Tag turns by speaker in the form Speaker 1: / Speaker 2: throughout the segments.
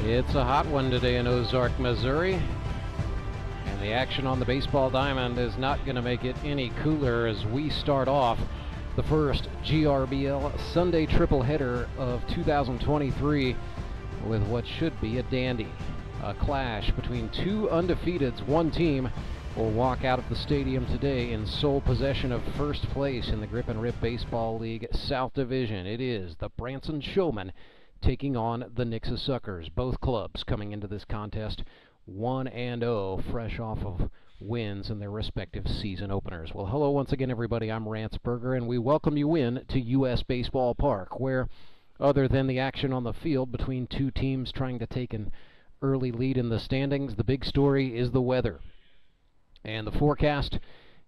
Speaker 1: It's a hot one today in Ozark, Missouri, and the action on the baseball diamond is not going to make it any cooler as we start off the first GRBL Sunday triple-header of 2023 with what should be a dandy. A clash between two undefeateds. One team will walk out of the stadium today in sole possession of first place in the Grip and Rip Baseball League South Division. It is the Branson Showman taking on the Nixa Suckers. Both clubs coming into this contest 1-0, fresh off of wins in their respective season openers. Well, hello once again, everybody. I'm Rantzberger, and we welcome you in to U.S. Baseball Park, where, other than the action on the field between two teams trying to take an early lead in the standings, the big story is the weather. And the forecast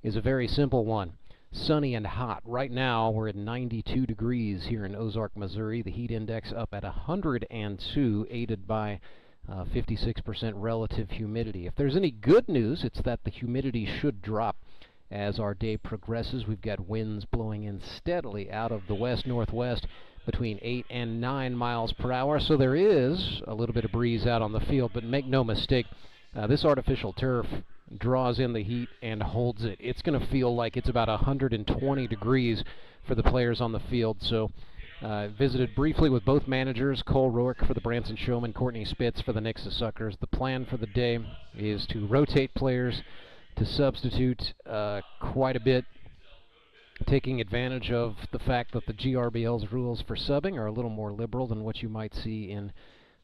Speaker 1: is a very simple one. Sunny and hot. Right now, we're at 92 degrees here in Ozark, Missouri. The heat index up at 102, aided by 56% relative humidity. If there's any good news, it's that the humidity should drop as our day progresses. We've got winds blowing in steadily out of the west-northwest between 8 and 9 miles per hour. So there is a little bit of breeze out on the field, but make no mistake, this artificial turf draws in the heat and holds it. It's going to feel like it's about 120 degrees for the players on the field. So visited briefly with both managers, Cole Rourke for the Branson Showman, Courtney Spitz for the Nixa Suckers. The plan for the day is to rotate players, to substitute quite a bit, taking advantage of the fact that the GRBL's rules for subbing are a little more liberal than what you might see in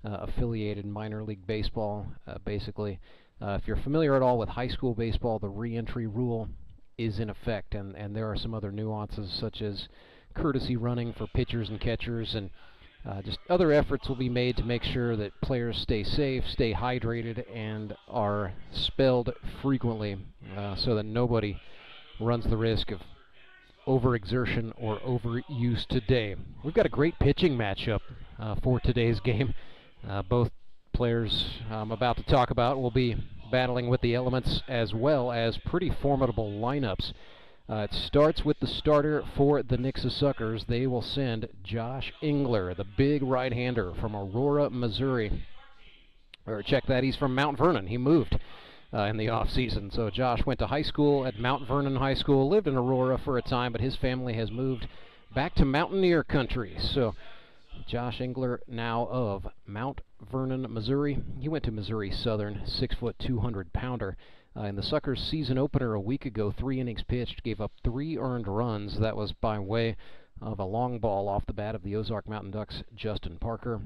Speaker 1: affiliated minor league baseball. Basically, if you're familiar at all with high school baseball, the re-entry rule is in effect, and there are some other nuances such as courtesy running for pitchers and catchers, and just other efforts will be made to make sure that players stay safe, stay hydrated, and are spelled frequently so that nobody runs the risk of overexertion or overuse today. We've got a great pitching matchup for today's game. Both players I'm about to talk about will be battling with the elements as well as pretty formidable lineups. It starts with the starter for the Nixa Suckers. They will send Josh Engler, the big right-hander from Aurora, Missouri. Or check that, he's from Mount Vernon. He moved in the off-season. So Josh went to high school at Mount Vernon High School, lived in Aurora for a time, but his family has moved back to Mountaineer country. So Josh Engler, now of Mount Vernon, Missouri. He went to Missouri Southern, 6-foot, 200-pounder. In the Suckers season opener a week ago, 3 innings pitched, gave up 3 earned runs. That was by way of a long ball off the bat of the Ozark Mountain Ducks' Justin Parker.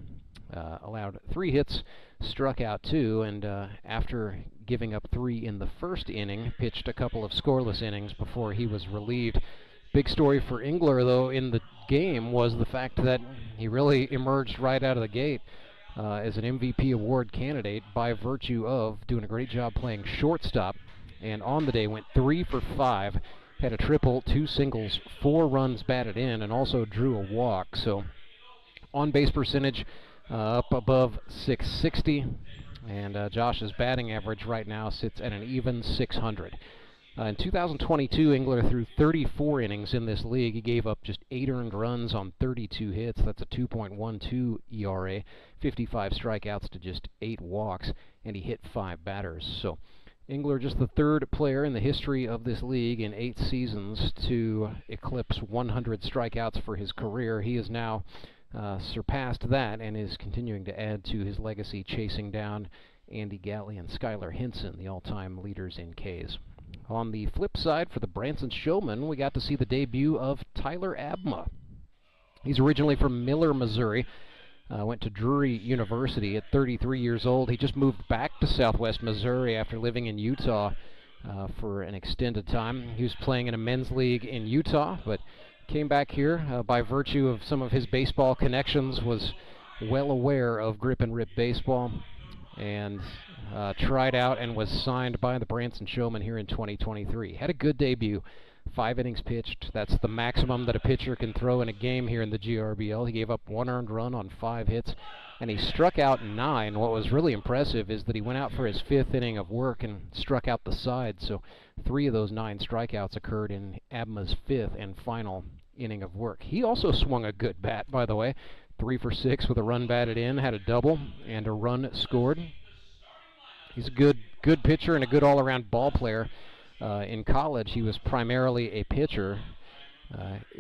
Speaker 1: Allowed 3 hits, struck out 2, and after giving up 3 in the first inning, pitched a couple of scoreless innings before he was relieved. Big story for Engler, though, in the game was the fact that he really emerged right out of the gate as an MVP award candidate by virtue of doing a great job playing shortstop, and on the day went 3 for 5, had a triple, 2 singles, 4 runs batted in, and also drew a walk. So on-base percentage up above 660, and Josh's batting average right now sits at an even 600. In 2022, Engler threw 34 innings in this league. He gave up just 8 earned runs on 32 hits. That's a 2.12 ERA, 55 strikeouts to just 8 walks, and he hit 5 batters. So Engler just the 3rd player in the history of this league in 8 seasons to eclipse 100 strikeouts for his career. He has now surpassed that and is continuing to add to his legacy, chasing down Andy Galley and Skylar Hinson, the all-time leaders in Ks. On the flip side, for the Branson Showman, we got to see the debut of Tyler Abma. He's originally from Miller, Missouri. Went to Drury University at 33 years old. He just moved back to southwest Missouri after living in Utah for an extended time. He was playing in a men's league in Utah, but came back here by virtue of some of his baseball connections, was well aware of Grip and Rip baseball, and tried out and was signed by the Branson Showman here in 2023. Had a good debut. 5 innings pitched. That's the maximum that a pitcher can throw in a game here in the GRBL. He gave up 1 earned run on 5 hits, and he struck out 9. What was really impressive is that he went out for his 5th inning of work and struck out the side. So 3 of those 9 strikeouts occurred in Abma's 5th and final inning of work. He also swung a good bat, by the way. 3 for 6 with a run batted in, had a double and a run scored. He's a good pitcher and a good all-around ball player. In college, he was primarily a pitcher.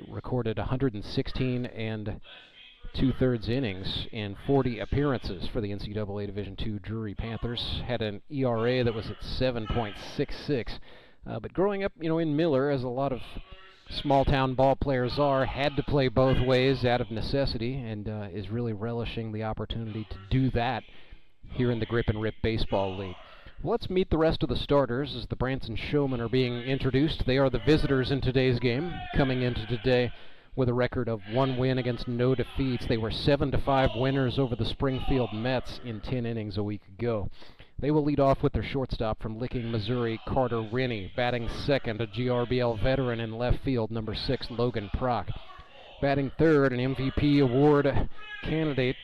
Speaker 1: Recorded 116 and 2/3 innings in 40 appearances for the NCAA Division II Drury Panthers. Had an ERA that was at 7.66. But growing up, in Miller, as a lot of small-town ball players are, had to play both ways out of necessity, and is really relishing the opportunity to do that here in the Grip and Rip Baseball League. Let's meet the rest of the starters as the Branson Showmen are being introduced. They are the visitors in today's game, coming into today with a record of 1 win against no defeats. They were 7-5 winners over the Springfield Mets in 10 innings a week ago. They will lead off with their shortstop from Licking, Missouri, Carter Rennie. Batting second, a GRBL veteran in left field, number 6, Logan Prock. Batting third, an MVP award candidate,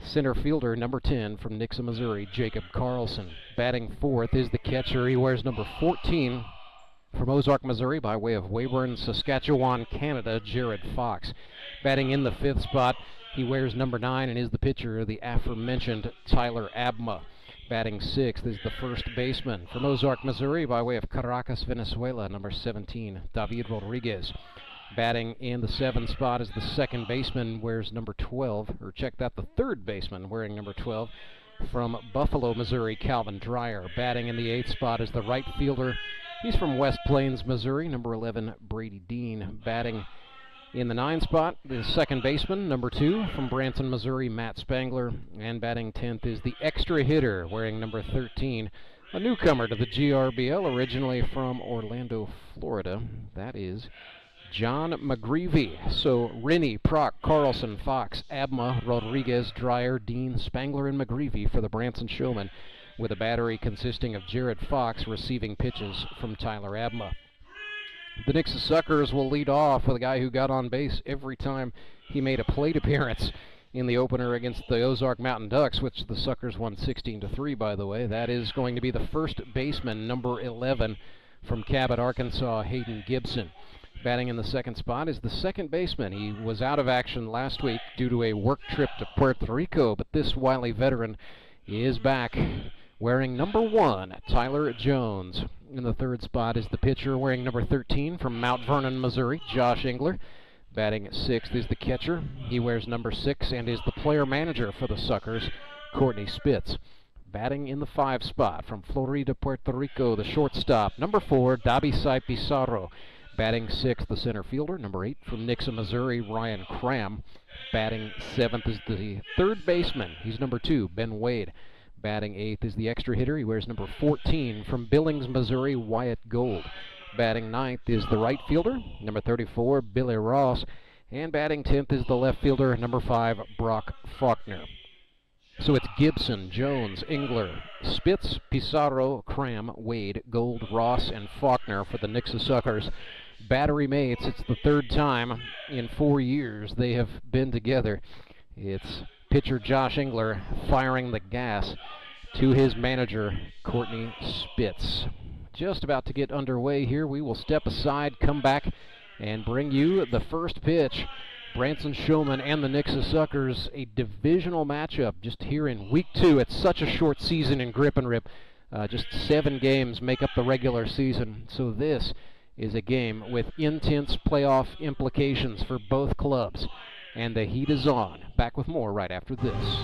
Speaker 1: center fielder, number 10, from Nixa, Missouri, Jacob Carlson. Batting fourth is the catcher. He wears number 14 from Ozark, Missouri, by way of Weyburn, Saskatchewan, Canada, Jared Fox. Batting in the fifth spot, he wears number 9 and is the pitcher, the aforementioned Tyler Abma. Batting sixth is the first baseman from Ozark, Missouri, by way of Caracas, Venezuela, number 17, David Rodriguez. Batting in the 7th spot is the second baseman, wears number 12, or check that, the third baseman wearing number 12, from Buffalo, Missouri, Calvin Dreyer. Batting in the 8th spot is the right fielder. He's from West Plains, Missouri, number 11, Brady Dean. Batting in the 9th spot, the second baseman, number 2, from Branson, Missouri, Matt Spangler. And batting 10th is the extra hitter, wearing number 13, a newcomer to the GRBL, originally from Orlando, Florida. That is John McGreevy. So Rennie, Prock, Carlson, Fox, Abma, Rodriguez, Dreyer, Dean, Spangler, and McGreevy for the Branson Showmen, with a battery consisting of Jared Fox receiving pitches from Tyler Abma. The Nixa Suckers will lead off with a guy who got on base every time he made a plate appearance in the opener against the Ozark Mountain Ducks, which the Suckers won 16-3, by the way. That is going to be the first baseman, number 11, from Cabot, Arkansas, Hayden Gibson. Batting in the 2nd spot is the second baseman. He was out of action last week due to a work trip to Puerto Rico, but this wily veteran is back, wearing number 1, Tyler Jones. In the 3rd spot is the pitcher, wearing number 13, from Mount Vernon, Missouri, Josh Engler. Batting 6th is the catcher. He wears number 6 and is the player manager for the Suckers, Courtney Spitz. Batting in the 5 spot from Florida, Puerto Rico, the shortstop, number 4, Dabisai Pizarro. Batting 6th, the center fielder, number 8, from Nixa, Missouri, Ryan Cram. Batting 7th is the third baseman. He's number 2, Ben Wade. Batting 8th is the extra hitter. He wears number 14, from Billings, Missouri, Wyatt Gold. Batting 9th is the right fielder, number 34, Billy Ross. And batting 10th is the left fielder, number 5, Brock Faulkner. So it's Gibson, Jones, Engler, Spitz, Pizarro, Cram, Wade, Gold, Ross, and Faulkner for the Nixa Suckers. Battery mates. It's the 3rd time in 4 years they have been together. It's pitcher Josh Engler firing the gas to his manager, Courtney Spitz. Just about to get underway here. We will step aside, come back, and bring you the first pitch. Branson Showman and the Nixa Suckers, a divisional matchup just here in week 2. It's such a short season in Grip and Rip. Just 7 games make up the regular season. So this is a game with intense playoff implications for both clubs. And the heat is on. Back with more right after this.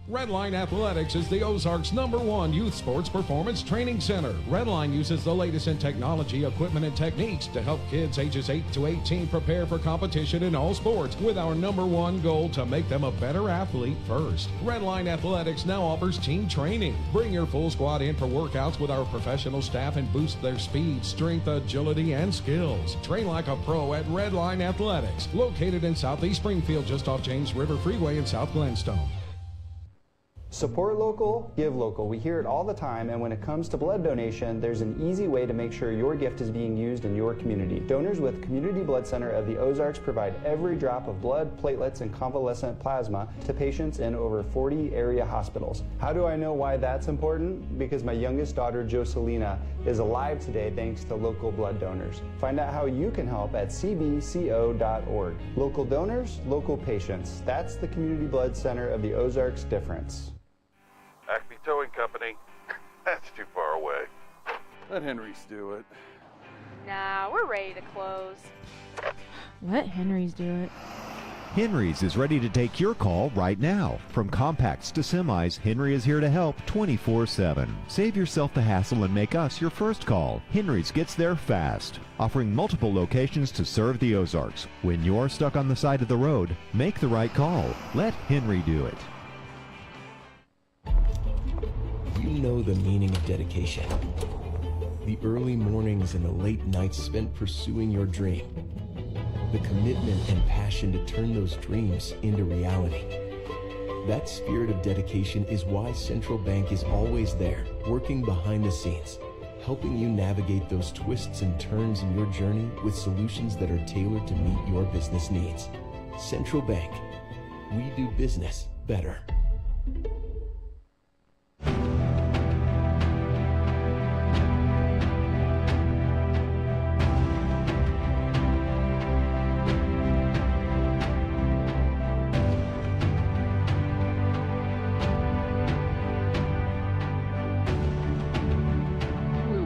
Speaker 2: Redline Athletics is the Ozarks' #1 youth sports performance training center. Redline uses the latest in technology, equipment, and techniques to help kids ages 8 to 18 prepare for competition in all sports, with our #1 goal to make them a better athlete first. Redline Athletics now offers team training. Bring your full squad in for workouts with our professional staff and boost their speed, strength, agility, and skills. Train like a pro at Redline Athletics, located in Southeast Springfield, just off James River Freeway in South Glenstone.
Speaker 3: Support local, give local. We hear it all the time, and when it comes to blood donation, there's an easy way to make sure your gift is being used in your community. Donors with Community Blood Center of the Ozarks provide every drop of blood, platelets, and convalescent plasma to patients in over 40 area hospitals. How do I know why that's important? Because my youngest daughter, Joselina, is alive today thanks to local blood donors. Find out how you can help at cbco.org. Local donors, local patients. That's the Community Blood Center of the Ozarks difference.
Speaker 4: Acme Towing Company. That's too far away. Let Henry's do it.
Speaker 5: Nah, we're ready to close.
Speaker 6: Let Henry's do it.
Speaker 7: Henry's is ready to take your call right now. From compacts to semis, Henry is here to help 24/7. Save yourself the hassle and make us your first call. Henry's gets there fast, offering multiple locations to serve the Ozarks. When you're stuck on the side of the road, make the right call. Let Henry do it.
Speaker 8: You know the meaning of dedication. The early mornings and the late nights spent pursuing your dream. The commitment and passion to turn those dreams into reality. That spirit of dedication is why Central Bank is always there, working behind the scenes, helping you navigate those twists and turns in your journey with solutions that are tailored to meet your business needs. Central Bank. We do business better.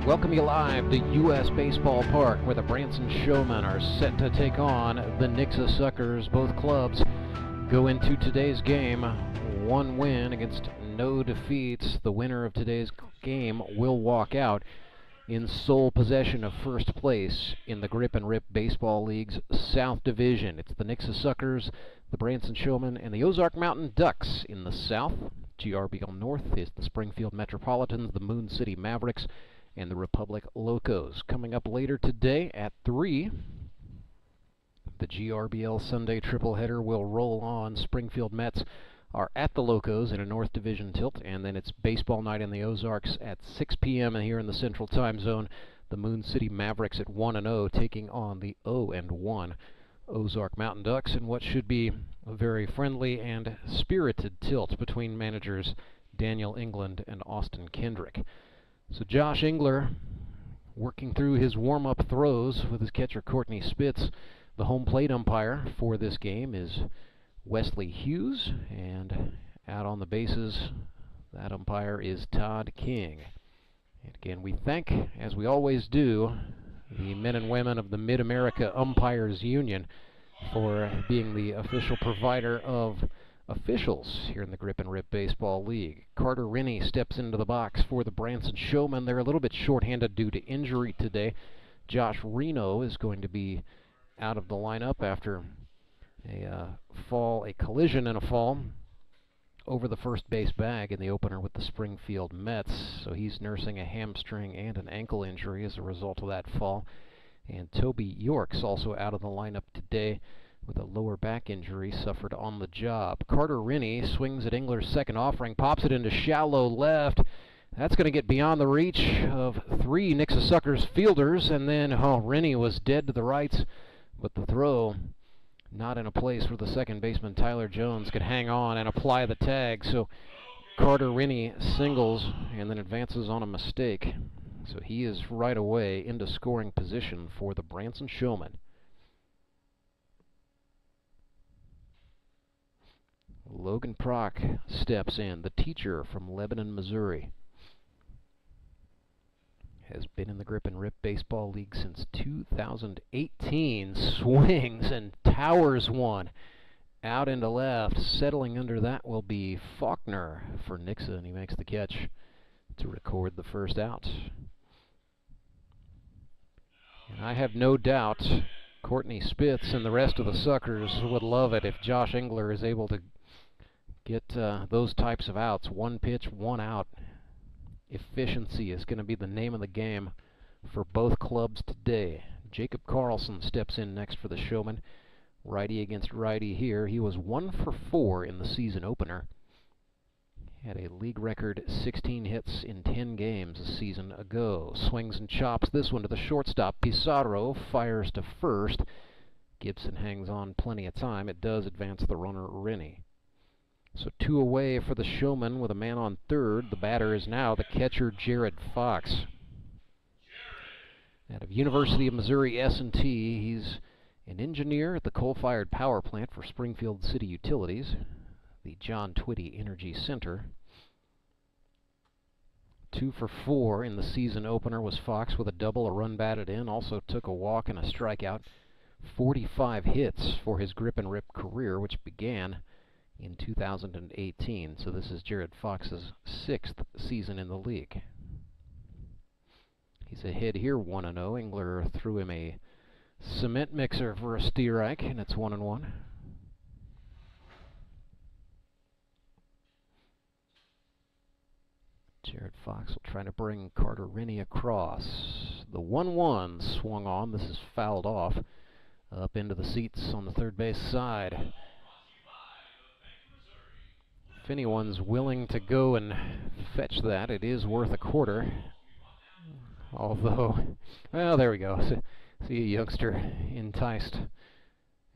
Speaker 1: Welcome you live to U.S. Baseball Park, where the Branson Showmen are set to take on the Nixa Suckers. Both clubs go into today's game one win against no defeats. The winner of today's game will walk out in sole possession of first place in the Grip and Rip Baseball League's South Division. It's the Nixa Suckers, the Branson Showmen, and the Ozark Mountain Ducks in the South. GRBL North is the Springfield Metropolitans, the Moon City Mavericks, and the Republic Locos. Coming up later today at 3, the GRBL Sunday tripleheader will roll on. Springfield Mets are at the Locos in a North Division tilt, and then it's baseball night in the Ozarks at 6 p.m. here in the Central Time Zone. The Moon City Mavericks at 1-0 taking on the 0-1 Ozark Mountain Ducks in what should be a very friendly and spirited tilt between managers Daniel England and Austin Kendrick. So Josh Engler working through his warm-up throws with his catcher Courtney Spitz. The home plate umpire for this game is Wesley Hughes, and out on the bases, that umpire is Todd King. And again, we thank, as we always do, the men and women of the Mid-America Umpires Union for being the official provider of officials here in the Grip and Rip Baseball League. Carter Rennie steps into the box for the Branson Showmen. They're a little bit shorthanded due to injury today. Josh Reno is going to be out of the lineup after a collision and a fall over the first base bag in the opener with the Springfield Mets. So he's nursing a hamstring and an ankle injury as a result of that fall. And Toby York's also out of the lineup today with a lower back injury suffered on the job. Carter Rennie swings at Engler's second offering, pops it into shallow left. That's going to get beyond the reach of 3 Nixa Suckers fielders, and then Rennie was dead to the rights, but the throw not in a place where the second baseman Tyler Jones could hang on and apply the tag. So Carter Rennie singles and then advances on a mistake. So he is right away into scoring position for the Branson Showmen. Logan Prock steps in, the teacher from Lebanon, Missouri. Has been in the Grip and Rip Baseball League since 2018. Swings and towers one out into left. Settling under that will be Faulkner for Nixa, and he makes the catch to record the first out. And I have no doubt Courtney Spitz and the rest of the Suckers would love it if Josh Engler is able to get those types of outs. One pitch, one out. Efficiency is going to be the name of the game for both clubs today. Jacob Carlson steps in next for the Showman. Righty against righty here. He was 1 for 4 in the season opener. Had a league record 16 hits in 10 games a season ago. Swings and chops this one to the shortstop. Pizarro fires to first. Gibson hangs on plenty of time. It does advance the runner, Rennie. So 2 away for the Showman with a man on third. The batter is now the catcher, Jared Fox. Out of University of Missouri S&T, he's an engineer at the coal-fired power plant for Springfield City Utilities, the John Twitty Energy Center. 2 for 4 in the season opener was Fox with a double, a run batted in, also took a walk and a strikeout. 45 hits for his grip and rip career, which began in 2018. So this is Jared Fox's 6th season in the league. He's ahead here 1-0. Engler threw him a cement mixer for a strike, and it's 1-1. Jared Fox will try to bring Carter Rennie across. The 1-1 swung on. This is fouled off. Up into the seats on the third base side. If anyone's willing to go and fetch that, it is worth a quarter. Although, well, there we go. See a youngster enticed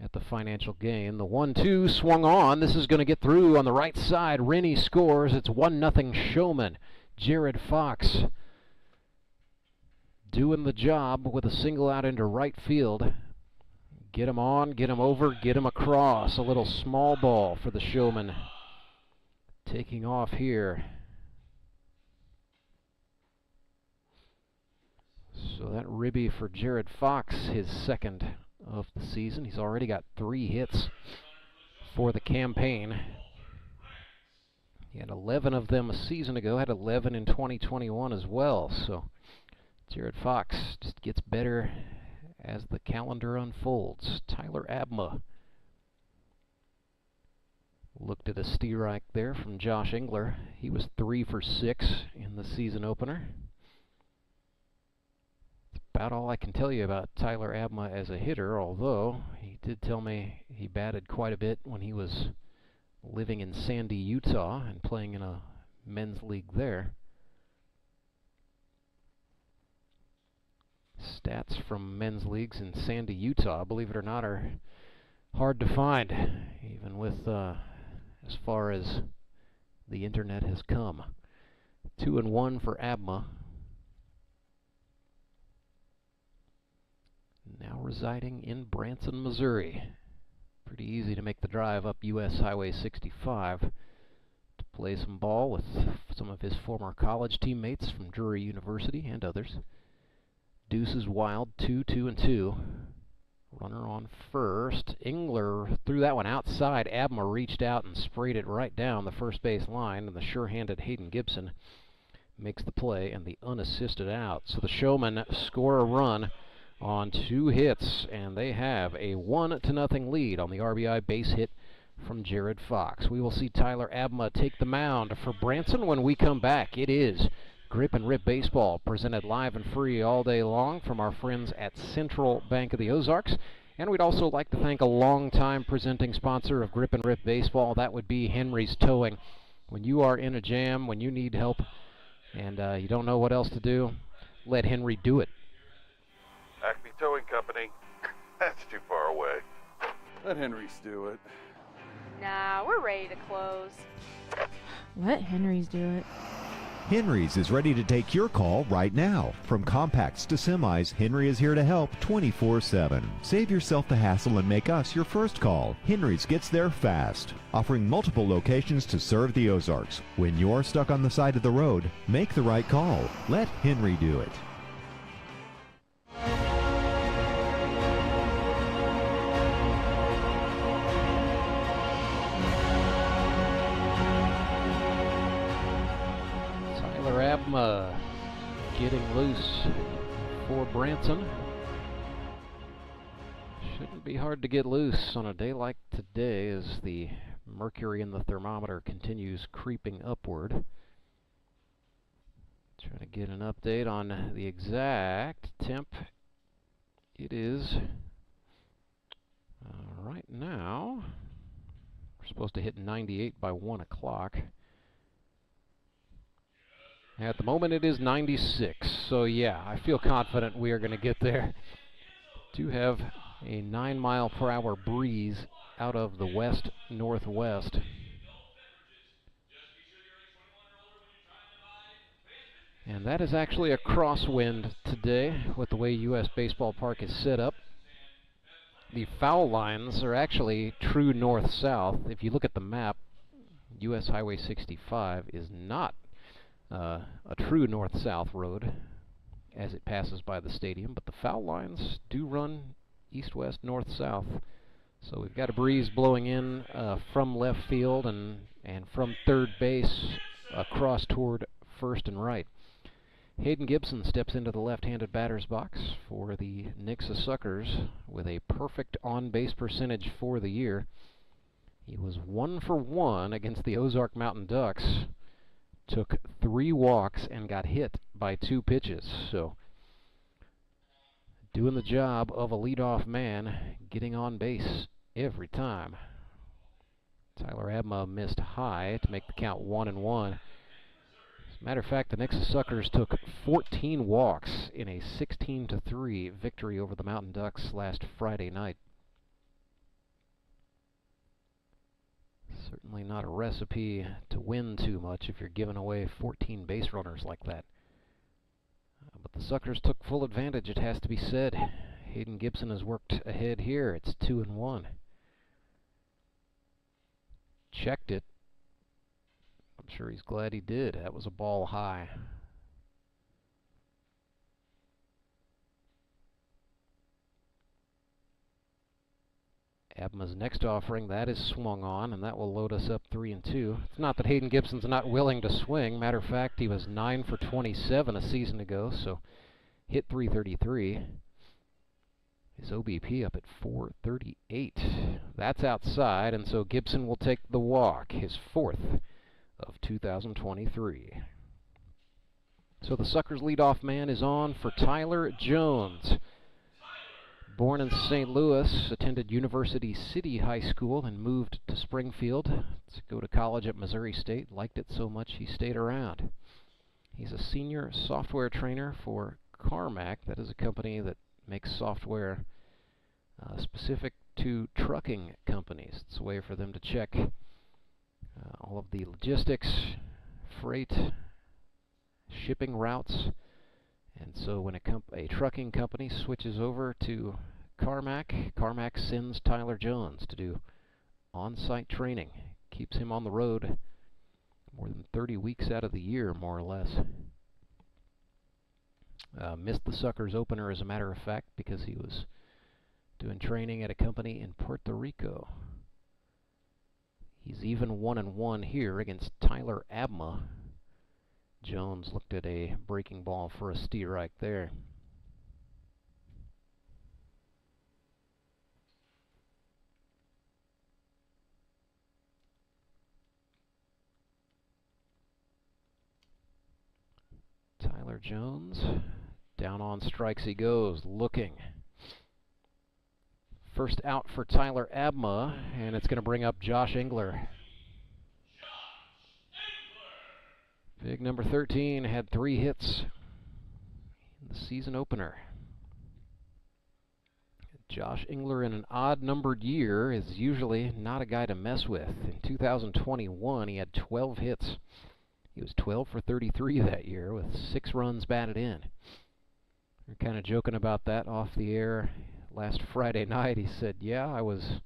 Speaker 1: at the financial gain. The 1-2 swung on. This is going to get through on the right side. Rennie scores. It's 1-0 Showman. Jared Fox doing the job with a single out into right field. Get him on, get him over, get him across. A little small ball for the Showman. Taking off here. So that ribby for Jared Fox, his 2nd of the season. He's already got 3 hits for the campaign. He had 11 of them a season ago, had 11 in 2021 as well. So Jared Fox just gets better as the calendar unfolds. Tyler Abma looked at a strike there from Josh Engler. He was 3 for 6 in the season opener. That's about all I can tell you about Tyler Abma as a hitter, although he did tell me he batted quite a bit when he was living in Sandy, Utah, and playing in a men's league there. Stats from men's leagues in Sandy, Utah, believe it or not, are hard to find, even with as far as the internet has come. 2-1 for Abma. Now residing in Branson, Missouri. Pretty easy to make the drive up US Highway 65 to play some ball with some of his former college teammates from Drury University and others. Deuce is wild, 2-2-2. Runner on first. Engler threw that one outside. Abma reached out and sprayed it right down the first base line, and the sure-handed Hayden Gibson makes the play and the unassisted out. So the Showmen score a run on 2 hits, and they have a 1-0 lead on the RBI base hit from Jared Fox. We will see Tyler Abma take the mound for Branson when we come back. It is Grip and Rip Baseball, presented live and free all day long from our friends at Central Bank of the Ozarks. And we'd also like to thank a longtime presenting sponsor of Grip and Rip Baseball. That would be Henry's Towing. When you are in a jam, when you need help, and you don't know what else to do, let Henry do it.
Speaker 4: Acme Towing Company. That's too far away. Let Henry's do it.
Speaker 5: Nah, we're ready to close.
Speaker 6: Let Henry's do it.
Speaker 7: Henry's is ready to take your call right now. From compacts to semis, Henry is here to help 24/7. Save yourself the hassle and make us your first call. Henry's gets there fast, offering multiple locations to serve the Ozarks. When you're stuck on the side of the road, make the right call. Let Henry do it.
Speaker 1: Abma getting loose for Branson. Shouldn't be hard to get loose on a day like today as the mercury in the thermometer continues creeping upward. Trying to get an update on the exact temp. It is right now, we're supposed to hit 98 by 1 o'clock. At the moment it is 96, so yeah, I feel confident we are going to get there. Do have a 9-mile-per-hour breeze out of the west-northwest. And that is actually a crosswind today with the way U.S. Baseball Park is set up. The foul lines are actually true north-south. If you look at the map, U.S. Highway 65 is not a true north-south road as it passes by the stadium, but the foul lines do run east-west, north-south. So we've got a breeze blowing in from left field and from third base across toward first and right. Hayden Gibson steps into the left-handed batter's box for the Nixa Suckers with a perfect on-base percentage for the year. He was 1 for 1 against the Ozark Mountain Ducks, took 3 walks and got hit by 2 pitches. So doing the job of a leadoff man, getting on base every time. Tyler Abma missed high to make the count 1-1. As a matter of fact, the Nixa Suckers took 14 walks in a 16-3 victory over the Mountain Ducks last Friday night. Certainly not a recipe to win too much if you're giving away 14 base runners like that. But the Suckers took full advantage, it has to be said. Hayden Gibson has worked ahead here. It's 2-1. Checked it. I'm sure he's glad he did. That was a ball high. Abma's next offering, that is swung on, and that will load us up 3-2. It's not that Hayden Gibson's not willing to swing. Matter of fact, he was 9 for 27 a season ago, so hit .333. His OBP up at .438. That's outside, and so Gibson will take the walk, his 4th of 2023. So the Suckers leadoff man is on for Tyler Jones. Born in St. Louis, attended University City High School and moved to Springfield to go to college at Missouri State. Liked it so much he stayed around. He's a senior software trainer for Carmack. That is a company that makes software specific to trucking companies. It's a way for them to check all of the logistics, freight, shipping routes. And so when a trucking company switches over to Carmack, Carmack sends Tyler Jones to do on-site training. Keeps him on the road more than 30 weeks out of the year, more or less. Missed the Suckers opener, as a matter of fact, because he was doing training at a company in Puerto Rico. He's even 1-1 here against Tyler Abma. Jones looked at a breaking ball for a steer right there. Tyler Jones, down on strikes he goes, looking. First out for Tyler Abma, and it's going to bring up Josh Engler. Big number 13 had 3 hits in the season opener. Josh Engler in an odd-numbered year is usually not a guy to mess with. In 2021, he had 12 hits. He was 12 for 33 that year with 6 runs batted in. We were kind of joking about that off the air last Friday night. He said, yeah, I was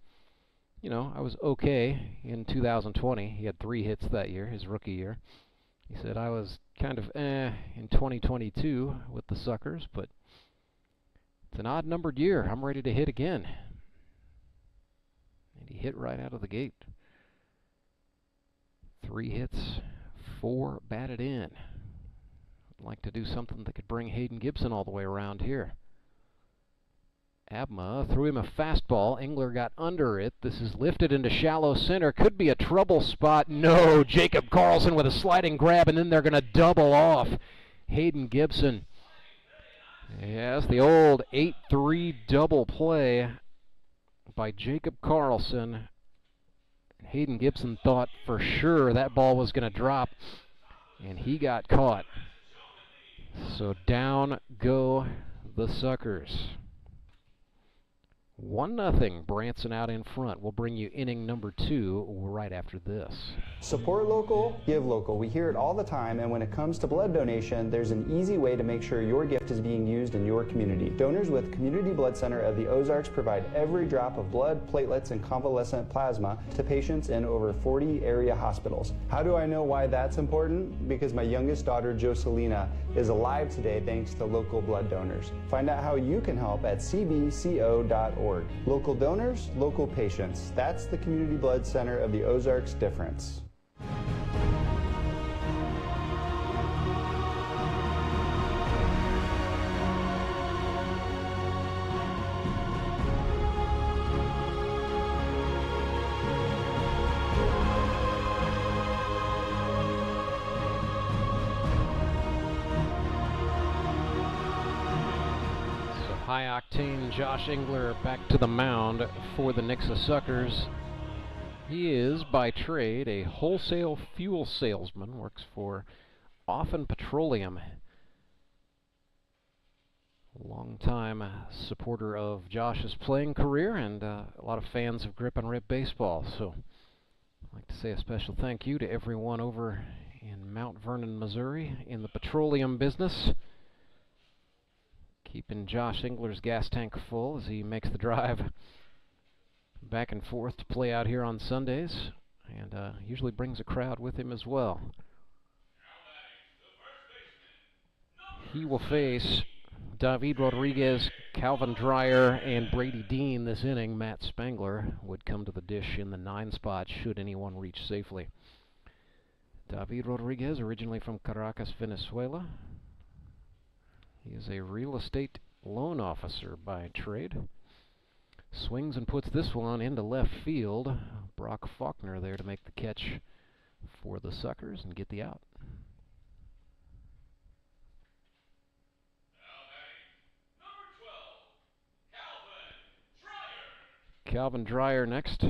Speaker 1: okay in 2020. He had 3 hits that year, his rookie year. He said, I was kind of in 2022 with the Suckers, but it's an odd-numbered year. I'm ready to hit again. And he hit right out of the gate. 3 hits, 4 batted in. I'd like to do something that could bring Hayden Gibson all the way around here. Abma threw him a fastball. Engler got under it. This is lifted into shallow center. Could be a trouble spot. No, Jacob Carlson with a sliding grab, and then they're going to double off Hayden Gibson. Yes, the old 8-3 double play by Jacob Carlson. Hayden Gibson thought for sure that ball was going to drop, and he got caught. So down go the Suckers. 1-0, Branson out in front. We'll bring you inning number 2 right after this.
Speaker 3: Support local, give local. We hear it all the time, and when it comes to blood donation, there's an easy way to make sure your gift is being used in your community. Donors with Community Blood Center of the Ozarks provide every drop of blood, platelets, and convalescent plasma to patients in over 40 area hospitals. How do I know why that's important? Because my youngest daughter, Joselina, is alive today thanks to local blood donors. Find out how you can help at cbco.org. Local donors, local patients. That's the Community Blood Center of the Ozarks difference.
Speaker 1: High-octane Josh Engler back to the mound for the Nixa Suckers. He is, by trade, a wholesale fuel salesman, works for Often Petroleum. Long-time supporter of Josh's playing career and a lot of fans of Grip and Rip baseball. So I'd like to say a special thank you to everyone over in Mount Vernon, Missouri in the petroleum business. Keeping Josh Engler's gas tank full as he makes the drive back and forth to play out here on Sundays, and usually brings a crowd with him as well. He will face David Rodriguez, Calvin Dreyer, and Brady Dean this inning. Matt Spangler would come to the dish in the 9 spot should anyone reach safely. David Rodriguez, originally from Caracas, Venezuela. He is a real estate loan officer by trade. Swings and puts this one into left field. Brock Faulkner there to make the catch for the Suckers and get the out. Calvin Dreyer next.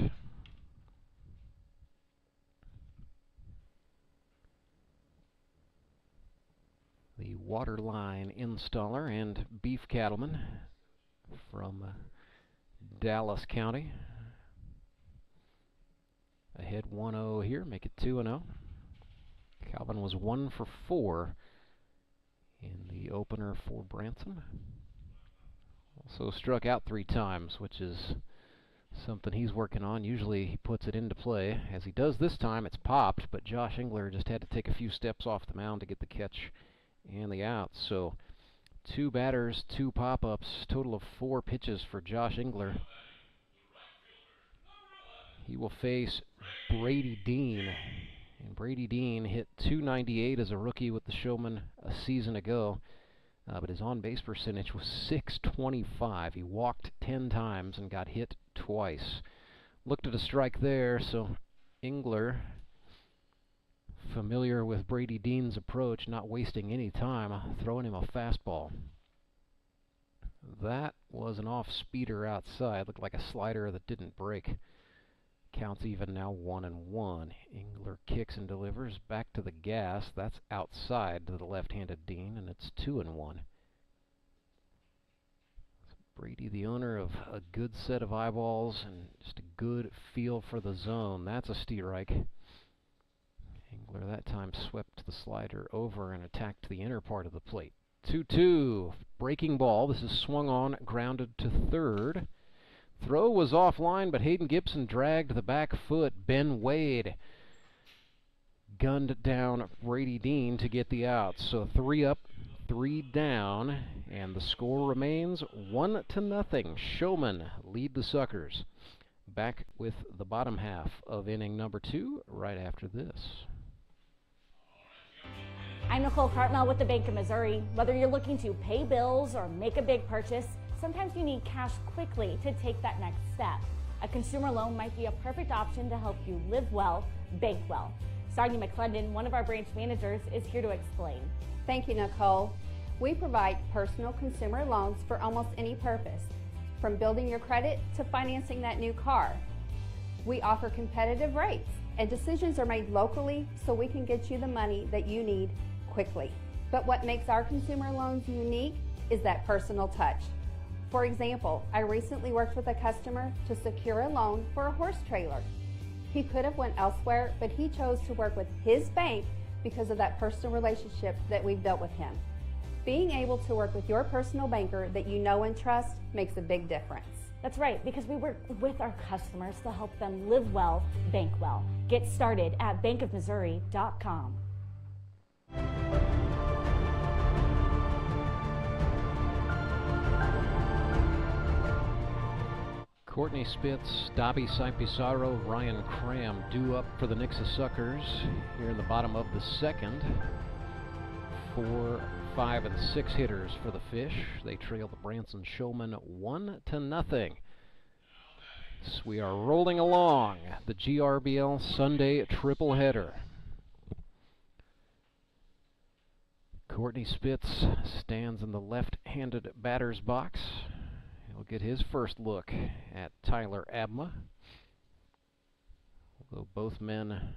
Speaker 1: The water line installer and beef cattleman from Dallas County. Ahead 1-0 here, make it 2-0. Calvin was 1 for 4 in the opener for Branson. Also struck out 3 times, which is something he's working on. Usually he puts it into play. As he does this time, it's popped, but Josh Engler just had to take a few steps off the mound to get the catch and the out. So 2 batters, 2 pop-ups, total of 4 pitches for Josh Engler. He will face Brady Dean. And Brady Dean hit .298 as a rookie with the Showman a season ago. But his on-base percentage was .625. He walked 10 times and got hit twice. Looked at a strike there, so Engler, familiar with Brady Dean's approach, not wasting any time, throwing him a fastball. That was an off-speeder outside. Looked like a slider that didn't break. Counts even now 1-1. Engler kicks and delivers back to the gas. That's outside to the left-handed Dean, and it's 2-1. Brady, the owner of a good set of eyeballs and just a good feel for the zone. That's a strike. Engler that time swept the slider over and attacked the inner part of the plate. 2-2. Breaking ball. This is swung on, grounded to third. Throw was offline, but Hayden Gibson dragged the back foot. Ben Wade gunned down Brady Dean to get the out. So 3 up, 3 down, and the score remains 1-0. Showman lead the Suckers. Back with the bottom half of inning number 2 right after this.
Speaker 9: I'm Nicole Cartmel with the Bank of Missouri. Whether you're looking to pay bills or make a big purchase, sometimes you need cash quickly to take that next step. A consumer loan might be a perfect option to help you live well, bank well. Sonia McClendon, one of our branch managers, is here to explain.
Speaker 10: Thank you, Nicole. We provide personal consumer loans for almost any purpose, from building your credit to financing that new car. We offer competitive rates, and decisions are made locally so we can get you the money that you need quickly. But what makes our consumer loans unique is that personal touch. For example, I recently worked with a customer to secure a loan for a horse trailer. He could have went elsewhere, but he chose to work with his bank because of that personal relationship that we've built with him. Being able to work with your personal banker that you know and trust makes a big difference.
Speaker 9: That's right, because we work with our customers to help them live well, bank well. Get started at bankofmissouri.com.
Speaker 1: Courtney Spitz, Dobby St. Pizarro, Ryan Cram due up for the Nixa Suckers here in the bottom of the second. 4, 5, and 6 hitters for the Fish. They trail the Branson Showman 1-0. So we are rolling along the GRBL Sunday triple header. Courtney Spitz stands in the left-handed batter's box. He'll get his first look at Tyler Abma. Although both men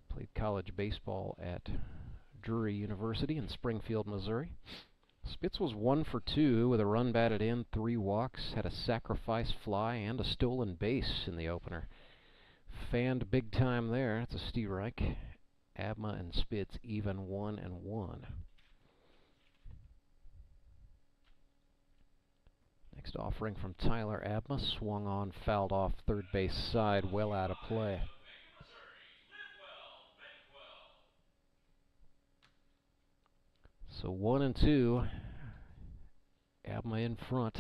Speaker 1: played college baseball at Drury University in Springfield, Missouri. Spitz was 1 for 2 with a run batted in, 3 walks, had a sacrifice fly and a stolen base in the opener. Fanned big time there. It's a strike. Abma and Spitz even 1-1. Next offering from Tyler Abma, swung on, fouled off third base side, well out of play. So 1-2, Abma in front.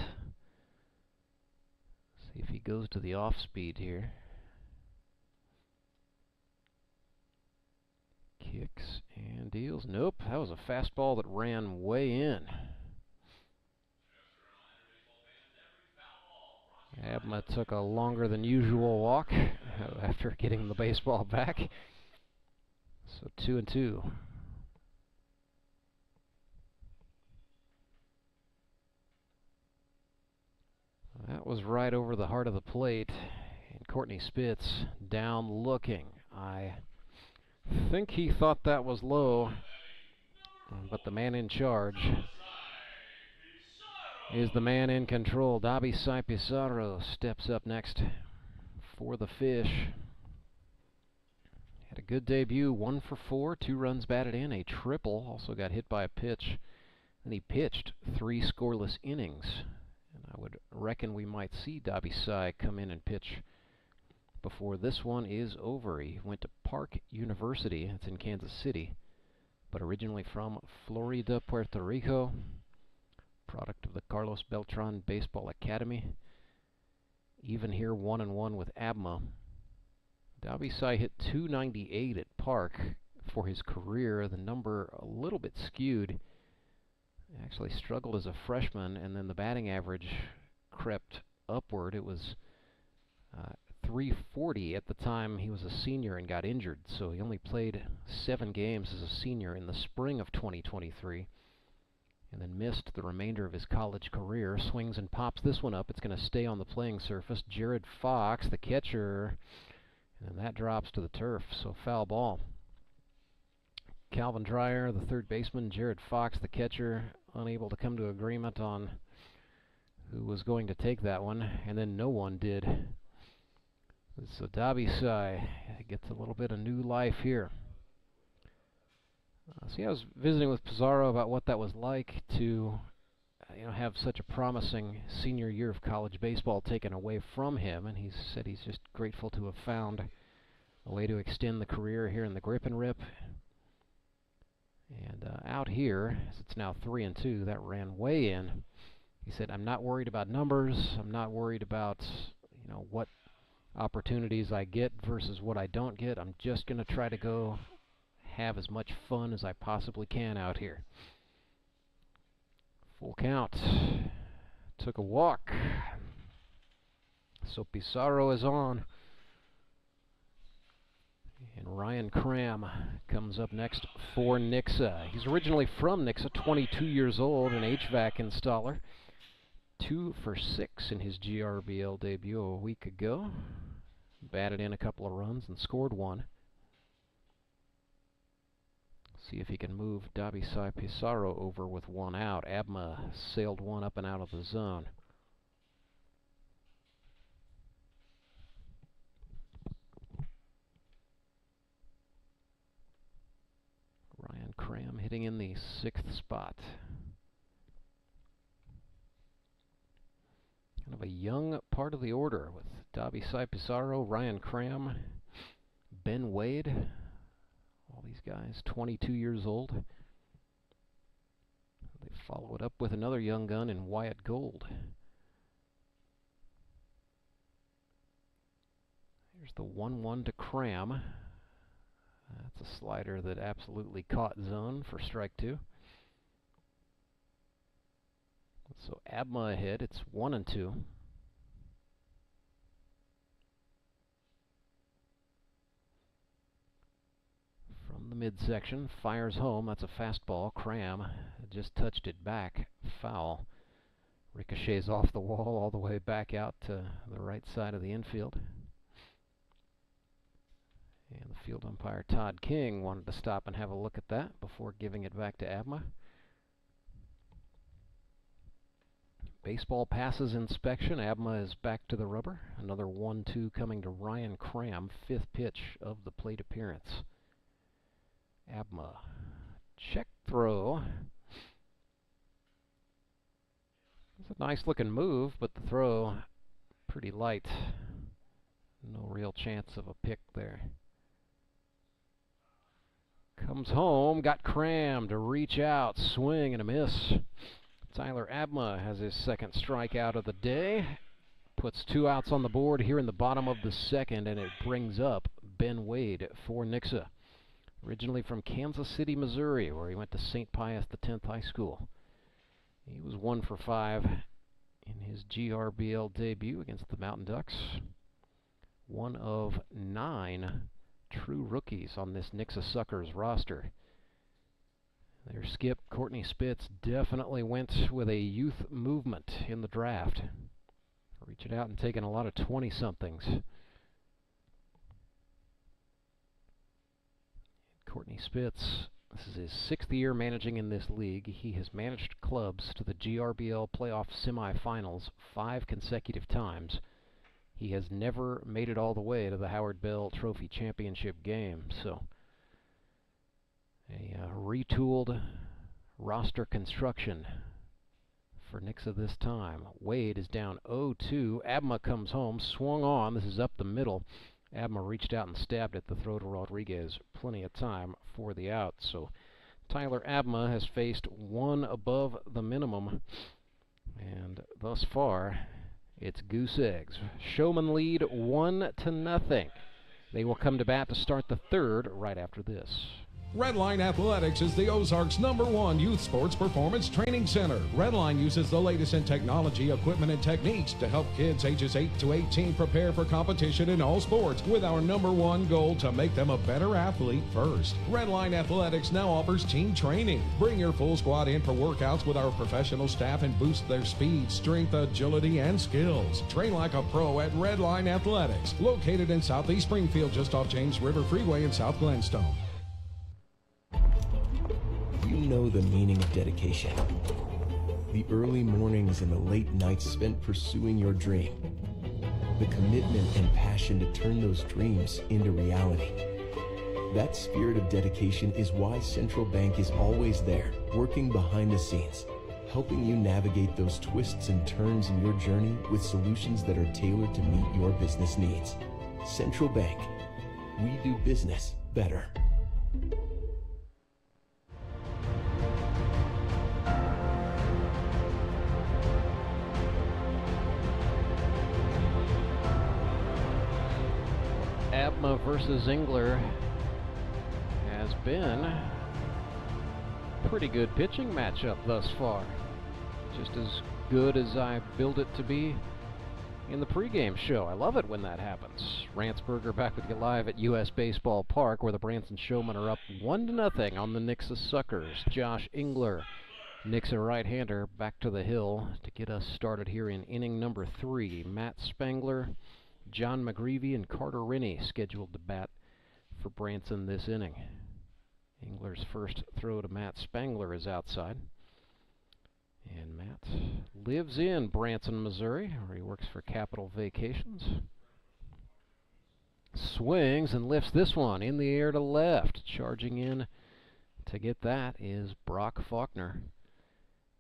Speaker 1: See if he goes to the off speed here. Kicks and deals. Nope, that was a fastball that ran way in. Abma took a longer than usual walk after getting the baseball back. So 2-2. That was right over the heart of the plate, and Courtney Spitz down looking. I think he thought that was low, but the man in charge is the man in control. Dobby St. Pizarro steps up next for the Fish. Had a good debut, 1 for 4, 2 runs batted in, a triple, also got hit by a pitch. Then he pitched 3 scoreless innings. And I would reckon we might see Dobby St. come in and pitch before this one is over. He went to Park University, it's in Kansas City, but originally from Florida, Puerto Rico. Product of the Carlos Beltran Baseball Academy. Even here 1-1 with Abma. Dobby St. hit .298 at Park for his career. The number a little bit skewed. Actually struggled as a freshman, and then the batting average crept upward. It was .340 at the time he was a senior and got injured, so he only played 7 games as a senior in the spring of 2023. And then missed the remainder of his college career. Swings and pops this one up. It's going to stay on the playing surface. Jared Fox, the catcher, and that drops to the turf, so foul ball. Calvin Dreyer, the third baseman, Jared Fox, the catcher, unable to come to agreement on who was going to take that one, and then no one did. So Dobby St. gets a little bit of new life here. See, I was visiting with Pizarro about what that was like to have such a promising senior year of college baseball taken away from him, and he said he's just grateful to have found a way to extend the career here in the grip and rip. And out here, as it's now 3-2, that ran way in. He said, I'm not worried about numbers. I'm not worried about, what opportunities I get versus what I don't get. I'm just going to try to go have as much fun as I possibly can out here. Full count. Took a walk. So Pizarro is on. And Ryan Cram comes up next for Nixa. He's originally from Nixa, 22 years old, an HVAC installer. 2 for 6 in his GRBL debut a week ago. Batted in a couple of runs and scored 1. See if he can move Dabisai Pizarro over with one out. Abma sailed one up and out of the zone. Ryan Cram hitting in the 6th spot. Kind of a young part of the order with Dabisai Pizarro, Ryan Cram, Ben Wade. All these guys 22 years old. They follow it up with another young gun in Wyatt Gold. Here's the 1-1 to Cram. That's a slider that absolutely caught zone for strike 2. So Abma ahead, it's 1-2. From the midsection, fires home. That's a fastball. Cram just touched it back. Foul. Ricochets off the wall all the way back out to the right side of the infield. And the field umpire, Todd King, wanted to stop and have a look at that before giving it back to Abma. Baseball passes inspection. Abma is back to the rubber. Another 1-2 coming to Ryan Cram, 5th pitch of the plate appearance. Abma, check throw. It's a nice looking move, but the throw pretty light. No real chance of a pick there. Comes home, got Cram to reach out, swing and a miss. Tyler Abma has his 2nd strikeout of the day. Puts 2 outs on the board here in the bottom of the 2nd, and it brings up Ben Wade for Nixa. Originally from Kansas City, Missouri, where he went to St. Pius X High School. He was 1 for 5 in his GRBL debut against the Mountain Ducks. One of 9 true rookies on this Nixa Suckers roster. Their skip, Courtney Spitz, definitely went with a youth movement in the draft. Reaching out and taking a lot of 20-somethings. Courtney Spitz, this is his 6th year managing in this league. He has managed clubs to the GRBL playoff semifinals 5 consecutive times. He has never made it all the way to the Howard Bell Trophy Championship game. So, a retooled roster construction for Nixa this time. Wade is down 0-2. Abma comes home, swung on. This is up the middle. Abma reached out and stabbed at the throw to Rodriguez. Plenty of time for the out. So Tyler Abma has faced 1 above the minimum. And thus far, it's goose eggs. Showman lead 1-0. They will come to bat to start the 3rd right after this.
Speaker 2: Redline Athletics is the Ozarks' #1 youth sports performance training center. Redline uses the latest in technology, equipment, and techniques to help kids ages 8 to 18 prepare for competition in all sports, with our #1 goal to make them a better athlete first. Redline Athletics now offers team training. Bring your full squad in for workouts with our professional staff and boost their speed, strength, agility, and skills. Train like a pro at Redline Athletics, located in Southeast Springfield, just off James River Freeway in South Glenstone.
Speaker 8: You know the meaning of dedication. The early mornings and the late nights spent pursuing your dream. The commitment and passion to turn those dreams into reality. That spirit of dedication is why Central Bank is always there, working behind the scenes, helping you navigate those twists and turns in your journey with solutions that are tailored to meet your business needs. Central Bank. We do business better.
Speaker 1: Abma versus Engler has been a pretty good pitching matchup thus far. Just as good as I build it to be in the pregame show. I love it when that happens. Rantzberger back with you live at US Baseball Park, where the Branson Showmen are up 1-0 on the Nixa Suckers. Josh Engler, Nixa right-hander, back to the hill to get us started here in inning number 3. Matt Spangler, John McGreevy, and Carter Rennie scheduled to bat for Branson this inning. Engler's first throw to Matt Spangler is outside. And Matt lives in Branson, Missouri, where he works for Capital Vacations. Swings and lifts this one in the air to left. Charging in to get that is Brock Faulkner.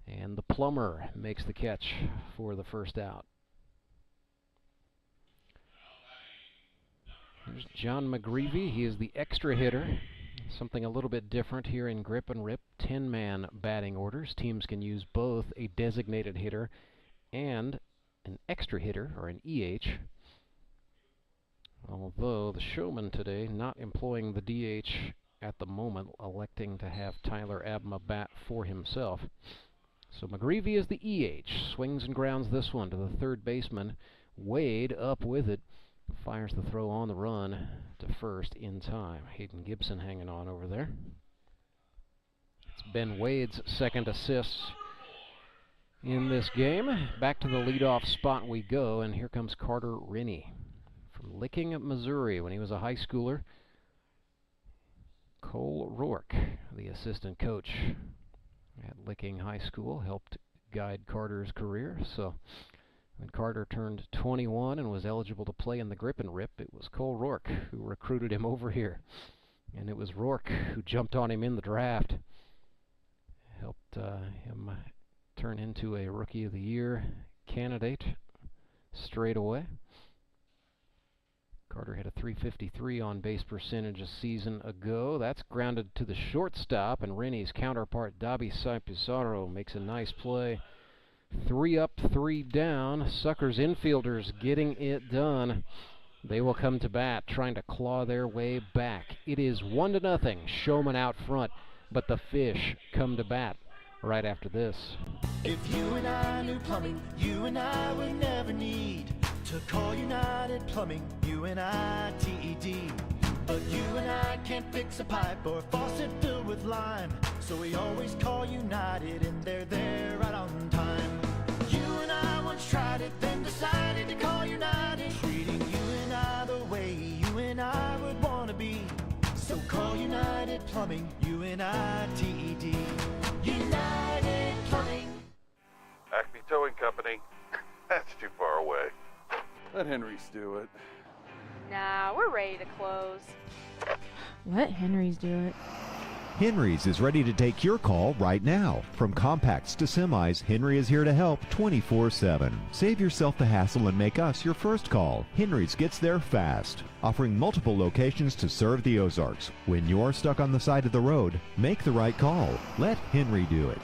Speaker 1: And the plumber makes the catch for the first out. Here's John McGreevy. He is the extra hitter. Something a little bit different here in Grip and Rip. 10-man batting orders. Teams can use both a designated hitter and an extra hitter, or an EH. Although the Showman today not employing the DH at the moment, electing to have Tyler Abma bat for himself. So McGreevy is the EH. Swings and grounds this one to the third baseman. Wade up with it. Fires the throw on the run to first in time. Hayden Gibson hanging on over there. It's Ben Wade's second assist in this game. Back to the leadoff spot we go, and here comes Carter Rennie from Licking, Missouri. When he was a high schooler, Cole Rourke, the assistant coach at Licking High School, helped guide Carter's career. So when Carter turned 21 and was eligible to play in the Grip and Rip, it was Cole Rourke who recruited him over here. And it was Rourke who jumped on him in the draft. Helped him turn into a Rookie of the Year candidate straight away. Carter had a .353 on base percentage a season ago. That's grounded to the shortstop, and Rennie's counterpart, Dabi Sai Pizarro, makes a nice play. 3 up, 3 down. Suckers infielders getting it done. They will come to bat, trying to claw their way back. It is 1-0. Showman out front, but the Fish come to bat right after this.
Speaker 11: If you and I knew plumbing, you and I would never need to call United Plumbing, UNITED. But you and I can't fix a pipe or a faucet filled with lime, so we always call United, and they're there right on time. You and I once tried it, then decided to call United, treating you and I the way you and I would want to be. So call United Plumbing, UNITED. United Plumbing.
Speaker 4: Acme Towing Company. That's too far away. Let Henry's do it.
Speaker 5: Nah, we're ready to close.
Speaker 6: Let Henry's do it.
Speaker 7: Henry's is ready to take your call right now. From compacts to semis, Henry is here to help 24/7. Save yourself the hassle and make us your first call. Henry's gets there fast, offering multiple locations to serve the Ozarks. When you're stuck on the side of the road, make the right call. Let Henry do it.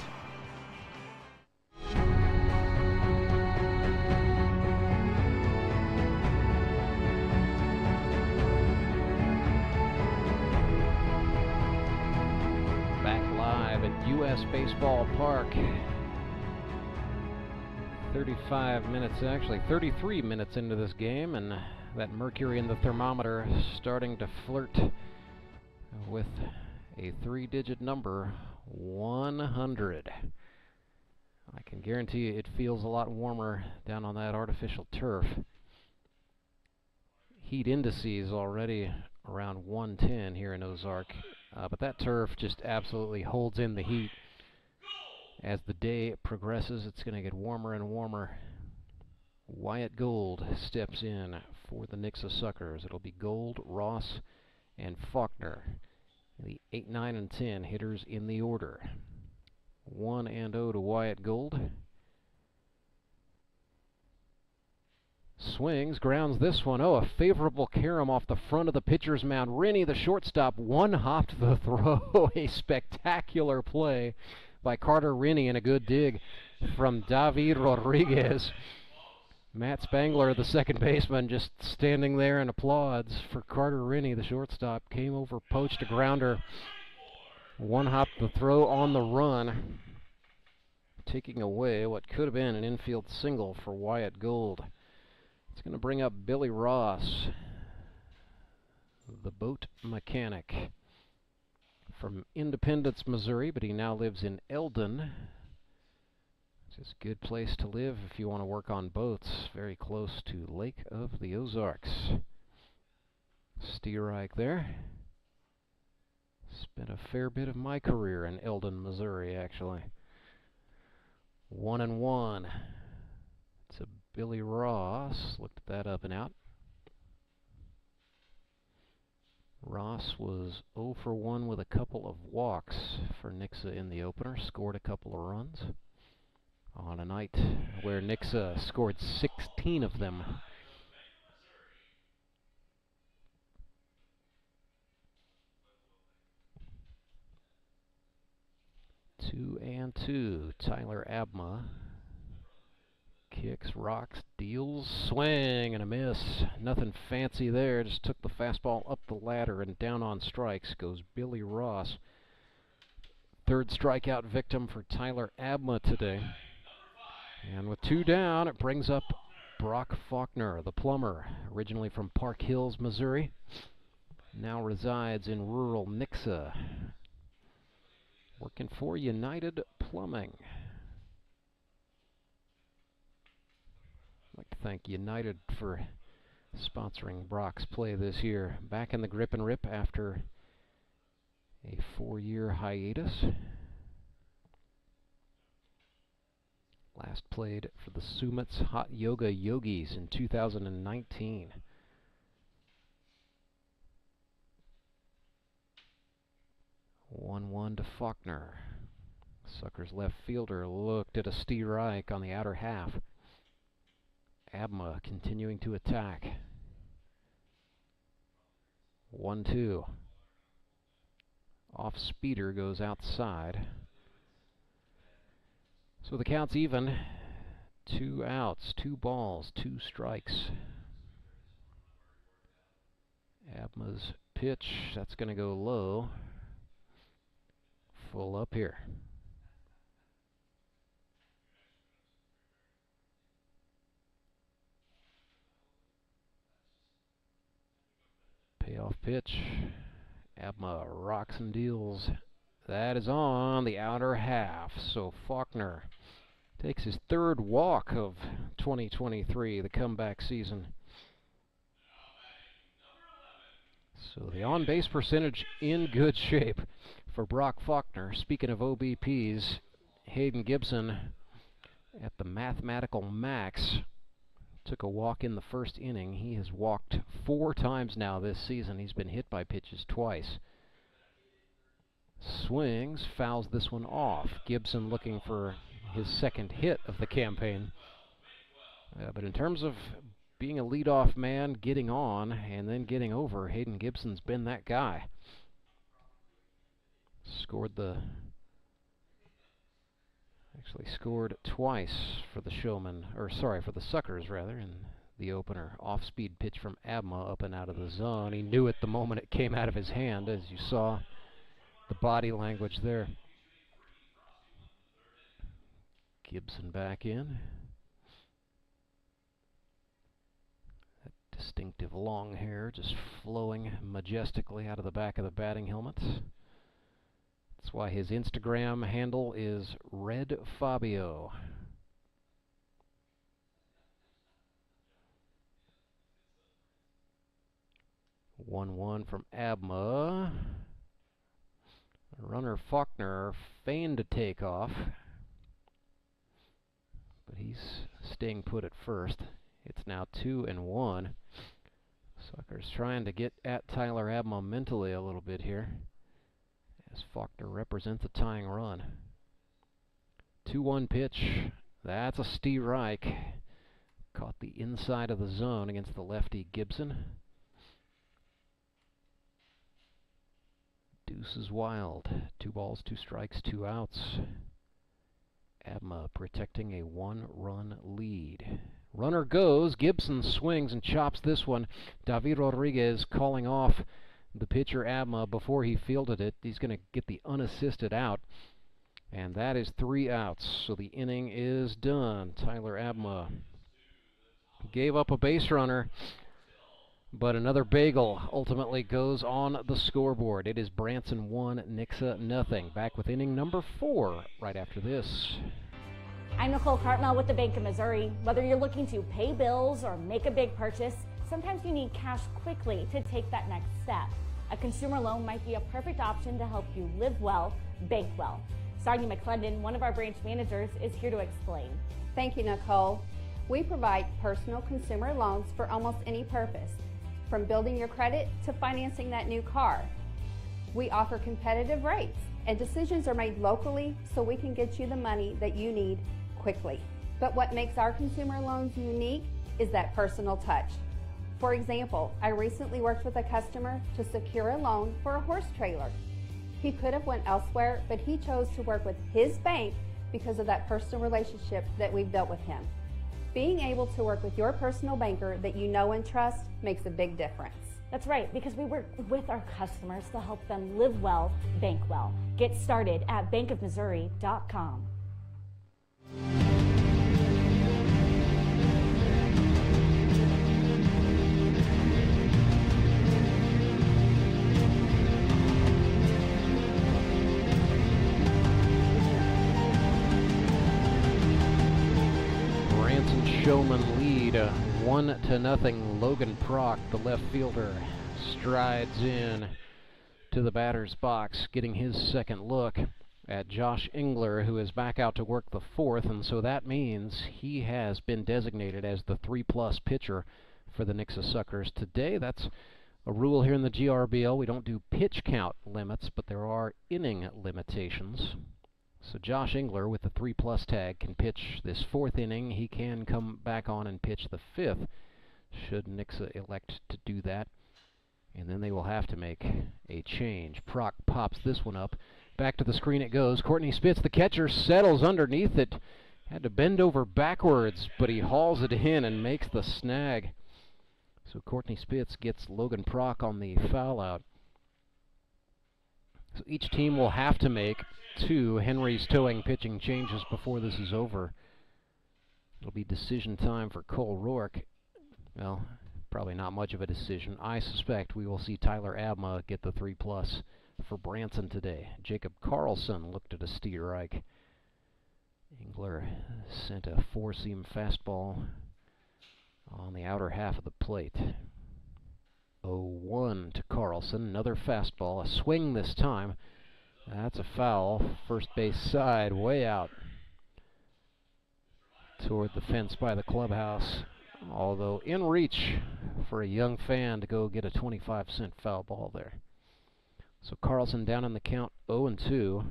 Speaker 1: U.S. Baseball Park. 35 minutes, actually 33 minutes into this game, and that mercury in the thermometer starting to flirt with a 3-digit number, 100. I can guarantee you it feels a lot warmer down on that artificial turf. Heat indices already around 110 here in Ozark. But that turf just absolutely holds in the heat. As the day progresses, it's going to get warmer and warmer. Wyatt Gold steps in for the Nixa Suckers. It'll be Gold, Ross, and Faulkner, the 8, 9, and 10 hitters in the order. 1-0 to Wyatt Gold. Swings, grounds this one. Oh, a favorable carom off the front of the pitcher's mound. Rennie, the shortstop, one-hopped the throw. A spectacular play by Carter Rennie and a good dig from David Rodriguez. Matt Spangler, the second baseman, just standing there and applauds for Carter Rennie, the shortstop. Came over, poached a grounder. One-hopped the throw on the run, taking away what could have been an infield single for Wyatt Gold. It's going to bring up Billy Ross, the boat mechanic from Independence, Missouri, but he now lives in Eldon. It's a good place to live if you want to work on boats, very close to Lake of the Ozarks. Steerike there. Spent a fair bit of my career in Eldon, Missouri, actually. 1-1. It's a Billy Ross. Looked at that up and out. Ross was 0 for 1 with a couple of walks for Nixa in the opener. Scored a couple of runs on a night where Nixa scored 16 of them. Two and two. Tyler Abma kicks, rocks, deals, swing and a miss. Nothing fancy there. Just took the fastball up the ladder and down on strikes goes Billy Ross. Third strikeout victim for Tyler Abma today. And with 2 down, it brings up Brock Faulkner, the plumber, originally from Park Hills, Missouri. Now resides in rural Nixa, working for United Plumbing. I'd like to thank United for sponsoring Brock's play this year. Back in the grip and rip after a 4-year hiatus. Last played for the Sumit's Hot Yoga Yogis in 2019. 1-1 to Faulkner. Sucker's left fielder looked at a strike on the outer half. Abma continuing to attack. 1-2. Off speeder goes outside. So the count's even. 2 outs, 2 balls, 2 strikes. Abma's pitch, that's going to go low. Full up here. Payoff pitch. Abma rocks and deals. That is on the outer half. So Faulkner takes his 3rd walk of 2023, the comeback season. So the on-base percentage in good shape for Brock Faulkner. Speaking of OBPs, Hayden Gibson at the mathematical max took a walk in the first inning. He has walked 4 times now this season. He's been hit by pitches twice. Swings, fouls this one off. Gibson looking for his 2nd hit of the campaign. But in terms of being a leadoff man, getting on, and then getting over, Hayden Gibson's been that guy. Scored twice for the Showman, for the Suckers rather, in the opener. Off-speed pitch from Abma up and out of the zone. He knew it the moment it came out of his hand, as you saw the body language there. Gibson back in. That distinctive long hair just flowing majestically out of the back of the batting helmet. That's why his Instagram handle is Red Fabio. One from Abma. Runner Faulkner feigned to take off, but he's staying put at first. It's now 2-1. Sucker's trying to get at Tyler Abma mentally a little bit here, as Faulkner represents a tying run. 2-1 pitch. That's a strike. Caught the inside of the zone against the lefty Gibson. Deuce is wild. 2 balls, 2 strikes, 2 outs. Abma protecting a 1-run lead. Runner goes. Gibson swings and chops this one. David Rodriguez calling off the pitcher Abma before he fielded it. He's going to get the unassisted out. And that is 3 outs. So the inning is done. Tyler Abma gave up a base runner, but another bagel ultimately goes on the scoreboard. It is Branson 1, Nixa nothing. Back with inning number 4 right after this.
Speaker 9: I'm Nicole Cartmel with the Bank of Missouri. Whether you're looking to pay bills or make a big purchase, sometimes you need cash quickly to take that next step. A consumer loan might be a perfect option to help you live well, bank well. Sonia McClendon, one of our branch managers, is here to explain.
Speaker 10: Thank you, Nicole. We provide personal consumer loans for almost any purpose, from building your credit to financing that new car. We offer competitive rates, and decisions are made locally so we can get you the money that you need quickly. But what makes our consumer loans unique is that personal touch. For example, I recently worked with a customer to secure a loan for a horse trailer. He could have went elsewhere, but he chose to work with his bank because of that personal relationship that we've built with him. Being able to work with your personal banker that you know and trust makes a big difference.
Speaker 9: That's right, because we work with our customers to help them live well, bank well. Get started at bankofmissouri.com.
Speaker 1: Showman lead 1-0. Logan Prock, the left fielder, strides in to the batter's box, getting his second look at Josh Engler, who is back out to work the fourth, and so that means he has been designated as the 3+ pitcher for the Nixa Suckers today. That's a rule here in the GRBL. We don't do pitch count limits, but there are inning limitations. So Josh Engler with the 3+ tag can pitch this fourth inning. He can come back on and pitch the fifth, should Nixa elect to do that. And then they will have to make a change. Prock pops this one up. Back to the screen it goes. Courtney Spitz, the catcher, settles underneath it. Had to bend over backwards, but he hauls it in and makes the snag. So Courtney Spitz gets Logan Prock on the foul out. So each team will have to make 2 Henry's Towing pitching changes before this is over. It'll be decision time for Cole Rourke. Well, probably not much of a decision. I suspect we will see Tyler Abma get the 3+ for Branson today. Jacob Carlson looked at a strike. Engler sent a 4-seam fastball on the outer half of the plate. 0-1 to Carlson. Another fastball. A swing this time. That's a foul. First base side, way out toward the fence by the clubhouse. Although in reach for a young fan to go get a 25-cent foul ball there. So Carlson down in the count, 0-2.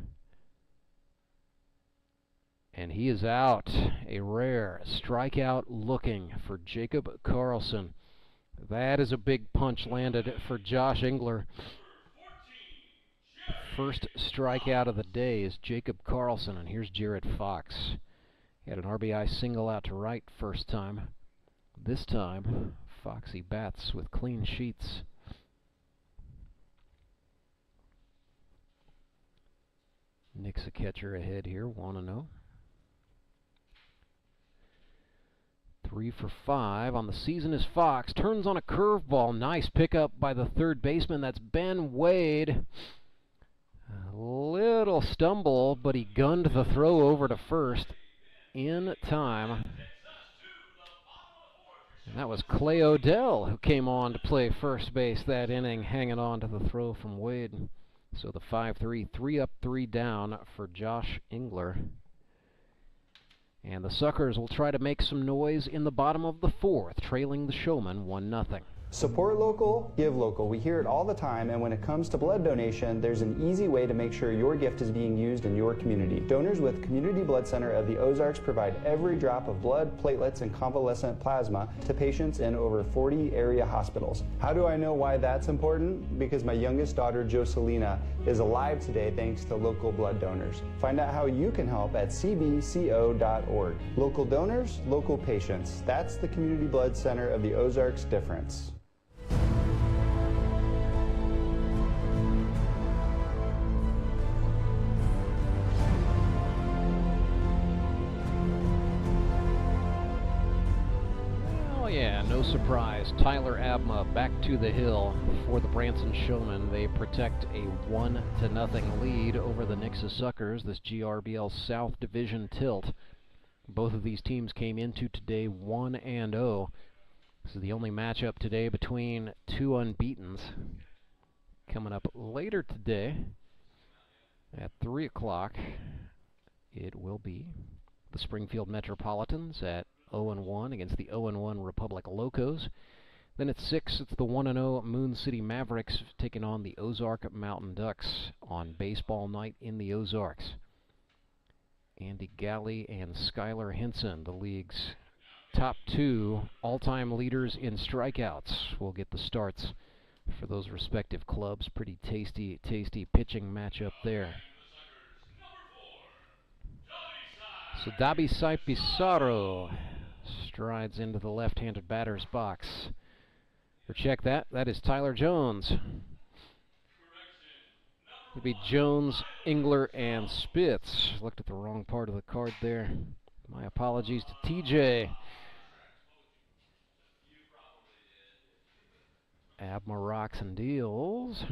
Speaker 1: And he is out. A rare strikeout looking for Jacob Carlson. That is a big punch landed for Josh Engler. First strikeout of the day is Jacob Carlson, and here's Jared Fox. He had an RBI single out to right first time. This time, Foxy bats with clean sheets. Nixa catcher ahead here, 1-0. 3 for 5 on the season is Fox. Turns on a curveball. Nice pickup by the third baseman. That's Ben Wade. A little stumble, but he gunned the throw over to first in time. And that was Clay Odell who came on to play first base that inning, hanging on to the throw from Wade. So the 5-3, 3 up, 3 down for Josh Engler. And the Suckers will try to make some noise in the bottom of the fourth, trailing the Showman 1-0.
Speaker 3: Support local, give local. We hear it all the time, and when it comes to blood donation, there's an easy way to make sure your gift is being used in your community. Donors with Community Blood Center of the Ozarks provide every drop of blood, platelets, and convalescent plasma to patients in over 40 area hospitals. How do I know why that's important? Because my youngest daughter, Joselina, is alive today thanks to local blood donors. Find out how you can help at cbco.org. Local donors, local patients. That's the Community Blood Center of the Ozarks difference.
Speaker 1: No surprise, Tyler Abma back to the hill for the Branson Showmen. They protect a 1-0 lead over the Nixa Suckers, this GRBL South Division tilt. Both of these teams came into today 1-0. This is the only matchup today between 2 unbeatens. Coming up later today at 3 o'clock, it will be the Springfield Metropolitans at 0-1 against the 0-1 Republic Locos. Then at 6, it's the 1-0 Moon City Mavericks taking on the Ozark Mountain Ducks on baseball night in the Ozarks. Andy Galley and Skylar Henson, the league's top 2 all-time leaders in strikeouts, will get the starts for those respective clubs. Pretty tasty pitching matchup there. So Dabisai Pizarro strides into the left-handed batter's box. Or check that. That is Tyler Jones. It'll be Jones, Engler, and Spitz. Looked at the wrong part of the card there. My apologies to TJ. Abma rocks and deals.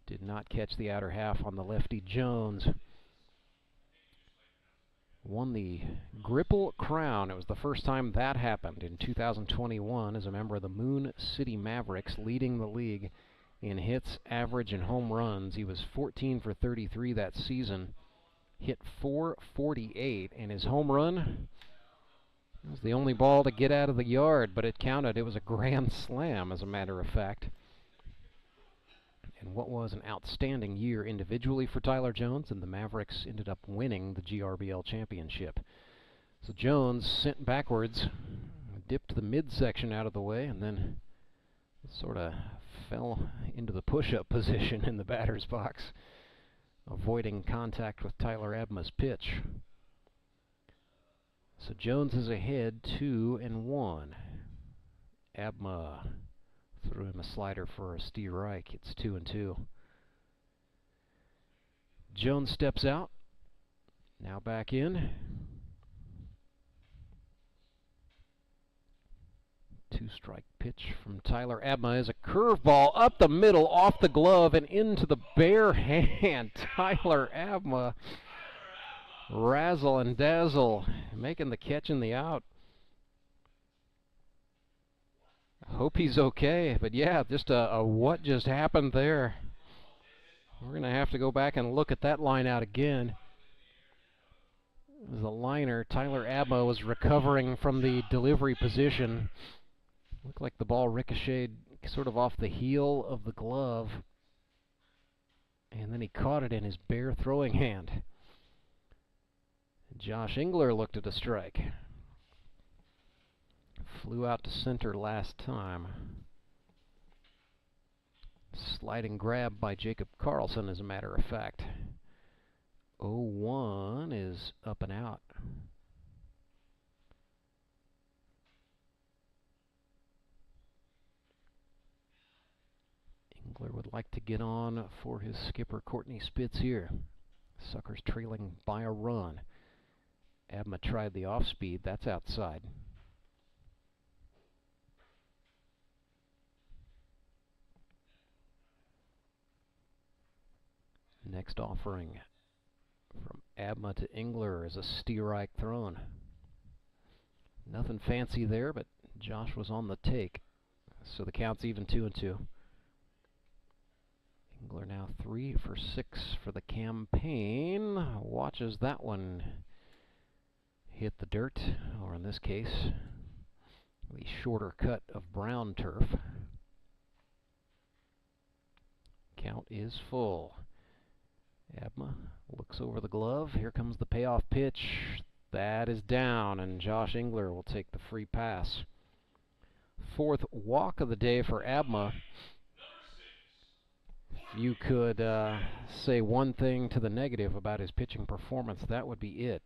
Speaker 1: Did not catch the outer half on the lefty Jones. Won the Gripple Crown. It was the first time that happened in 2021 as a member of the Moon City Mavericks, leading the league in hits, average, and home runs. He was 14 for 33 that season. Hit .448, and his home run was the only ball to get out of the yard, but it counted. It was a grand slam, as a matter of fact. And what was an outstanding year individually for Tyler Jones, and the Mavericks ended up winning the GRBL championship. So Jones sent backwards, dipped the midsection out of the way, and then sort of fell into the push-up position in the batter's box, avoiding contact with Tyler Abma's pitch. So Jones is ahead 2-1. Abma threw him a slider for a strike. It's 2-2. Jones steps out. Now back in. 2-strike pitch from Tyler Abma is a curveball up the middle, off the glove, and into the bare hand. Tyler Abma, razzle and dazzle, making the catch in the out. I hope he's okay, but yeah, just a what just happened there. We're going to have to go back and look at that line out again. It was a liner. Tyler Abma was recovering from the delivery position. Looked like the ball ricocheted sort of off the heel of the glove, and then he caught it in his bare throwing hand. Josh Engler looked at a strike. Flew out to center last time. Sliding grab by Jacob Carlson, as a matter of fact. 0-1 is up and out. Engler would like to get on for his skipper Courtney Spitz here. Suckers trailing by a run. Abma tried the off-speed. That's outside. Next offering from Abma to Engler is a strike thrown. Nothing fancy there, but Josh was on the take. So the count's even 2-2. Engler now 3 for 6 for the campaign. Watches that one hit the dirt, or in this case, the shorter cut of brown turf. Count is full. Abma looks over the glove. Here comes the payoff pitch. That is down, and Josh Engler will take the free pass. 4th walk of the day for Abma. If you could say one thing to the negative about his pitching performance, that would be it.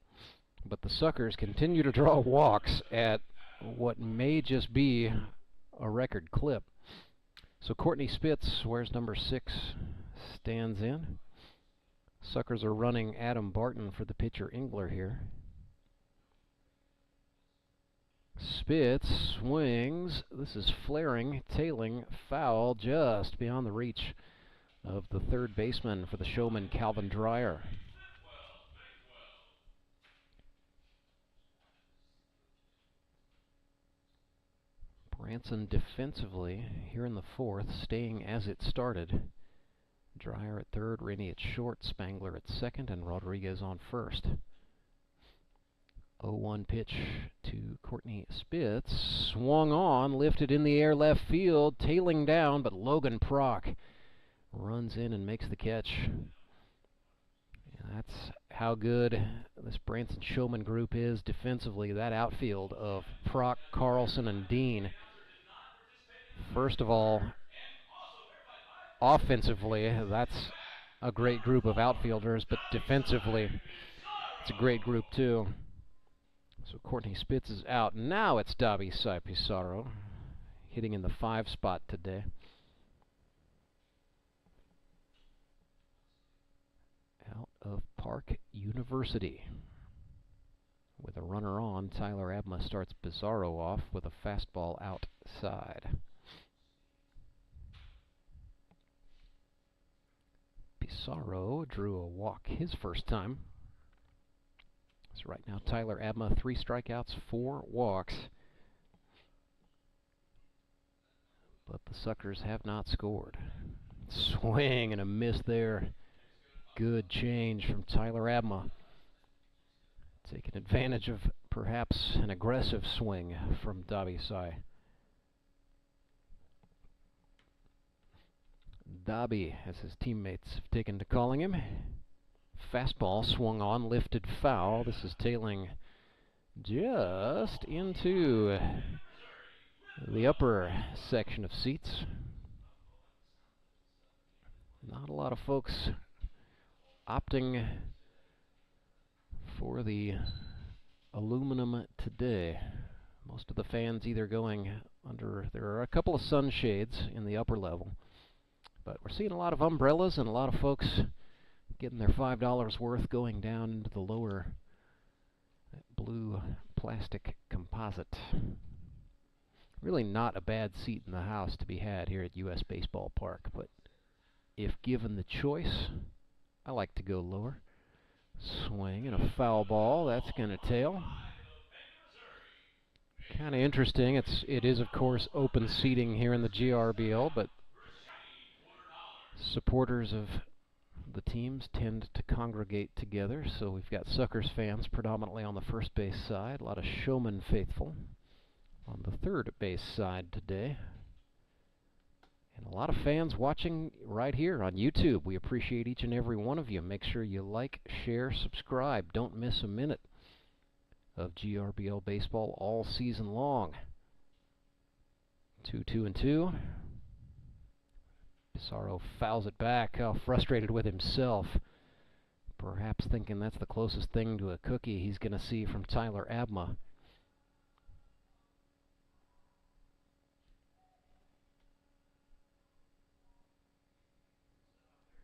Speaker 1: But the Suckers continue to draw walks at what may just be a record clip. So Courtney Spitz wears number 6, stands in. Suckers are running Adam Barton for the pitcher Engler here. Spitz swings. This is flaring, tailing, foul just beyond the reach of the third baseman for the Showman, Calvin Dreyer. Branson defensively here in the 4th, staying as it started. Dreyer at third, Rainey at short, Spangler at second, and Rodriguez on first. 0-1 pitch to Courtney Spitz. Swung on, lifted in the air left field, tailing down, but Logan Prock runs in and makes the catch. And that's how good this Branson Showman group is defensively. That outfield of Prock, Carlson, and Dean. First of all, offensively, that's a great group of outfielders, but defensively, it's a great group too. So Courtney Spitz is out. Now it's Davi Sai Pizarro hitting in the 5 spot today. Out of Park University. With a runner on, Tyler Abma starts Pizarro off with a fastball outside. Pizarro drew a walk his first time. So right now Tyler Abma, 3 strikeouts, 4 walks. But the Suckers have not scored. Swing and a miss there. Good change from Tyler Abma. Taking advantage of perhaps an aggressive swing from Davi Sai. Davi, as his teammates have taken to calling him. Fastball swung on, lifted foul. This is tailing just into the upper section of seats. Not a lot of folks opting for the aluminum today. Most of the fans either going under, there are a couple of sunshades in the upper level, but we're seeing a lot of umbrellas and a lot of folks getting their $5 worth going down into the lower blue plastic composite. Really not a bad seat in the house to be had here at US Baseball Park, but if given the choice, I like to go lower. Swing and a foul ball. That's going to tail. Kind of interesting. It is of course open seating here in the GRBL, but supporters of the teams tend to congregate together. So we've got Suckers fans predominantly on the first base side. A lot of Showman faithful on the third base side today. And a lot of fans watching right here on YouTube. We appreciate each and every one of you. Make sure you like, share, subscribe. Don't miss a minute of GRBL baseball all season long. 2-2-2. Pizarro fouls it back. How frustrated with himself. Perhaps thinking that's the closest thing to a cookie he's going to see from Tyler Abma.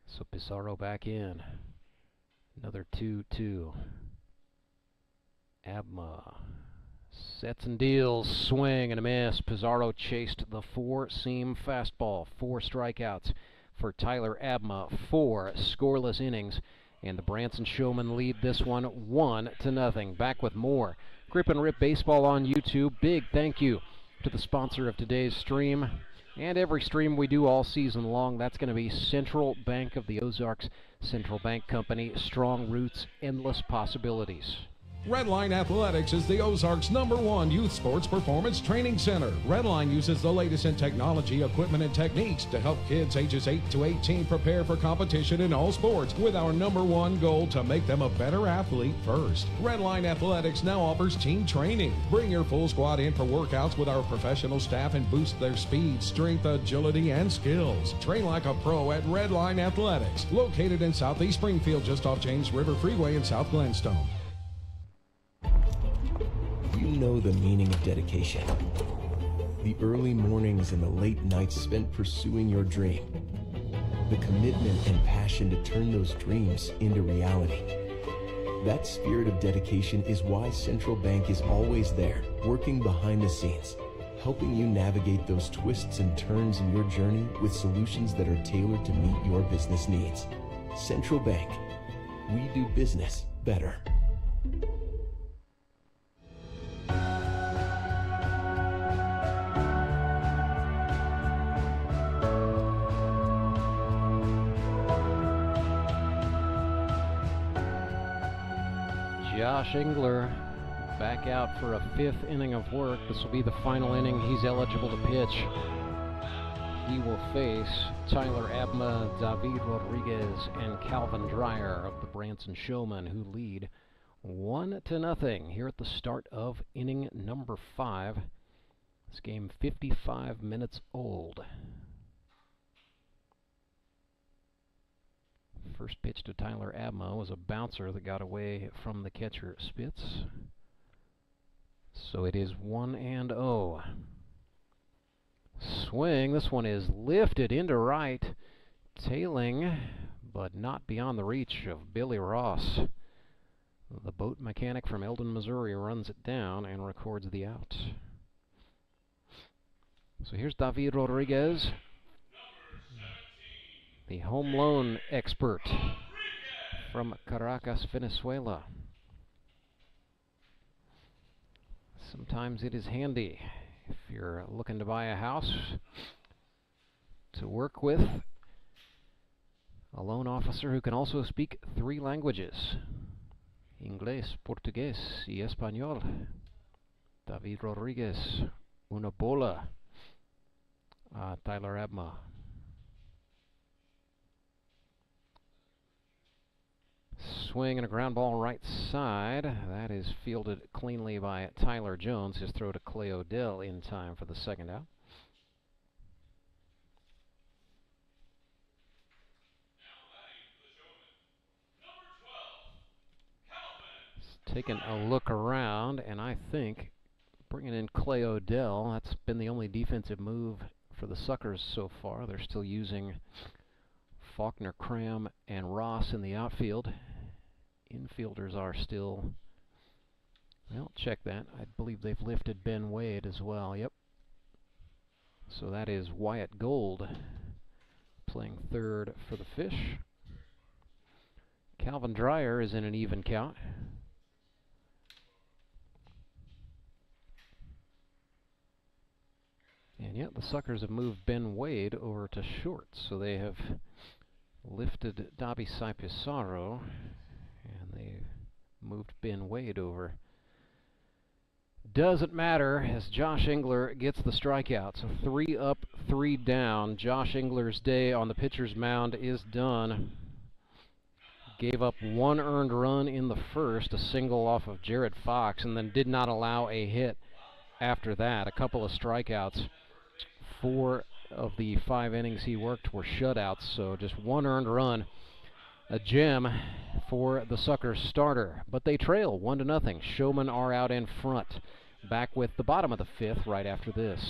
Speaker 1: So Pizarro back in. Another 2-2. Abma sets and deals. Swing and a miss. Pizarro chased the 4-seam fastball. 4 strikeouts for Tyler Abma. 4 scoreless innings. And the Branson Showmen lead this one 1-0. Back with more Grip and Rip Baseball on YouTube. Big thank you to the sponsor of today's stream. And every stream we do all season long, that's going to be Central Bank of the Ozarks. Central Bank Company, strong roots, endless possibilities.
Speaker 2: Redline Athletics is the Ozarks' #1 youth sports performance training center. Redline uses the latest in technology, equipment, and techniques to help kids ages 8 to 18 prepare for competition in all sports, with our #1 goal to make them a better athlete first. Redline Athletics now offers team training. Bring your full squad in for workouts with our professional staff and boost their speed, strength, agility, and skills. Train like a pro at Redline Athletics, located in Southeast Springfield, just off James River Freeway in South Glenstone.
Speaker 8: You know the meaning of dedication. The early mornings and the late nights spent pursuing your dream. The commitment and passion to turn those dreams into reality. That spirit of dedication is why Central Bank is always there, working behind the scenes, helping you navigate those twists and turns in your journey with solutions that are tailored to meet your business needs. Central Bank. We do business better.
Speaker 1: Josh Engler back out for a 5th inning of work. This will be the final inning he's eligible to pitch. He will face Tyler Abma, David Rodriguez, and Calvin Dreyer of the Branson Showman, who lead 1-0 here at the start of inning number 5. This game 55 minutes old. First pitch to Tyler Abma was a bouncer that got away from the catcher Spitz. So it is 1-0. Swing. This one is lifted into right, tailing, but not beyond the reach of Billy Ross. The boat mechanic from Eldon, Missouri runs it down and records the out. So here's David Rodriguez, the home loan expert from Caracas, Venezuela. Sometimes it is handy if you're looking to buy a house to work with a loan officer who can also speak 3 languages: Inglés, Portugués, y Español. David Rodriguez, una bola. Tyler Abma. Swing and a ground ball right side. That is fielded cleanly by Tyler Jones. His throw to Clay Odell in time for the second out. Taking a look around, and I think bringing in Clay Odell, that's been the only defensive move for the Suckers so far. They're still using Faulkner, Cram, and Ross in the outfield. Infielders are still, well, check that. I believe they've lifted Ben Wade as well. Yep. So that is Wyatt Gold playing third for the Fish. Calvin Dreyer is in an even count. And yet the Suckers have moved Ben Wade over to short, so they have lifted Dabi Pizarro, and they moved Ben Wade over. Doesn't matter as Josh Engler gets the strikeout. So 3 up, 3 down. Josh Engler's day on the pitcher's mound is done. Gave up 1 earned run in the first, a single off of Jared Fox, and then did not allow a hit after that. A couple of strikeouts. 4 of the 5 innings he worked were shutouts, so just 1 earned run. A gem for the Suckers starter, but they trail 1-0. Showman are out in front. Back with the bottom of the 5th right after this.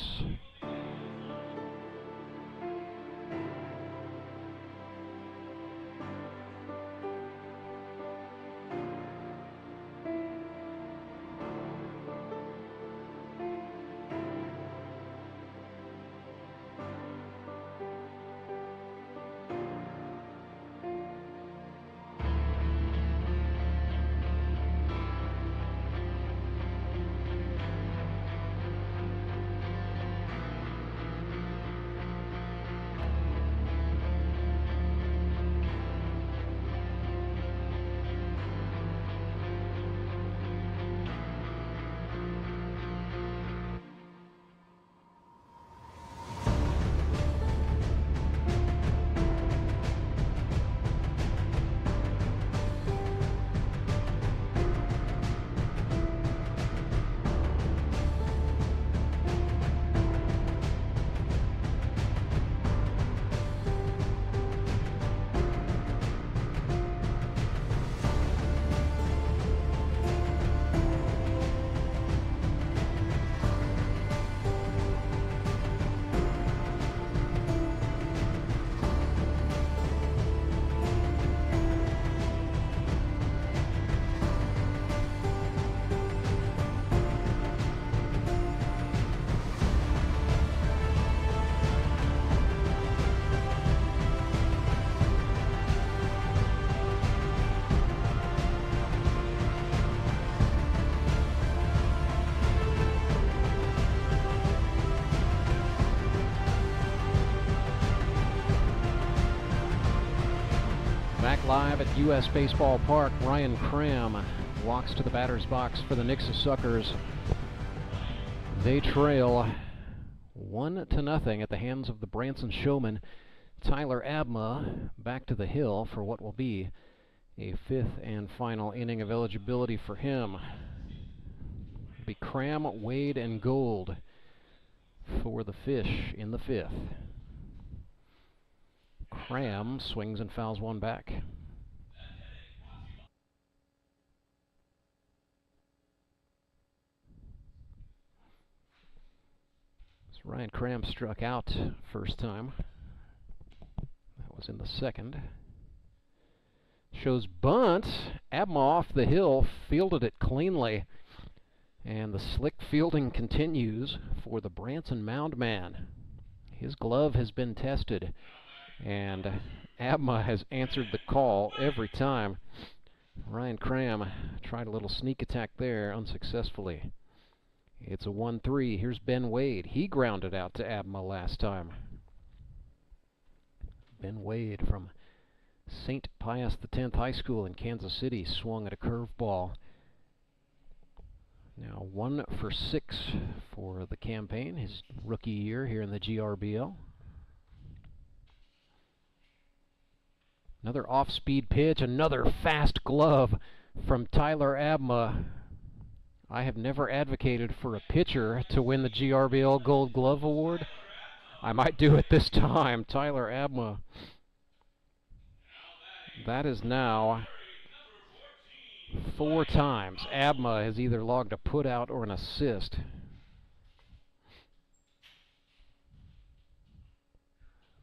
Speaker 1: Back live at U.S. Baseball Park, Ryan Cram walks to the batter's box for the Nixa Suckers. They trail 1-0 at the hands of the Branson Showman. Tyler Abma back to the hill for what will be a 5th and final inning of eligibility for him. It'll be Cram, Wade, and Gold for the Fish in the 5th. Cram swings and fouls one back. So Ryan Cram struck out first time. That was in the 2nd. Shows bunt. Abma off the hill, fielded it cleanly. And the slick fielding continues for the Branson mound man. His glove has been tested, and Abma has answered the call every time. Ryan Cram tried a little sneak attack there unsuccessfully. It's a 1-3. Here's Ben Wade. He grounded out to Abma last time. Ben Wade from St. Pius X High School in Kansas City swung at a curveball. Now 1 for 6 for the campaign, his rookie year here in the GRBL. Another off-speed pitch, another fast glove from Tyler Abma. I have never advocated for a pitcher to win the GRBL Gold Glove Award. I might do it this time. Tyler Abma. That is now 4 times Abma has either logged a put-out or an assist.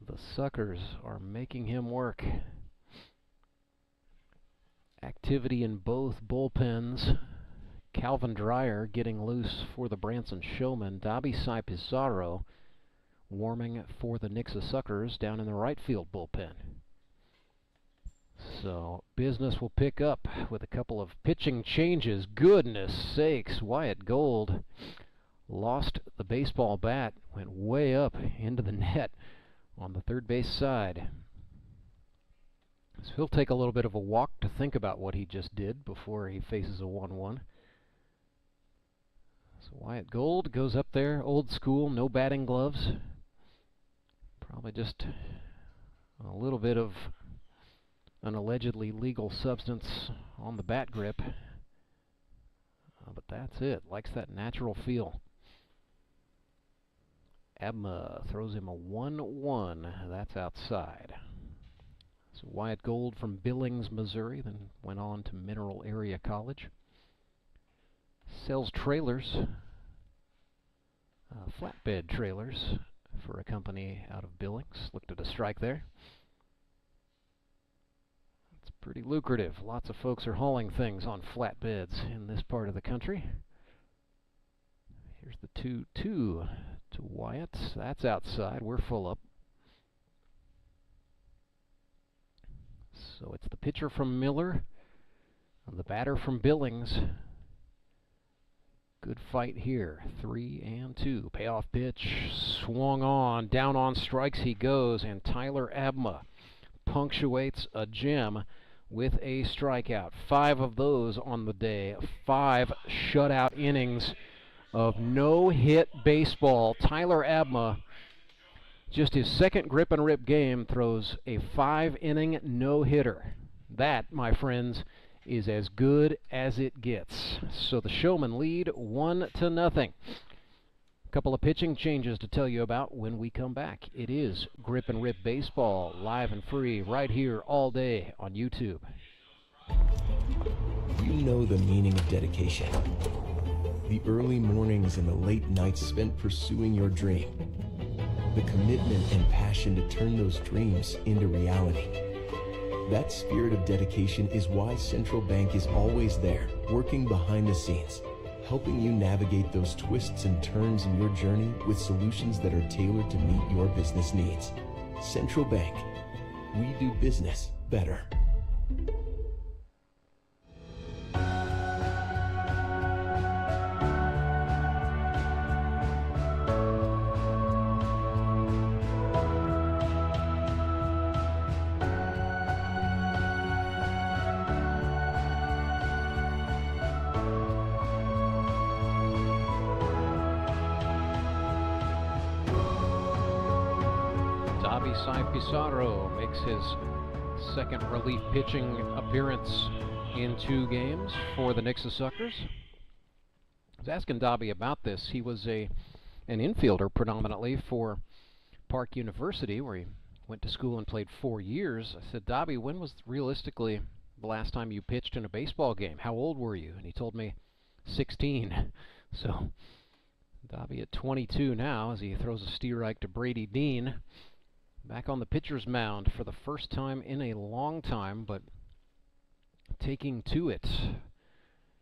Speaker 1: The Suckers are making him work. Activity in both bullpens. Calvin Dreyer getting loose for the Branson Showman. Dobby Sai Pizarro warming for the Nixa Suckers down in the right field bullpen. So business will pick up with a couple of pitching changes. Goodness sakes, Wyatt Gold lost the baseball bat, went way up into the net on the third base side. So he'll take a little bit of a walk to think about what he just did before he faces a 1-1. So Wyatt Gold goes up there, old school, no batting gloves. Probably just a little bit of an allegedly legal substance on the bat grip. But that's it. Likes that natural feel. Abma throws him a 1-1. That's outside. So Wyatt Gold from Billings, Missouri, then went on to Mineral Area College. Sells trailers, flatbed trailers, for a company out of Billings. Looked at a strike there. It's pretty lucrative. Lots of folks are hauling things on flatbeds in this part of the country. Here's the 2-2 to Wyatt. That's outside. We're full up. So it's the pitcher from Miller and the batter from Billings. Good fight here. 3-2. Payoff pitch. Swung on. Down on strikes he goes. And Tyler Abma punctuates a gem with a strikeout. 5 of those on the day. 5 shutout innings of no-hit baseball. Tyler Abma, just his second grip and rip game, throws a 5-inning no-hitter. That, my friends, is as good as it gets. So the Showmen lead 1-0. A couple of pitching changes to tell you about when we come back. It is Grip and Rip Baseball, live and free, right here all day on YouTube.
Speaker 8: You know the meaning of dedication. The early mornings and the late nights spent pursuing your dream. The commitment and passion to turn those dreams into reality. That spirit of dedication is why Central Bank is always there, working behind the scenes, helping you navigate those twists and turns in your journey with solutions that are tailored to meet your business needs. Central Bank, we do business better.
Speaker 1: Dobby Cy Pizarro makes his second relief pitching appearance in 2 games for the Nixa Suckers. I was asking Dobby about this. He was an infielder predominantly for Park University, where he went to school and played 4 years. I said, Dobby, when was realistically the last time you pitched in a baseball game? How old were you? And he told me 16. So Dobby at 22 now as he throws a steer-ike to Brady Dean. Back on the pitcher's mound for the first time in a long time, but taking to it,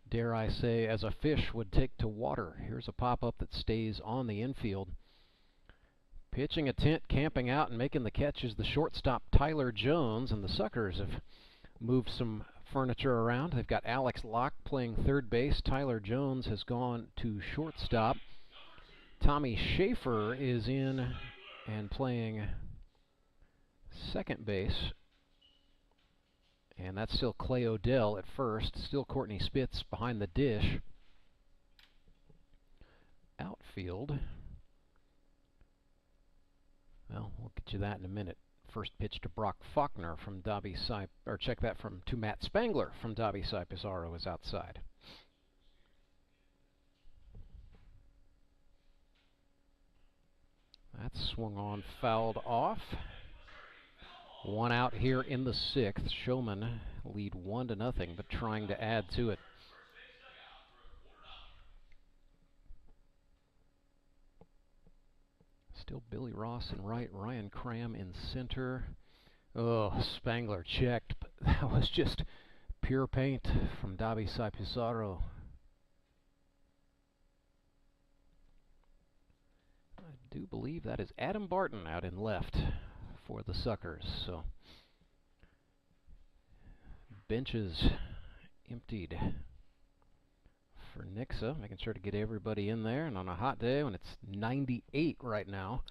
Speaker 1: dare I say, as a fish would take to water. Here's a pop-up that stays on the infield. Pitching a tent, camping out, and making the catch is the shortstop Tyler Jones, and the Suckers have moved some furniture around. They've got Alex Locke playing third base. Tyler Jones has gone to shortstop. Tommy Schaefer is in and playing second base. And that's still Clay Odell at first. Still Courtney Spitz behind the dish. Outfield. Well, we'll get you that in a minute. First pitch to Brock Faulkner from Dobby Cy, or check that to Matt Spangler from Dobby Cy Pizarro is outside. That's swung on, fouled off. 1 out here in the 6th. Showman lead 1-0, but trying to add to it. Still Billy Ross in right, Ryan Cram in center. Oh, Spangler checked, but that was just pure paint from Dobby Cy Pizarro. I do believe that is Adam Barton out in left for the Suckers. So benches emptied for Nixa, making sure to get everybody in there. And on a hot day when it's 98 right now,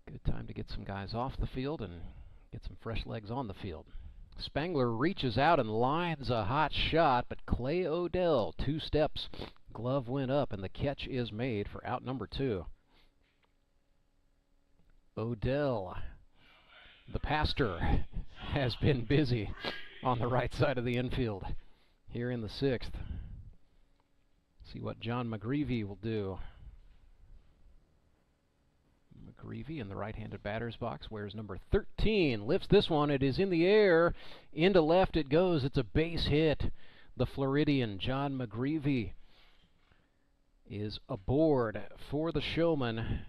Speaker 1: good time to get some guys off the field and get some fresh legs on the field. Spangler reaches out and lines a hot shot, but Clay Odell, 2 steps, glove went up, and the catch is made for out number 2. Odell, the pastor, has been busy on the right side of the infield here in the 6th. See what John McGreevy will do. McGreevy in the right-handed batter's box wears number 13. Lifts this one. It is in the air. Into left it goes. It's a base hit. The Floridian, John McGreevy, is aboard for the Showman.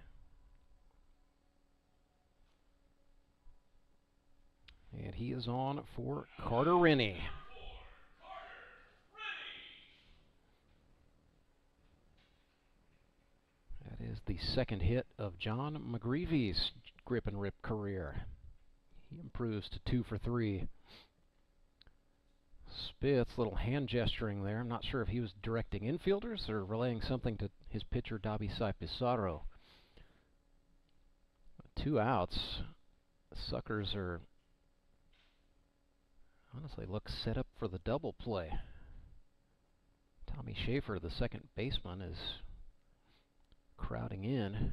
Speaker 1: And he is on for Carter Rennie. That is the second hit of John McGreevy's grip and rip career. He improves to 2 for 3. Spitz, little hand gesturing there. I'm not sure if he was directing infielders or relaying something to his pitcher, Dobby Cy Pizarro. 2 outs. The Suckers are honestly look set up for the double play. Tommy Schaefer, the second baseman, is crowding in.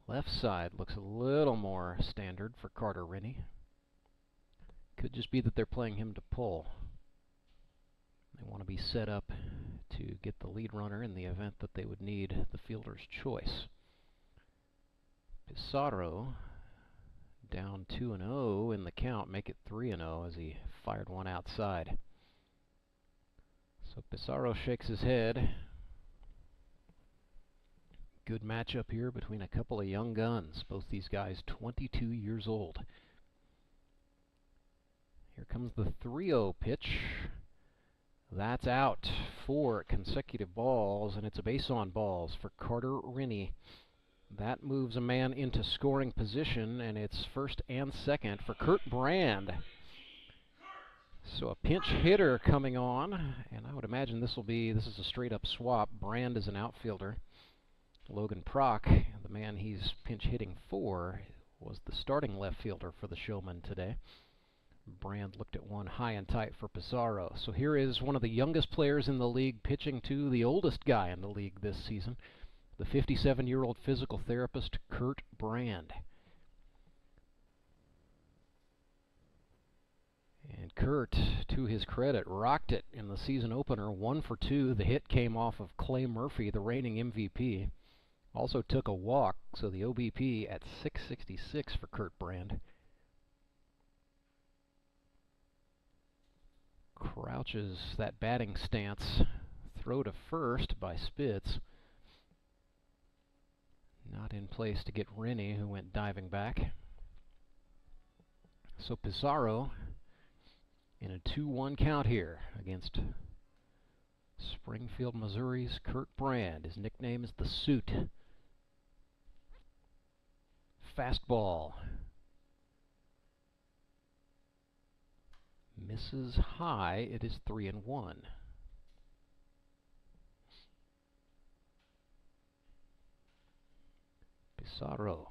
Speaker 1: Left side looks a little more standard for Carter Rennie. Could just be that they're playing him to pull. They want to be set up to get the lead runner in the event that they would need the fielder's choice. Pizarro down 2-0 in the count, make it 3-0 as he fired one outside. So Pizarro shakes his head. Good matchup here between a couple of young guns. Both these guys 22 years old. Here comes the 3-0 pitch. That's out. 4 consecutive balls, and it's a base on balls for Carter Rennie. That moves a man into scoring position, and it's first and second for Kurt Brand. So a pinch hitter coming on, and I would imagine this is a straight-up swap. Brand is an outfielder. Logan Prock, the man he's pinch hitting for, was the starting left fielder for the Showman today. Brand looked at one high and tight for Pizarro. So here is one of the youngest players in the league pitching to the oldest guy in the league this season. the 57-year-old physical therapist Kurt Brand. And Kurt, to his credit, rocked it in the season opener, 1 for 2. The hit came off of Clay Murphy, the reigning MVP. Also took a walk, so the OBP at 666 for Kurt Brand. Crouches that batting stance. Throw to first by Spitz. Not in place to get Rennie, who went diving back. So Pizarro in a 2-1 count here against Springfield, Missouri's Kurt Brand. His nickname is the Suit. Fastball. Misses high. It is 3-1. Pizarro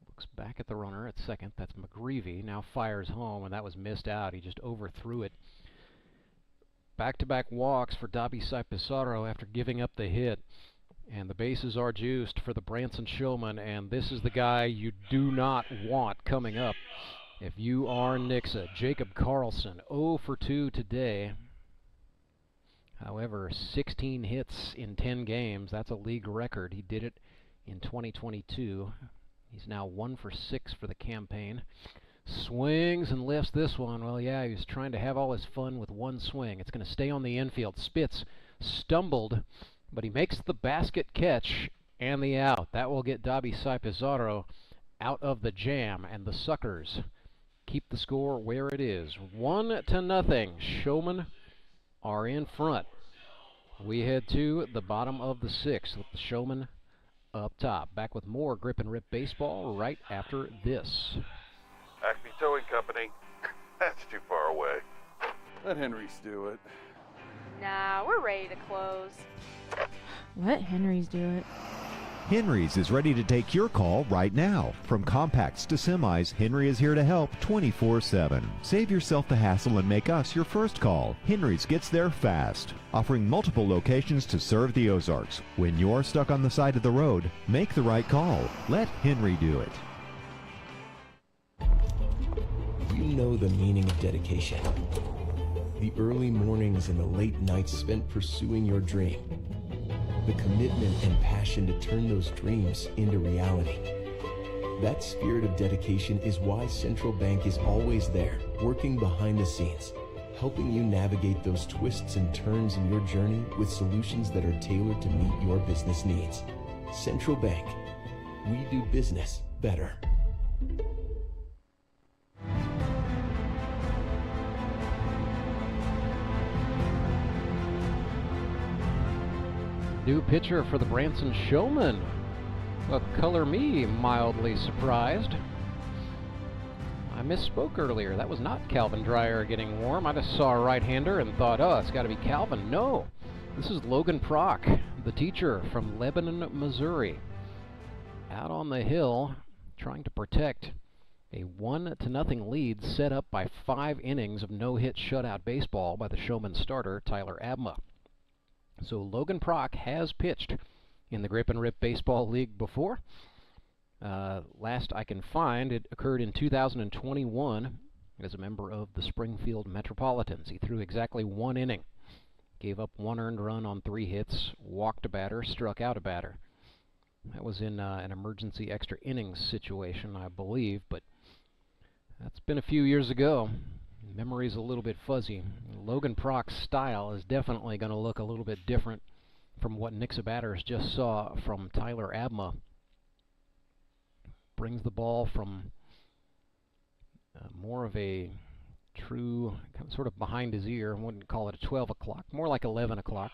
Speaker 1: looks back at the runner at second. That's McGreevy. Now fires home, and that was missed out. He just overthrew it. Back-to-back walks for Dobby Pizarro after giving up the hit. And the bases are juiced for the Branson Showman, and this is the guy you do not want coming up if you are Nixa. Jacob Carlson, 0 for 2 today. However, 16 hits in 10 games. That's a league record. He did it in 2022. He's now 1 for 6 for the campaign. Swings and lifts this one. Well, yeah, he was trying to have all his fun with one swing. It's going to stay on the infield. Spitz stumbled, but he makes the basket catch and the out. That will get Dobby Pizarro out of the jam, and the Suckers keep the score where it is. 1-0. Showman are in front. We head to the bottom of the 6th with the Showman up top. Back with more Grip and Rip baseball right after this.
Speaker 4: Acme Towing Company. That's too far away. Let Henry's do it.
Speaker 5: Nah, we're ready to close.
Speaker 6: Let Henry's do it.
Speaker 7: Henry's is ready to take your call right now. From compacts to semis, Henry is here to help 24/7. Save yourself the hassle and make us your first call. Henry's gets there fast, offering multiple locations to serve the Ozarks. When you're stuck on the side of the road, make the right call. Let Henry do it.
Speaker 8: You know the meaning of dedication. The early mornings and the late nights spent pursuing your dream. The commitment and passion to turn those dreams into reality. That spirit of dedication is why Central Bank is always there, working behind the scenes, helping you navigate those twists and turns in your journey with solutions that are tailored to meet your business needs. Central Bank. We do business better.
Speaker 1: New pitcher for the Branson Showman. Well, color me mildly surprised. I misspoke earlier. That was not Calvin Dreyer getting warm. I just saw a right-hander and thought, oh, it's got to be Calvin. No, this is Logan Prock, the teacher from Lebanon, Missouri. Out on the hill, trying to protect a 1-0 lead set up by 5 innings of no-hit shutout baseball by the Showman starter, Tyler Abma. So Logan Prock has pitched in the Grip and Rip Baseball League before. Last I can find, it occurred in 2021 as a member of the Springfield Metropolitans. He threw exactly 1 inning, gave up 1 earned run on 3 hits, walked a batter, struck out a batter. That was in an emergency extra innings situation, I believe, but that's been a few years ago. Memory's a little bit fuzzy. Logan Prock's style is definitely going to look a little bit different from what Nixa batters just saw from Tyler Abma. Brings the ball from more of a true, sort of behind his ear. I wouldn't call it a 12 o'clock, more like 11 o'clock.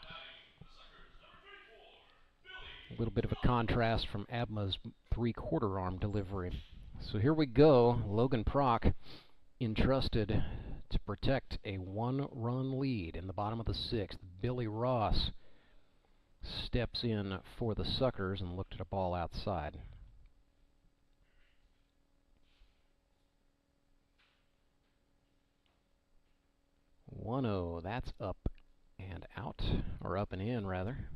Speaker 1: A little bit of a contrast from Abma's 3/4 arm delivery. So here we go. Logan Prock entrusted to protect a 1-run lead in the bottom of the 6th. Billy Ross steps in for the Suckers and looked at a ball outside. That's up and out, or up and in rather.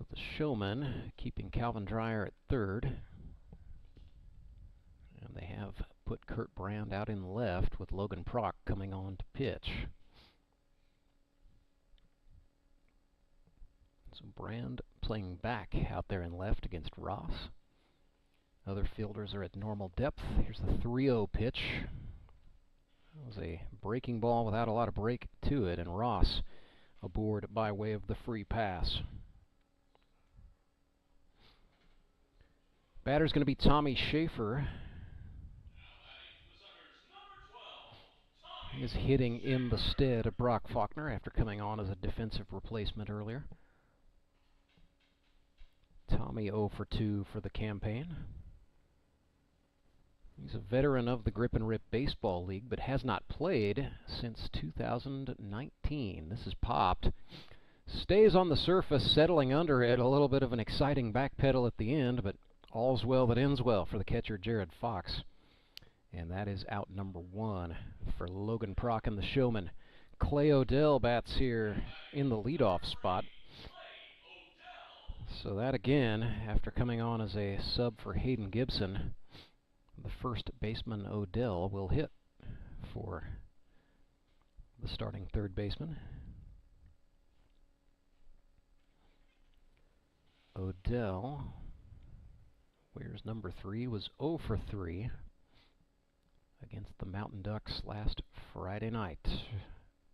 Speaker 1: So the Showman keeping Calvin Dreyer at third. And they have put Kurt Brand out in left with Logan Prock coming on to pitch. So Brand playing back out there in left against Ross. Other fielders are at normal depth. Here's the 3-0 pitch. That was a breaking ball without a lot of break to it, and Ross aboard by way of the free pass. Batter's going to be Tommy Schaefer. He is hitting in the stead of Brock Faulkner after coming on as a defensive replacement earlier. Tommy 0 for 2 for the campaign. He's a veteran of the Grip and Rip Baseball League, but has not played since 2019. This is popped. Stays on the surface, settling under it. A little bit of an exciting back pedal at the end, but all's well that ends well for the catcher, Jared Fox. And that is out number 1 for Logan Prock and the Showman. Clay Odell bats here in the leadoff spot. So that again, after coming on as a sub for Hayden Gibson, the first baseman Odell will hit for the starting third baseman. Odell, where's number 3, was 0 for 3 against the Mountain Ducks last Friday night.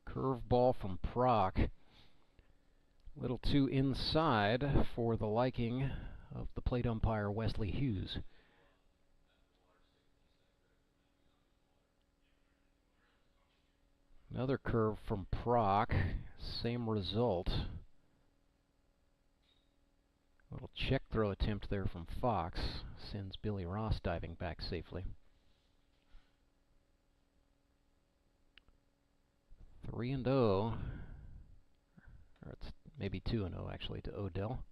Speaker 1: Curveball from Prock. Little too inside for the liking of the plate umpire Wesley Hughes. Another curve from Prock, same result. Little check throw attempt there from Fox, sends Billy Ross diving back safely. 3-0, or it's maybe 2-0 actually to Odell.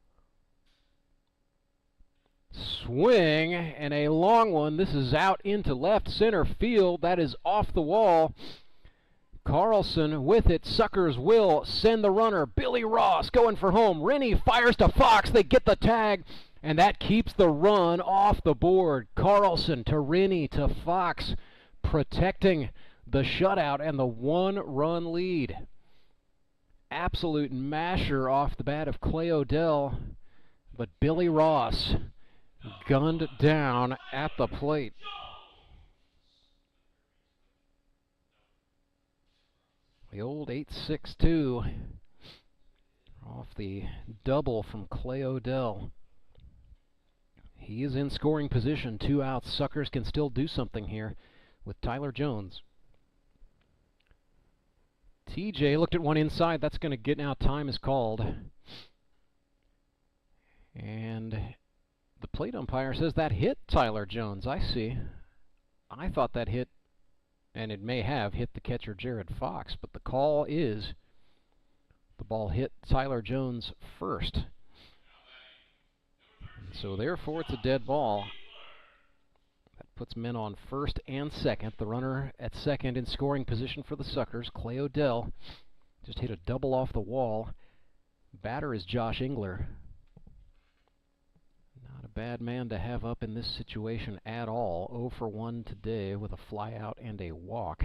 Speaker 1: Swing, and a long one. This is out into left center field. That is off the wall. Carlson with it. Suckers will send the runner. Billy Ross going for home. Rennie fires to Fox. They get the tag, and that keeps the run off the board. Carlson to Rennie to Fox, protecting the shutout and the 1-run lead. Absolute masher off the bat of Clay Odell, but Billy Ross gunned down at the plate. The old 8.62 off the double from Clay Odell. He is in scoring position. 2 outs. Suckers can still do something here with Tyler Jones. TJ looked at one inside. That's going to get out. Time is called. And the plate umpire says that hit Tyler Jones. I see. I thought that hit, and it may have hit the catcher Jared Fox, but the call is the ball hit Tyler Jones first. So therefore it's a dead ball. That puts men on first and second. The runner at second in scoring position for the Suckers. Clay Odell just hit a double off the wall. Batter is Josh Engler. Not a bad man to have up in this situation at all. 0 for 1 today with a flyout and a walk,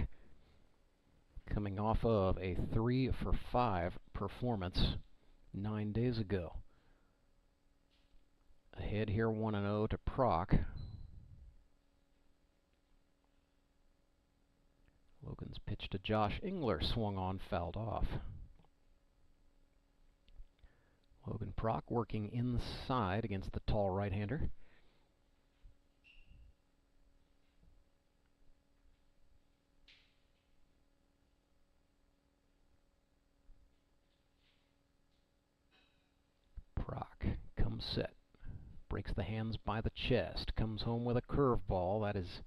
Speaker 1: coming off of a 3 for 5 performance 9 days ago. Ahead here 1-0 to Prock. Logan's pitch to Josh Engler swung on, fouled off. Logan Prock working inside against the tall right-hander. Prock comes set. Breaks the hands by the chest. Comes home with a curveball that is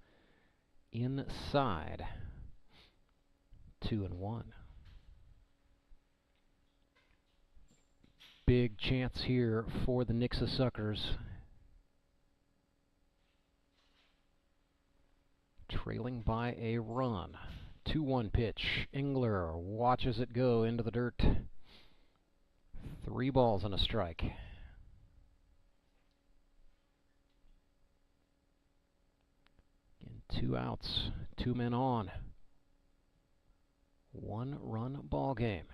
Speaker 1: inside. 2-1. Big chance here for the Nixa Suckers. Trailing by a run. 2-1 pitch. Engler watches it go into the dirt. 3 balls and a strike. 2 outs, 2 men on. 1-run ball game.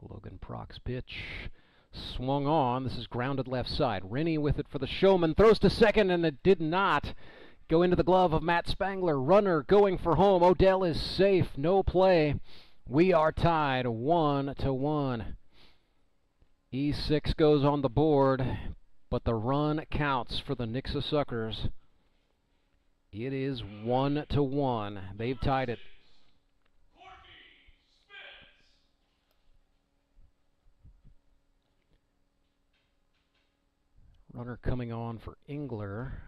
Speaker 1: Logan Prock's pitch swung on. This is grounded left side. Rennie with it for the Showman. Throws to second, and it did not go into the glove of Matt Spangler. Runner going for home. Odell is safe. No play. We are tied 1-1. E6 goes on the board, but the run counts for the Nixa Suckers. It is 1-1. They've tied it. Runner coming on for Engler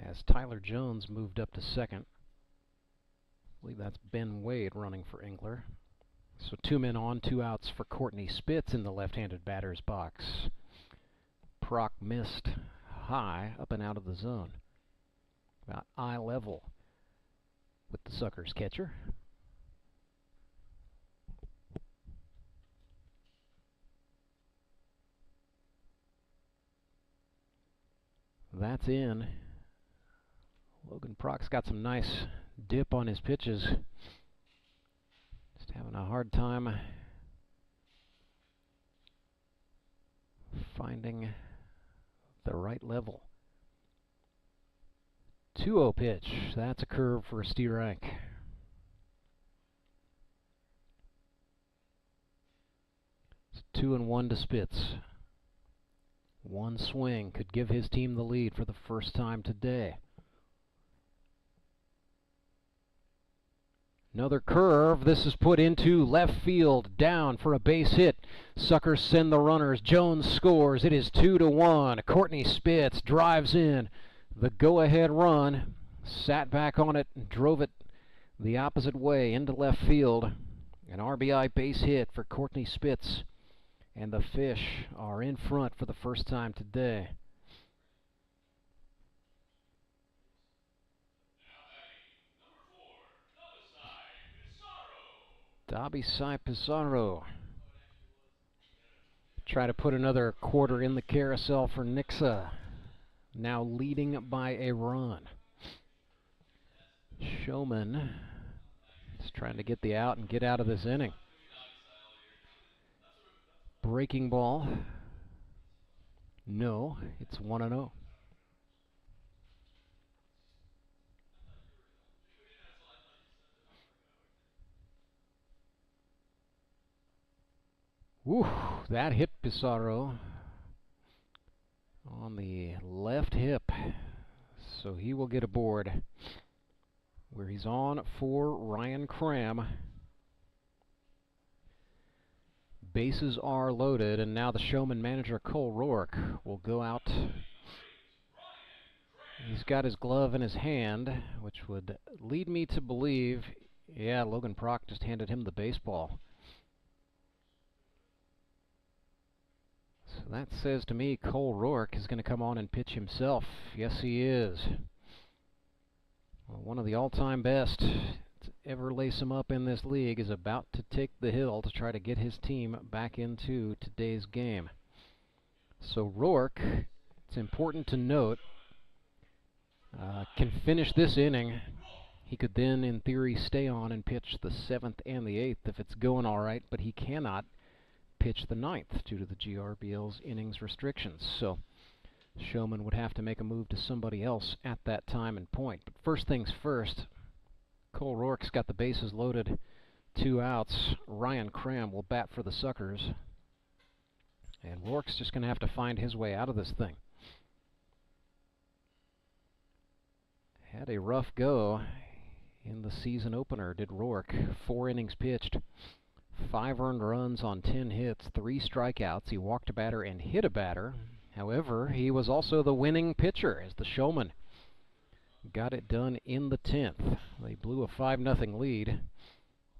Speaker 1: as Tyler Jones moved up to second. I believe that's Ben Wade running for Engler. So 2 men on, 2 outs for Courtney Spitz in the left-handed batter's box. Prock missed high, up and out of the zone. About eye level with the Suckers catcher. That's in. Logan Prock's got some nice dip on his pitches. Just having a hard time finding the right level. 2-0 pitch. That's a curve for Steve Rank. It's 2-1 to Spitz. One swing could give his team the lead for the first time today. Another curve. This is put into left field, down for a base hit. Suckers send the runners. Jones scores. It is 2-1. Courtney Spitz drives in the go-ahead run, sat back on it, and drove it the opposite way into left field. An RBI base hit for Courtney Spitz. And the Fish are in front for the first time today. Dobby Cy Pizarro. Try to put another quarter in the carousel for Nixa. Now leading by a run. Showman is trying to get the out and get out of this inning. Breaking ball. No, it's 1-0. Woo, that hit Pizarro on the left hip. So he will get aboard where he's on for Ryan Cram. Bases are loaded, and now the Showman manager Cole Rourke will go out. He's got his glove in his hand, which would lead me to believe, yeah, Logan Prock just handed him the baseball. So that says to me Cole Rourke is going to come on and pitch himself. Yes, he is. Well, one of the all-time best to ever lace him up in this league is about to take the hill to try to get his team back into today's game. So Rourke, it's important to note, can finish this inning. He could then, in theory, stay on and pitch the 7th and the 8th if it's going all right, but he cannot pitch the 9th due to the GRBL's innings restrictions. So Showman would have to make a move to somebody else at that time and point. But first things first, Cole Rourke's got the bases loaded, 2 outs. Ryan Cram will bat for the Suckers. And Rourke's just going to have to find his way out of this thing. Had a rough go in the season opener, did Rourke. 4 innings pitched, 5 earned runs on 10 hits, 3 strikeouts. He walked a batter and hit a batter. However, he was also the winning pitcher as the Showman got it done in the 10th. They blew a 5-0 lead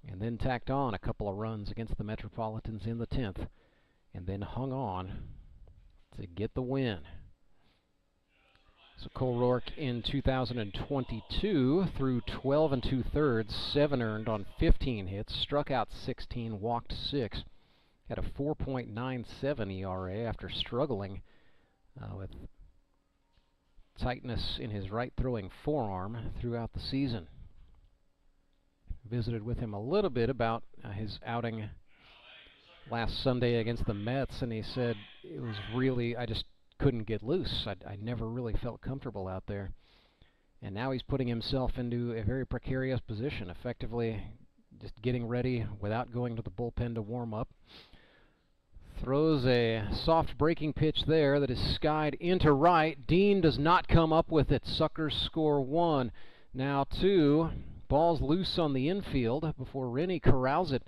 Speaker 1: and then tacked on a couple of runs against the Metropolitans in the 10th and then hung on to get the win. So Cole Rourke in 2022 threw 12 2/3, 7 earned on 15 hits, struck out 16, walked 6, had a 4.97 ERA after struggling with tightness in his right throwing forearm throughout the season. Visited with him a little bit about his outing last Sunday against the Mets, and he said it was really, I just couldn't get loose. I never really felt comfortable out there. And now he's putting himself into a very precarious position, effectively just getting ready without going to the bullpen to warm up. Throws a soft breaking pitch there that is skied into right. Dean does not come up with it. Suckers score 1. Now 2. Ball's loose on the infield before Rennie corrals it.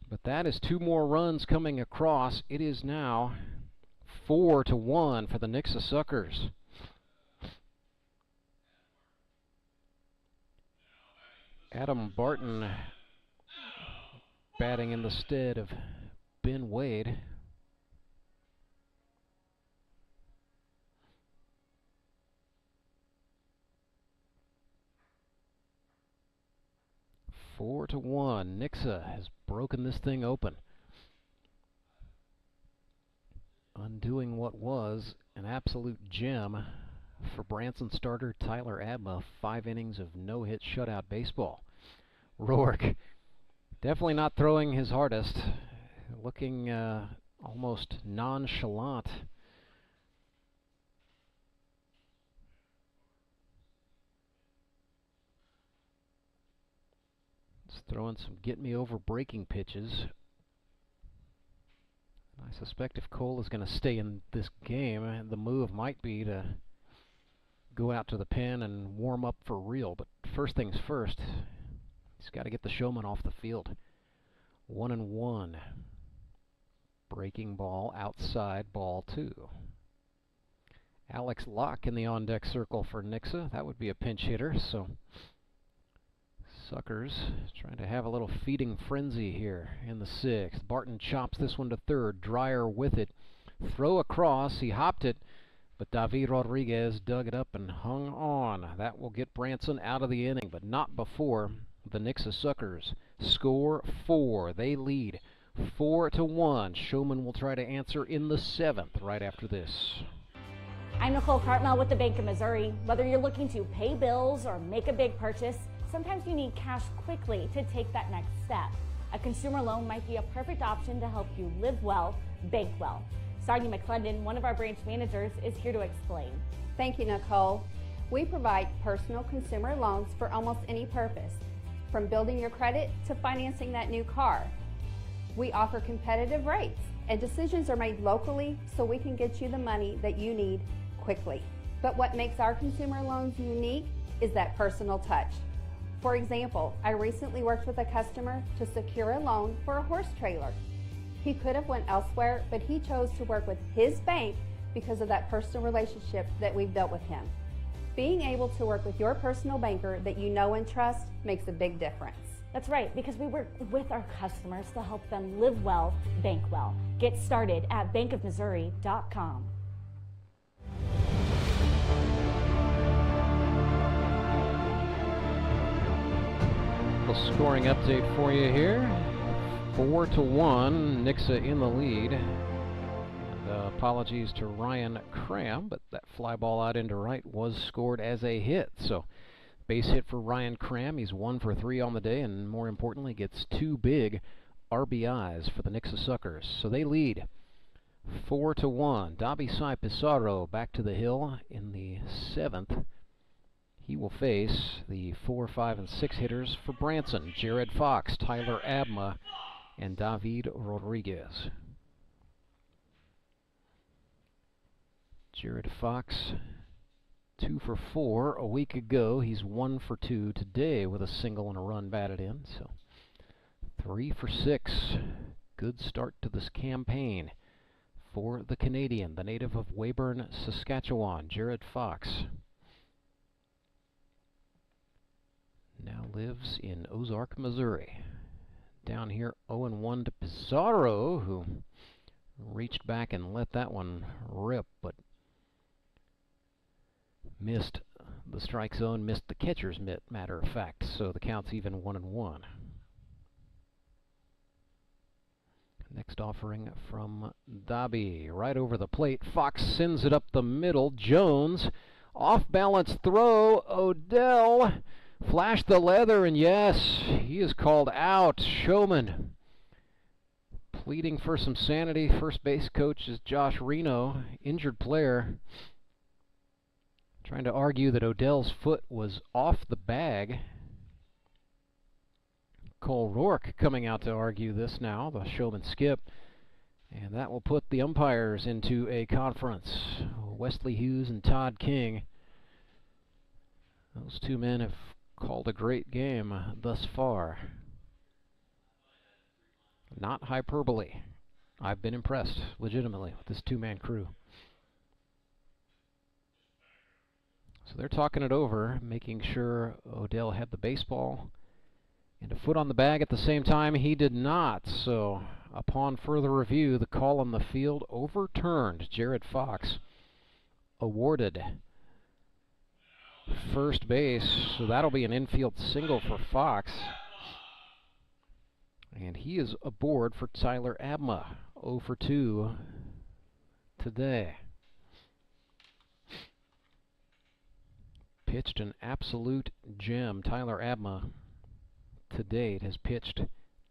Speaker 1: But that is 2 more runs coming across. It is now 4-1 for the Nixa Suckers. Adam Barton batting in the stead of Ben Wade. Four to 1. Nixa has broken this thing open, undoing what was an absolute gem for Branson starter Tyler Abma. 5 innings of no-hit shutout baseball. Rourke definitely not throwing his hardest, looking almost nonchalant. Just throwing some get-me-over breaking pitches. I suspect if Cole is going to stay in this game, the move might be to go out to the pen and warm up for real. But first things first, he's got to get the Showman off the field. 1-1. Breaking ball outside, ball 2. Alex Locke in the on-deck circle for Nixa. That would be a pinch hitter, so Suckers trying to have a little feeding frenzy here in the 6th. Barton chops this one to third. Dreyer with it. Throw across. He hopped it, but David Rodriguez dug it up and hung on. That will get Branson out of the inning, but not before the Nixa Suckers score 4. They lead 4-1. Showman will try to answer in the 7th right after this.
Speaker 9: I'm Nicole Cartmel with the Bank of Missouri. Whether you're looking to pay bills or make a big purchase, sometimes you need cash quickly to take that next step. A consumer loan might be a perfect option to help you live well, bank well. Sonia McClendon, one of our branch managers, is here to explain.
Speaker 10: Thank you, Nicole. We provide personal consumer loans for almost any purpose, from building your credit to financing that new car. We offer competitive rates, and decisions are made locally so we can get you the money that you need quickly. But what makes our consumer loans unique is that personal touch. For example, I recently worked with a customer to secure a loan for a horse trailer. He could have went elsewhere, but he chose to work with his bank because of that personal relationship that we've built with him. Being able to work with your personal banker that you know and trust makes a big difference.
Speaker 9: That's right, because we work with our customers to help them live well, bank well. Get started at bankofmissouri.com.
Speaker 1: Scoring update for you here. 4-1, Nixa in the lead. And, apologies to Ryan Cram, but that fly ball out into right was scored as a hit. So base hit for Ryan Cram. He's 1 for 3 on the day, and more importantly, gets 2 big RBIs for the Nixa Suckers. So they lead 4-1. Dobby Sai Pizarro back to the hill in the 7th. He will face the 4, 5, and 6 hitters for Branson. Jared Fox, Tyler Abma, and David Rodriguez. Jared Fox, 2 for 4 a week ago. He's 1 for 2 today with a single and a run batted in. So 3 for 6. Good start to this campaign for the Canadian, the native of Weyburn, Saskatchewan, Jared Fox. Now lives in Ozark, Missouri. Down here 0-1 to Pizarro, who reached back and let that one rip, but missed the strike zone, missed the catcher's mitt, matter of fact, so the count's even 1-1. Next offering from Dobby, right over the plate. Fox sends it up the middle. Jones Off-balance throw. Odell flashed the leather, and yes, he is called out. Showman pleading for some sanity. First base coach is Josh Reno, injured player, trying to argue that Odell's foot was off the bag. Cole Rourke coming out to argue this now, the Showman skip. And that will put the umpires into a conference. Wesley Hughes and Todd King. Those two men have called a great game thus far. Not hyperbole. I've been impressed, legitimately, with this two-man crew. So they're talking it over, making sure Odell had the baseball and a foot on the bag at the same time. He did not, so upon further review, the call on the field overturned. Jared Fox awarded first base, so that'll be an infield single for Fox. And he is aboard for Tyler Abma, 0 for 2 today. Pitched an absolute gem. Tyler Abma, to date, has pitched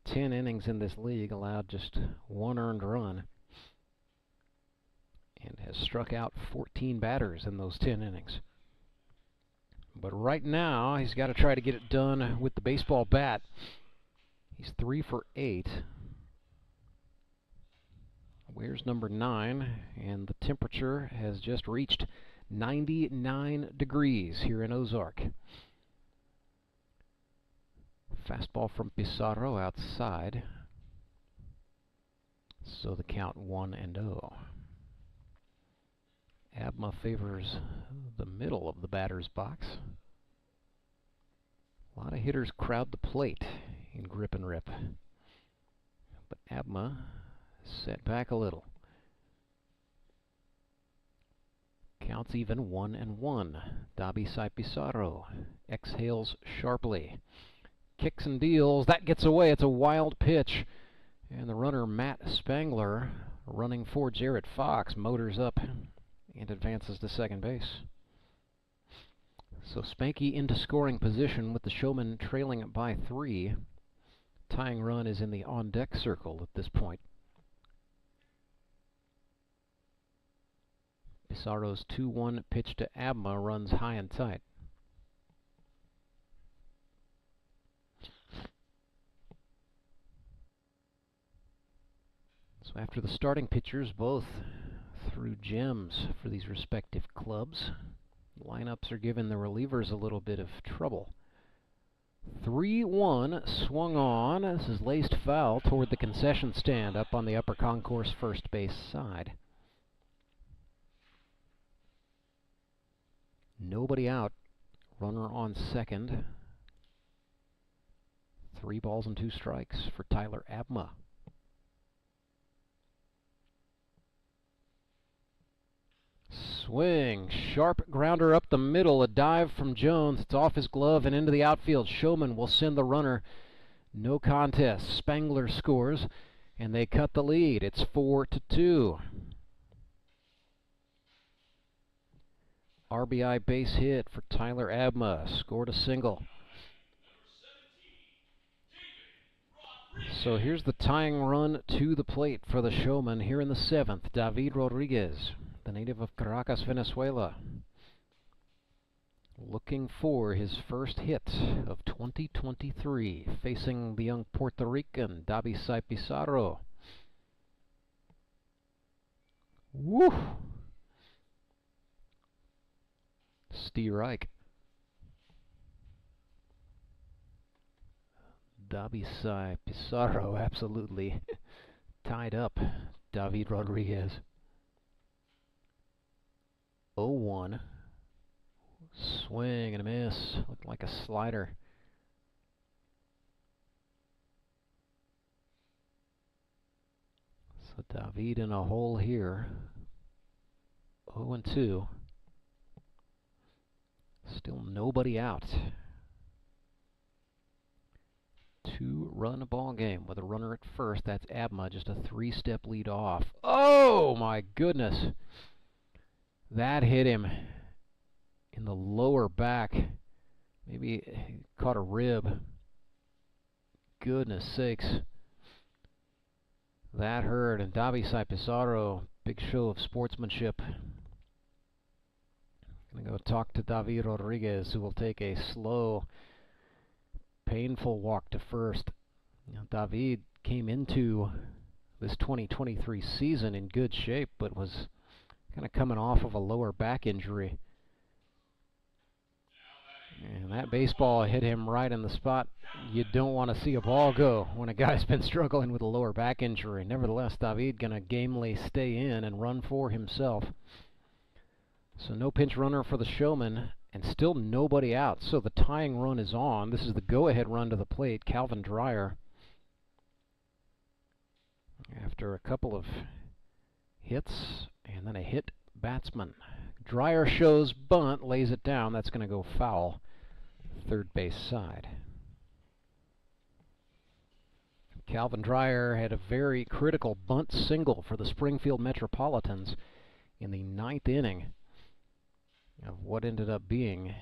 Speaker 1: 10 innings in this league, allowed just 1 earned run, and has struck out 14 batters in those 10 innings. But right now, he's got to try to get it done with the baseball bat. He's 3 for 8. Where's number 9? And the temperature has just reached 99 degrees here in Ozark. Fastball from Pizarro outside. So the count 1-0. Abma favors the middle of the batter's box. A lot of hitters crowd the plate in grip and rip. But Abma set back a little. Counts even 1-1. Dabisai Pizarro exhales sharply. Kicks and deals. That gets away. It's a wild pitch. And the runner, Matt Spangler, running for Jared Fox, motors up and advances to second base. So Spanky into scoring position with the Showman trailing by 3. Tying run is in the on-deck circle at this point. Pizarro's 2-1 pitch to Abma runs high and tight. So after the starting pitchers both threw gems for these respective clubs, lineups are giving the relievers a little bit of trouble. 3-1 swung on. This is laced foul toward the concession stand up on the upper concourse first base side. Nobody out. Runner on second. 3 balls and 2 strikes for Tyler Abma. Swing, sharp grounder up the middle, a dive from Jones. It's off his glove and into the outfield. Showman will send the runner. No contest. Spangler scores, and they cut the lead. It's 4-2. RBI base hit for Tyler Abma. Scored a single. So here's the tying run to the plate for the Showman here in the 7th. David Rodriguez, the native of Caracas, Venezuela, looking for his first hit of 2023, facing the young Puerto Rican Dabisai Pizarro. Woo! Steve Reich. Dabisai Pizarro absolutely tied up David Rodriguez. 0-1. Swing and a miss. Looked like a slider. So David in a hole here. 0-2. Still nobody out. 2-run ball game with a runner at first. That's Abma, just a 3-step lead off. Oh my goodness. That hit him in the lower back. Maybe he caught a rib. Goodness sakes. That hurt. And Davi Pizarro, big show of sportsmanship. Gonna go talk to David Rodriguez, who will take a slow, painful walk to first. David came into this 2023 season in good shape, but was kind of coming off of a lower back injury. And that baseball hit him right in the spot you don't want to see a ball go when a guy's been struggling with a lower back injury. Nevertheless, David gonna gamely stay in and run for himself. So no pinch runner for the Showman, and still nobody out. So the tying run is on. This is the go-ahead run to the plate, Calvin Dreyer. After a couple of hits and then a hit batsman. Dreyer shows bunt, lays it down. That's going to go foul, third base side. Calvin Dreyer had a very critical bunt single for the Springfield Metropolitans in the 9th inning of what ended up being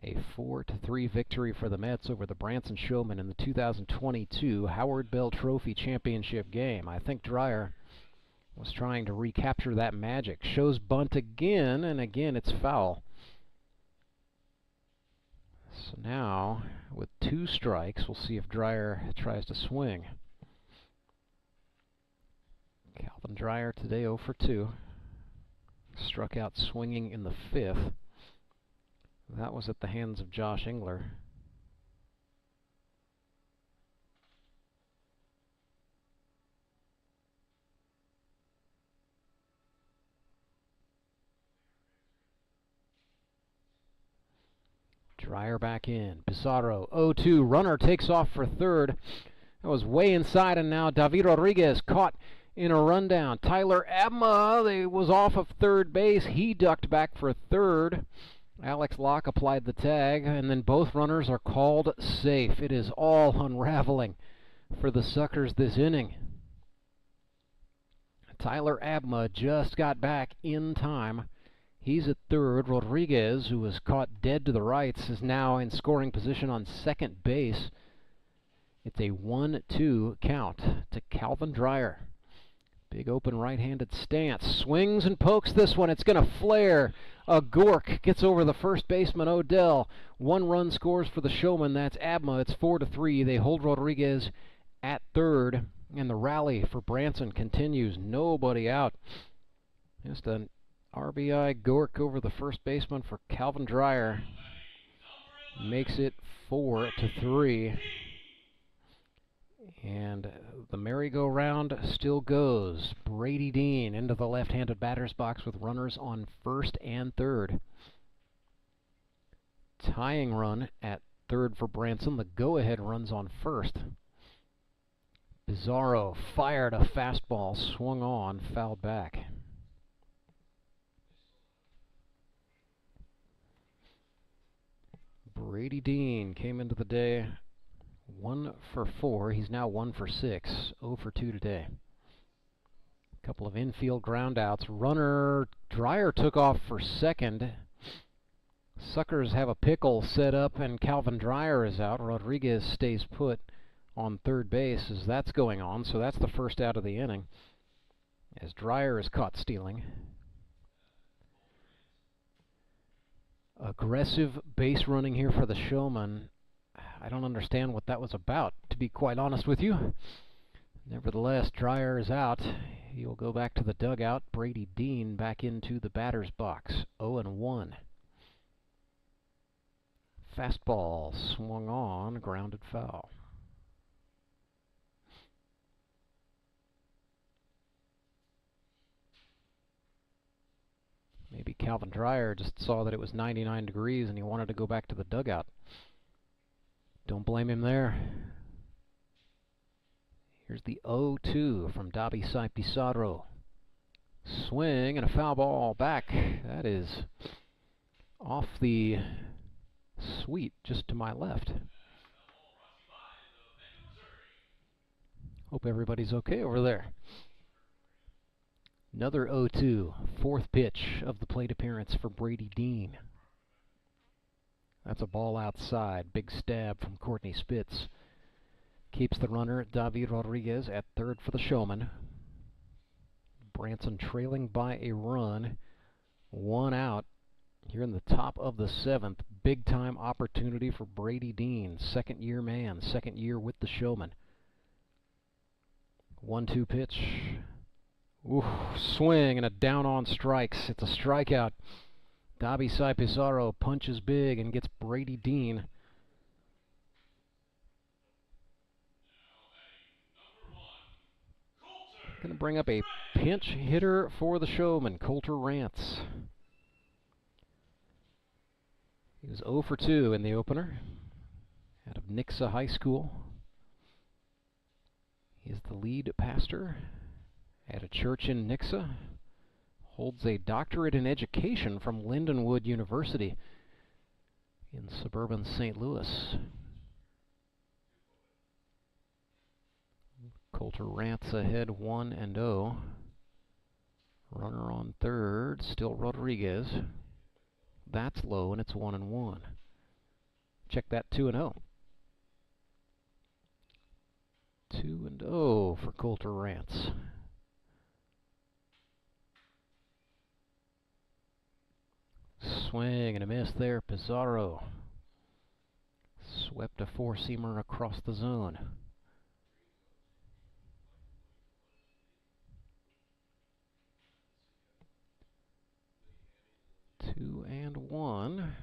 Speaker 1: a 4-3 victory for the Mets over the Branson Showman in the 2022 Howard Bell Trophy Championship game. I think Dreyer was trying to recapture that magic. Shows bunt again, and again it's foul. So now, with 2 strikes, we'll see if Dreyer tries to swing. Calvin Dreyer today 0 for 2. Struck out swinging in the 5th. That was at the hands of Josh Engler. Dreyer back in. Pizarro 0-2. Runner takes off for third. That was way inside, and now David Rodriguez caught in a rundown. Tyler Abma was off of third base. He ducked back for third. Alex Locke applied the tag, and then both runners are called safe. It is all unraveling for the Suckers this inning. Tyler Abma just got back in time. He's at third. Rodriguez, who was caught dead to the rights, is now in scoring position on second base. It's a 1-2 count to Calvin Dreyer. Big open right-handed stance. Swings and pokes this one. It's going to flare. A Gork gets over the first baseman, Odell. 1 run scores for the Showman. That's Abma. It's 4-3. They hold Rodriguez at third. And the rally for Branson continues. Nobody out. Just an RBI Gork over the first baseman for Calvin Dreyer. Makes it 4-3. And the merry-go-round still goes. Brady Dean into the left-handed batter's box with runners on first and third. Tying run at third for Branson. The go-ahead runs on first. Pizarro fired a fastball, swung on, fouled back. Brady Dean came into the day 1 for 4. He's now 1 for 6. 0 for 2 today. A couple of infield groundouts. Runner Dreyer took off for second. Suckers have a pickle set up, and Calvin Dreyer is out. Rodriguez stays put on third base as that's going on. So that's the first out of the inning, as Dreyer is caught stealing. Aggressive base running here for the Showman. I don't understand what that was about, to be quite honest with you. Nevertheless, Dreyer is out. He will go back to the dugout. Brady Dean back into the batter's box. 0-1. Fastball swung on, grounded foul. Maybe Calvin Dreyer just saw that it was 99 degrees and he wanted to go back to the dugout. Don't blame him there. Here's the 0-2 from Davi Pizarro. Swing and a foul ball back. That is off the suite just to my left. Hope everybody's okay over there. Another 0-2, 4th pitch of the plate appearance for Brady Dean. That's a ball outside. Big stab from Courtney Spitz. Keeps the runner, David Rodriguez, at third for the Showman. Branson trailing by a run. 1 out. Here in the top of the 7th. Big time opportunity for Brady Dean. Second-year man. Second year with the Showman. 1-2 pitch. Ooh, swing and a down on strikes. It's a strikeout. Dabi Sai Pizarro punches big and gets Brady Dean. Going to bring up a pinch hitter for the Showman, Coulter Rance. He was 0 for 2 in the opener out of Nixa High School. He is the lead pastor at a church in Nixa. Holds a doctorate in education from Lindenwood University in suburban St. Louis. Coulter Rance ahead 1-0. Runner on third, still Rodriguez. That's low, and it's 1-1. Check that 2-0. 2-0 for Coulter Rance. Swing and a miss there. Pizarro swept a four-seamer across the zone. Two and one.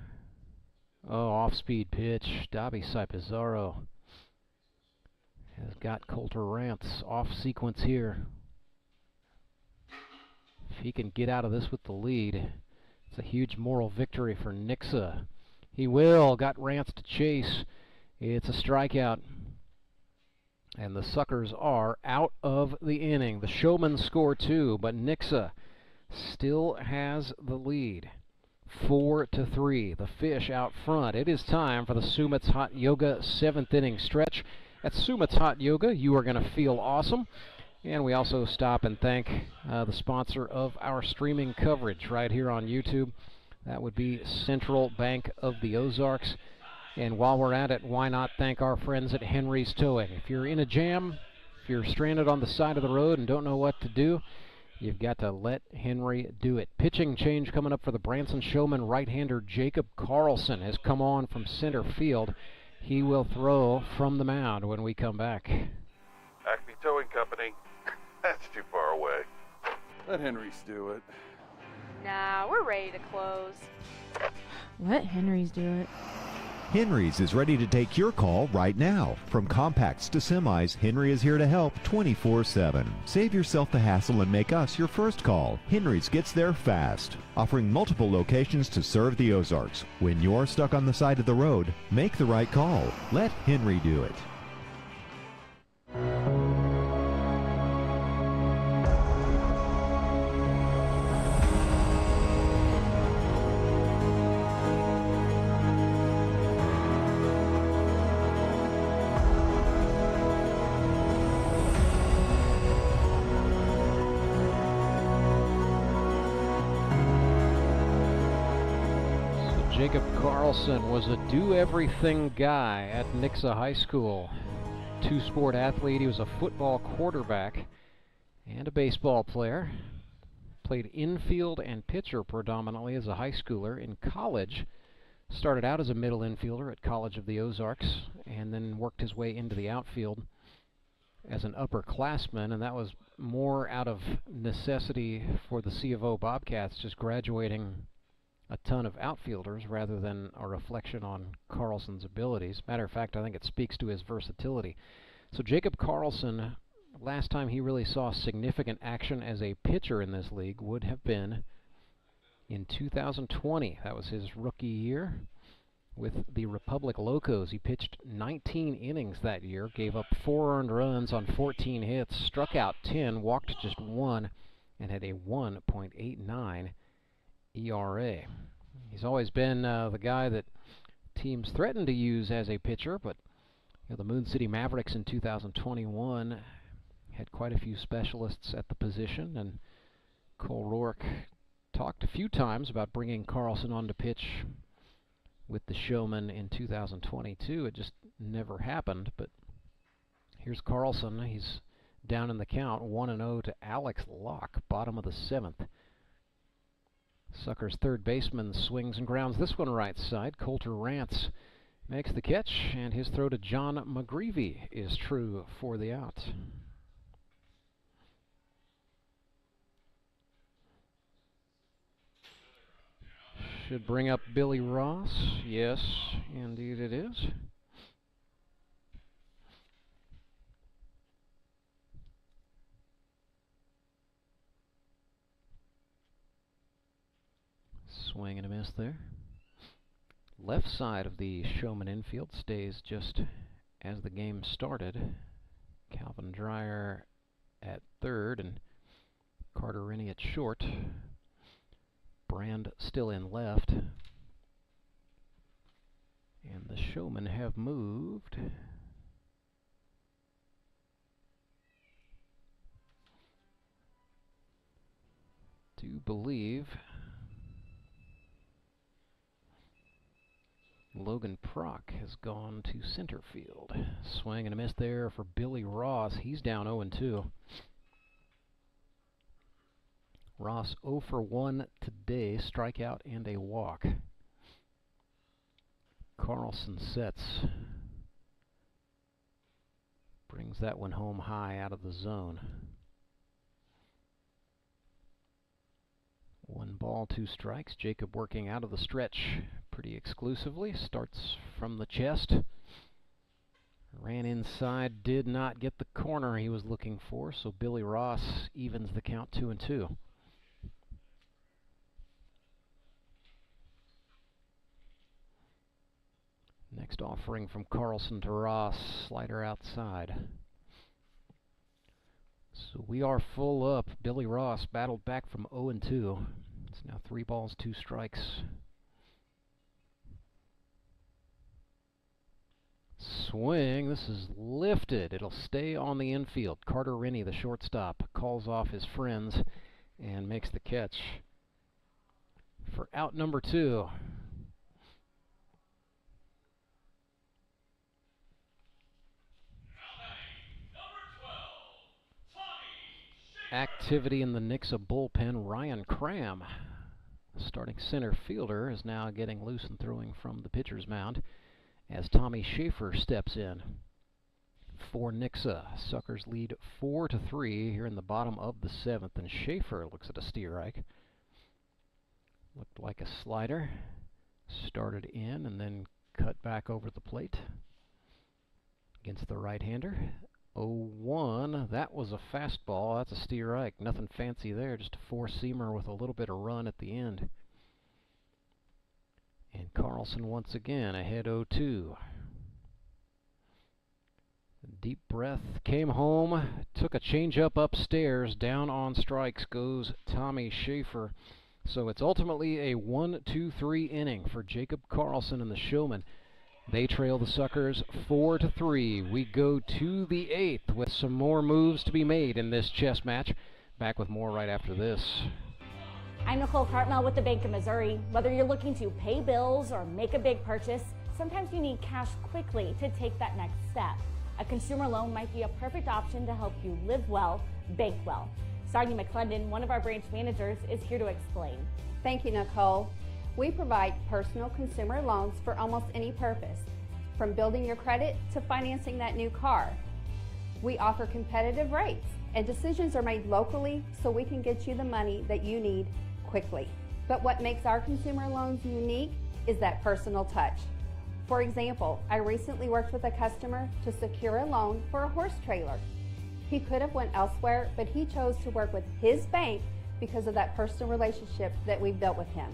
Speaker 1: Oh, off-speed pitch. Dabi Sai Pizarro has got Coulter Rance off sequence here. If he can get out of this with the lead, it's a huge moral victory for Nixa. He will. Got Rance to chase. It's a strikeout. And the Suckers are out of the inning. The Showman score 2, but Nixa still has the lead. 4-3. The Fish out front. It is time for the Sumit's Hot Yoga 7th inning stretch. At Sumit's Hot Yoga, you are going to feel awesome. And we also stop and thank the sponsor of our streaming coverage right here on YouTube. That would be Central Bank of the Ozarks. And while we're at it, why not thank our friends at Henry's Towing? If you're in a jam, if you're stranded on the side of the road and don't know what to do, you've got to let Henry do it. Pitching change coming up for the Branson Showman. Right-hander Jacob Carlson has come on from center field. He will throw from the mound when we come back.
Speaker 4: Acme Towing Company. That's too far away. Let Henry's do it.
Speaker 5: Nah, we're ready to close.
Speaker 6: Let Henry's do it.
Speaker 7: Henry's is ready to take your call right now. From compacts to semis, Henry is here to help 24/7. Save yourself the hassle and make us your first call. Henry's gets there fast, offering multiple locations to serve the Ozarks. When you're stuck on the side of the road, make the right call. Let Henry do it.
Speaker 1: Jacob Carlson was a do-everything guy at Nixa High School. Two-sport athlete. He was a football quarterback and a baseball player. Played infield and pitcher predominantly as a high schooler. In college, started out as a middle infielder at College of the Ozarks and then worked his way into the outfield as an upperclassman, and that was more out of necessity for the C of O Bobcats, just graduating a ton of outfielders rather than a reflection on Carlson's abilities. Matter of fact, I think it speaks to his versatility. So Jacob Carlson, last time he really saw significant action as a pitcher in this league would have been in 2020. That was his rookie year with the Republic Locos. He pitched 19 innings that year, gave up 4 earned runs on 14 hits, struck out 10, walked just 1, and had a 1.89 ERA. He's always been the guy that teams threatened to use as a pitcher, but the Moon City Mavericks in 2021 had quite a few specialists at the position, and Cole Rourke talked a few times about bringing Carlson on to pitch with the Showman in 2022. It just never happened, but here's Carlson. He's down in the count, 1-0 to Alex Locke, bottom of the 7th. Suckers' third baseman swings and grounds this one right side. Coulter Rance makes the catch, and his throw to John McGreevy is true for the out. Should bring up Billy Ross. Yes, indeed it is. Swing and a miss there. Left side of the Showman infield stays just as the game started. Calvin Dreyer at third and Carter Rennie at short. Brand still in left. And the Showmen have moved to believe Logan Prock has gone to center field. Swing and a miss there for Billy Ross. He's down 0-2. Ross 0 for 1 today, strikeout and a walk. Carlson sets. Brings that one home high out of the zone. 1 ball, 2 strikes. Jacob working out of the stretch pretty exclusively. Starts from the chest. Ran inside, did not get the corner he was looking for, so Billy Ross evens the count 2-2. Next offering from Carlson to Ross, slider outside. So we are full up. Billy Ross battled back from 0-2. It's now 3 balls, 2 strikes. Swing, this is lifted. It'll stay on the infield. Carter Rennie, the shortstop, calls off his friends and makes the catch for out number 2. Activity in the Nixa bullpen. Ryan Cram, starting center fielder, is now getting loose and throwing from the pitcher's mound as Tommy Schaefer steps in for Nixa. Suckers lead 4-3 here in the bottom of the 7th, and Schaefer looks at a steer-ike. Looked like a slider. Started in and then cut back over the plate against the right-hander. 0-1, that was a fastball. That's a steer-ike. Nothing fancy there, just a four-seamer with a little bit of run at the end. And Carlson once again ahead 0-2. Deep breath, came home, took a changeup upstairs. Down on strikes goes Tommy Schaefer. So it's ultimately a 1-2-3 inning for Jacob Carlson and the Showman. They trail the Suckers 4-3. We go to the 8th with some more moves to be made in this chess match. Back with more right after this.
Speaker 9: I'm Nicole Cartmel with the Bank of Missouri. Whether you're looking to pay bills or make a big purchase, sometimes you need cash quickly to take that next step. A consumer loan might be a perfect option to help you live well, bank well. Sonia McClendon, one of our branch managers, is here to explain.
Speaker 10: Thank you, Nicole. We provide personal consumer loans for almost any purpose, from building your credit to financing that new car. We offer competitive rates, and decisions are made locally so we can get you the money that you need quickly. But what makes our consumer loans unique is that personal touch. For example, I recently worked with a customer to secure a loan for a horse trailer. He could have went elsewhere, but he chose to work with his bank because of that personal relationship that we've built with him.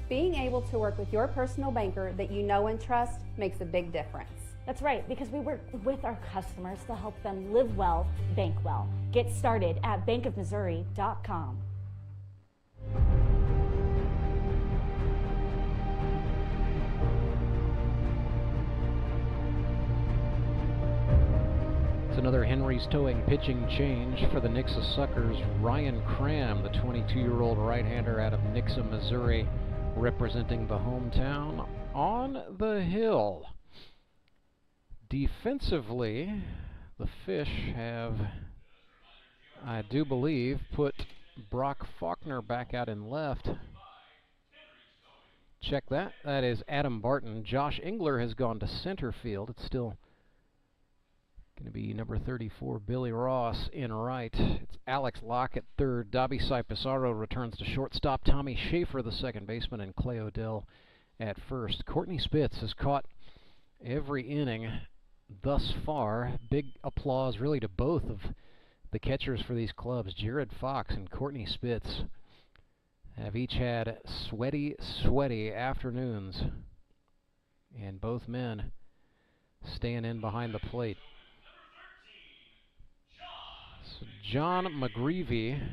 Speaker 10: Being able to work with your personal banker that you know and trust makes a big difference.
Speaker 9: That's right, because we work with our customers to help them live well, bank well. Get started at bankofmissouri.com.
Speaker 1: It's another Henry's Towing pitching change for the Nixa Suckers. Ryan Cram, the 22-year-old right-hander out of Nixa, Missouri, representing the hometown, on the hill. Defensively, the Fish have, I do believe, put Brock Faulkner back out in left. Check that. That is Adam Barton. Josh Engler has gone to center field. It's still going to be number 34, Billy Ross, in right. It's Alex Locke at third. Dobby Pizarro returns to shortstop. Tommy Schaefer, the second baseman, and Clay Odell at first. Courtney Spitz has caught every inning thus far. Big applause really to both of the catchers for these clubs. Jared Fox and Courtney Spitz have each had sweaty afternoons, and both men staying in behind the plate. So John McGreevy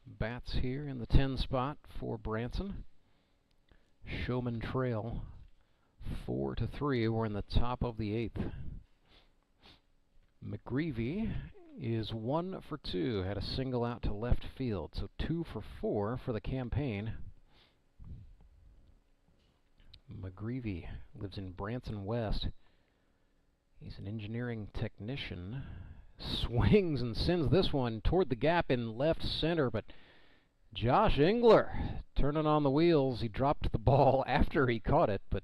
Speaker 1: bats here in the 10 spot for Branson. Showman trail 4-3. We're in the top of the 8th. McGreevy is 1 for 2. Had a single out to left field, so 2 for 4 for the campaign. McGreevy lives in Branson West. He's an engineering technician. Swings and sends this one toward the gap in left center, but Josh Engler turning on the wheels. He dropped the ball after he caught it, but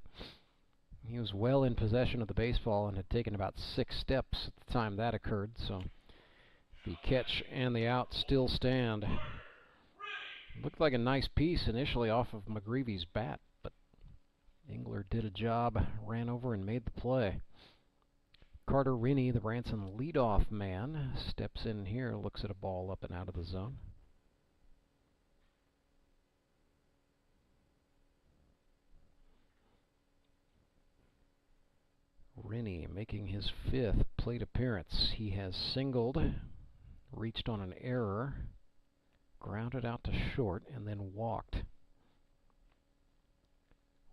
Speaker 1: he was well in possession of the baseball and had taken about 6 steps at the time that occurred, so the catch and the out still stand. Looked like a nice piece initially off of McGreevy's bat, but Engler did a job, ran over and made the play. Carter Rennie, the Branson leadoff man, steps in here, looks at a ball up and out of the zone. Rennie making his 5th plate appearance. He has singled, reached on an error, grounded out to short, and then walked.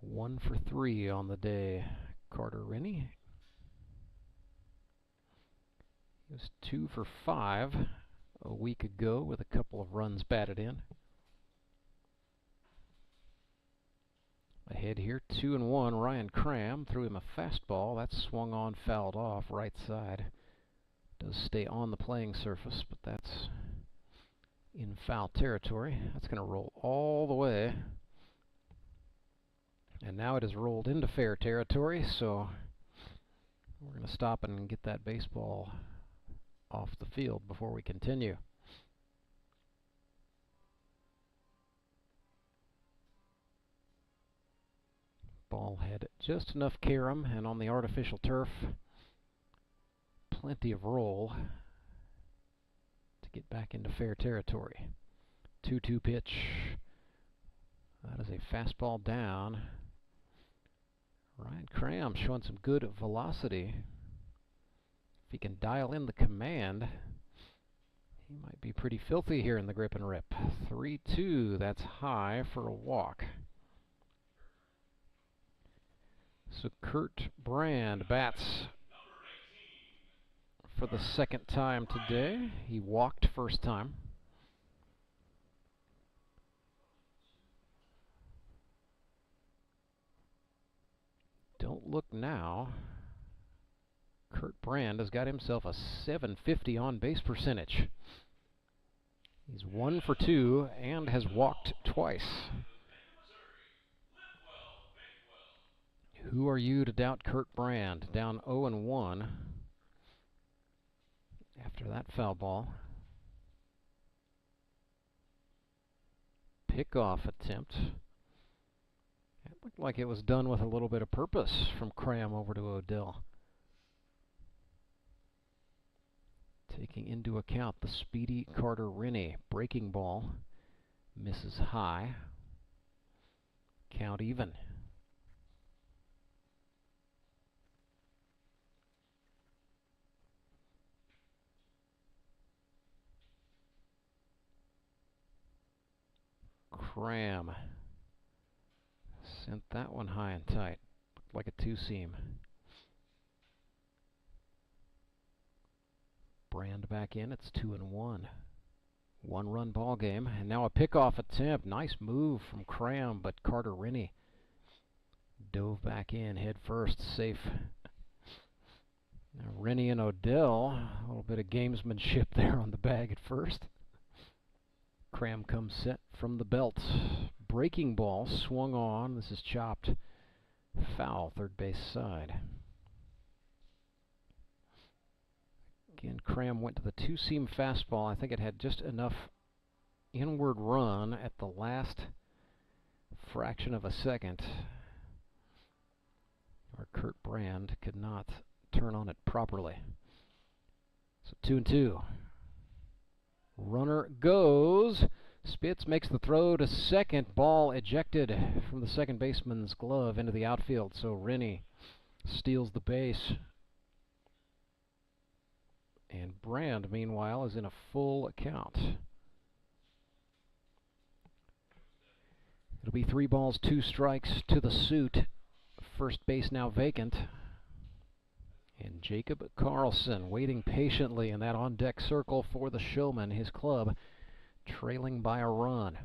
Speaker 1: 1 for 3 on the day, Carter Rennie. He was 2 for 5 a week ago with a couple of runs batted in. Ahead here, 2-1. Ryan Cram threw him a fastball. That swung on, fouled off, right side. Does stay on the playing surface, but that's in foul territory. That's going to roll all the way. And now it has rolled into fair territory, so we're going to stop and get that baseball off the field before we continue. Ball had just enough carom, and on the artificial turf, plenty of roll to get back into fair territory. 2-2 pitch. That is a fastball down. Ryan Cram showing some good velocity. If he can dial in the command, he might be pretty filthy here in the grip and rip. 3-2, that's high for a walk. So Kurt Brand bats for the 2nd time today. He walked first time. Don't look now. Kurt Brand has got himself a .750 on-base percentage. He's 1 for 2 and has walked twice. Who are you to doubt Kurt Brand? Down 0-1 after that foul ball. Pickoff attempt. It looked like it was done with a little bit of purpose from Cram over to Odell. Taking into account the speedy Carter Rennie. Breaking ball. Misses high. Count even. Cram sent that one high and tight. Looked like a 2-seam. Brand back in. It's 2-1. 1-run ball game. And now a pickoff attempt. Nice move from Cram, but Carter Rennie Dove back in, head first, safe. Now Rennie and Odell, a little bit of gamesmanship there on the bag at first. Cram comes set from the belt. Breaking ball swung on. This is chopped. Foul, third base side. Again, Cram went to the two-seam fastball. I think it had just enough inward run at the last fraction of a second. Or Kurt Brand could not turn on it properly. So 2-2. Runner goes. Spitz makes the throw to second. Ball ejected from the second baseman's glove into the outfield. So Rennie steals the base. And Brand, meanwhile, is in a full count. It'll be 3 balls, 2 strikes to the suit. First base now vacant. And Jacob Carlson waiting patiently in that on-deck circle for the Showman, his club, trailing by a run.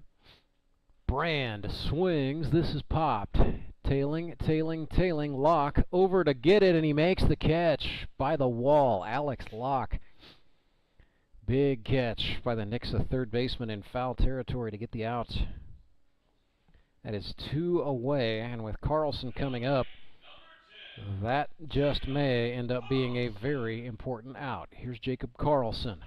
Speaker 1: Brand swings. This is popped. Tailing. Locke over to get it, and he makes the catch by the wall. Alex Locke. Big catch by the Nixa third baseman in foul territory to get the out. That is 2 away, and with Carlson coming up, that just may end up being a very important out. Here's Jacob Carlson.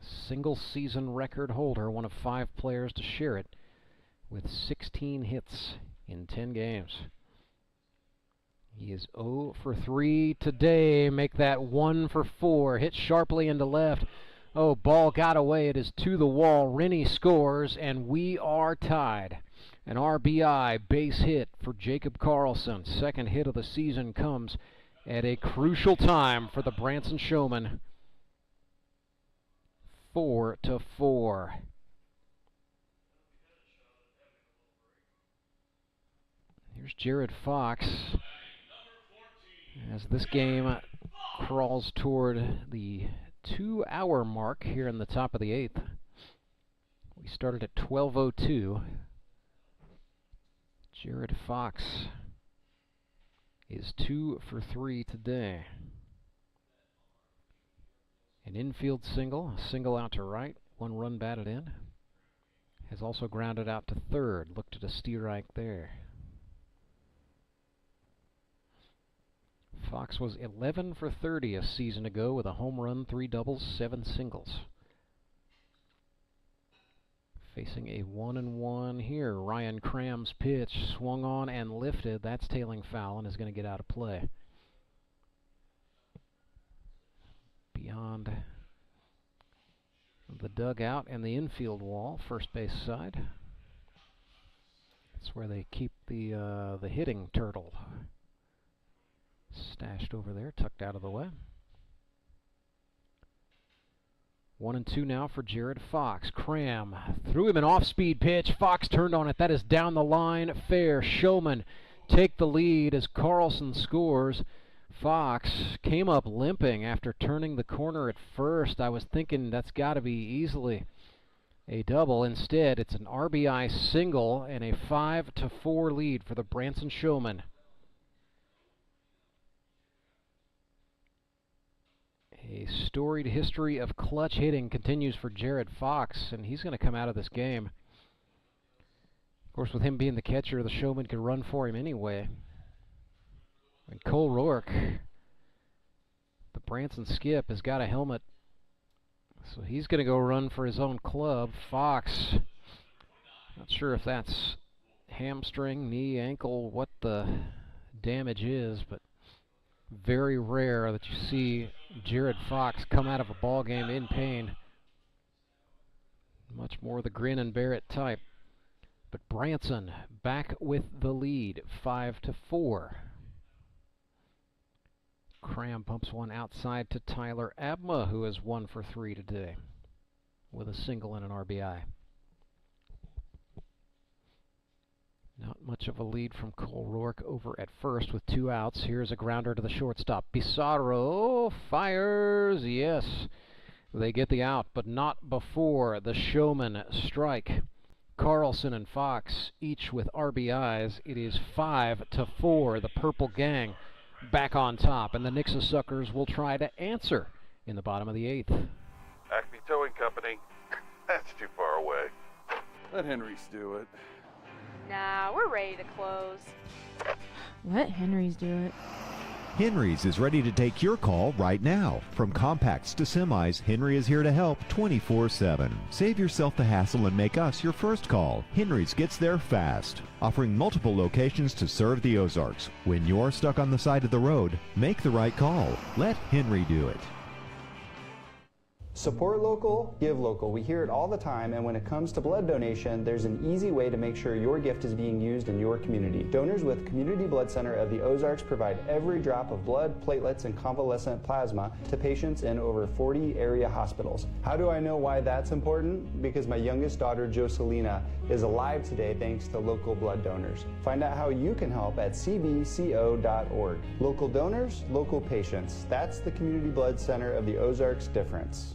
Speaker 1: Single season record holder, one of 5 players to share it, with 16 hits in 10 games. He is 0 for 3 today. Make that 1 for 4. Hit sharply into left. Oh, ball got away. It is to the wall. Rennie scores, and we are tied. An RBI base hit for Jacob Carlson. Second hit of the season comes at a crucial time for the Branson Showman. 4-4. Here's Jared Fox as this game crawls toward the 2-hour mark here in the top of the 8th. We started at 12:02. Jared Fox is 2 for 3 today. An infield single, a single out to right, 1 run batted in. Has also grounded out to third. Looked at a steer right there. Fox was 11 for 30 a season ago with a home run, 3 doubles, 7 singles. Facing a 1-1 here. Ryan Cram's pitch swung on and lifted. That's tailing foul and is going to get out of play. Beyond the dugout and the infield wall, first base side. That's where they keep the hitting turtle. Stashed over there, tucked out of the way. 1-2 now for Jared Fox. Cram threw him an off-speed pitch. Fox turned on it. That is down the line. Fair. Showman take the lead as Carlson scores. Fox came up limping after turning the corner at first. I was thinking that's got to be easily a double. Instead, it's an RBI single and a 5-4 lead for the Branson Showman. A storied history of clutch hitting continues for Jared Fox, and he's going to come out of this game. Of course, with him being the catcher, the Showman could run for him anyway. And Cole Rourke, the Branson skip, has got a helmet, so he's going to go run for his own club. Fox, not sure if that's hamstring, knee, ankle, what the damage is, but very rare that you see Jared Fox come out of a ball game in pain. Much more the grin and bear it type. But Branson back with the lead, 5-4. Cram pumps one outside to Tyler Abma, who is 1 for 3 today, with a single and an RBI. Not much of a lead from Cole Rourke over at first with 2 outs. Here's a grounder to the shortstop. Pissarro fires. Yes, they get the out, but not before the Showman strike. Carlson and Fox each with RBIs. It is 5-4. The Purple Gang back on top, and the Nixa Suckers will try to answer in the bottom of the 8th.
Speaker 4: Acme Towing Company. That's too far away. Let Henry's do it.
Speaker 5: Nah, we're ready to close.
Speaker 6: Let Henry's do it.
Speaker 7: Henry's is ready to take your call right now. From compacts to semis, Henry is here to help 24/7. Save yourself the hassle and make us your first call. Henry's gets there fast, offering multiple locations to serve the Ozarks. When you're stuck on the side of the road, make the right call. Let Henry do it.
Speaker 3: Support local, give local. We hear it all the time, and when it comes to blood donation, there's an easy way to make sure your gift is being used in your community. Donors with Community Blood Center of the Ozarks provide every drop of blood, platelets, and convalescent plasma to patients in over 40 area hospitals. How do I know why that's important? Because my youngest daughter, Joselina, is alive today thanks to local blood donors. Find out how you can help at cbco.org. Local donors, local patients. That's the Community Blood Center of the Ozarks difference.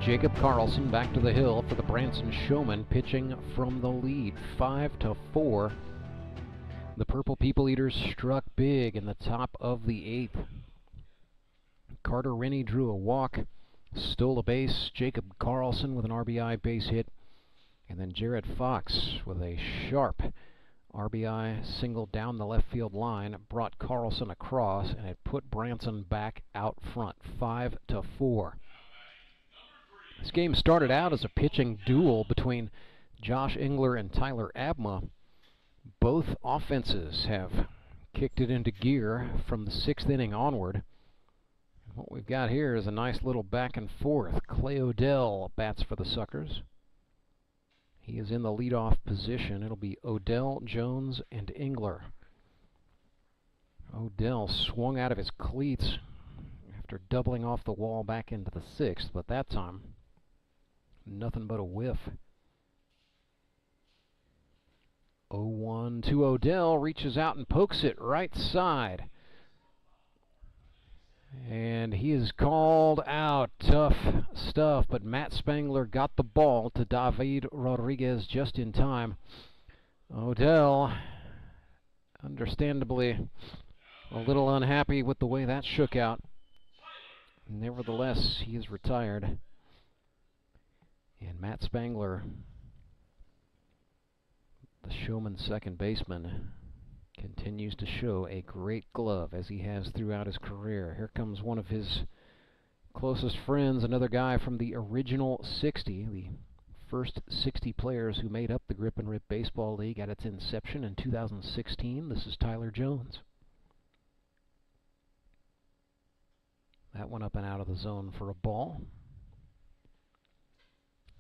Speaker 1: Jacob Carlson back to the hill for the Branson Showman, pitching from the lead, 5-4. The Purple People Eaters struck big in the top of the 8th. Carter Rennie drew a walk, stole a base. Jacob Carlson with an RBI base hit. And then Jared Fox with a sharp RBI single down the left field line brought Carlson across, and it put Branson back out front, 5-4. This game started out as a pitching duel between Josh Engler and Tyler Abma. Both offenses have kicked it into gear from the 6th inning onward. What we've got here is a nice little back and forth. Clay Odell bats for the Suckers. He is in the leadoff position. It'll be Odell, Jones, and Engler. Odell swung out of his cleats after doubling off the wall back into the 6th, but that time, nothing but a whiff. 0-1 to Odell, reaches out and pokes it right side. And he is called out. Tough stuff, but Matt Spangler got the ball to David Rodriguez just in time. Odell, understandably, a little unhappy with the way that shook out. Nevertheless, he is retired. And Matt Spangler, the Showman second baseman, continues to show a great glove as he has throughout his career. Here comes one of his closest friends, another guy from the original 60, the first 60 players who made up the Grip and Rip Baseball League at its inception in 2016. This is Tyler Jones. That went up and out of the zone for a ball.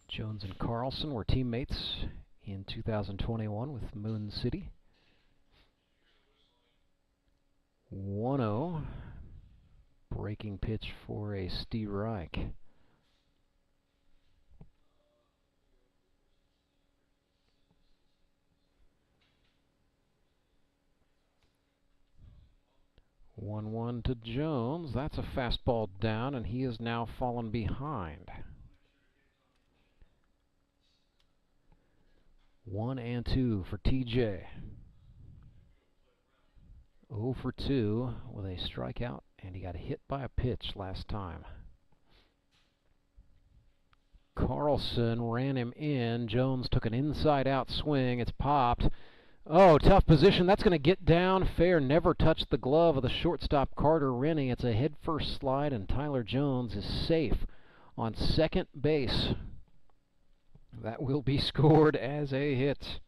Speaker 1: Jones and Carlson were teammates in 2021 with Moon City. 1-0. Breaking pitch for a Steve Reich. One to Jones. That's a fastball down, and he has now fallen behind. 1-2 for TJ. 0 for 2 with a strikeout, and he got hit by a pitch last time. Carlson ran him in. Jones took an inside-out swing. It's popped. Oh, tough position. That's going to get down. Fair never touched the glove of the shortstop Carter Rennie. It's a head-first slide, and Tyler Jones is safe on second base. That will be scored as a hit.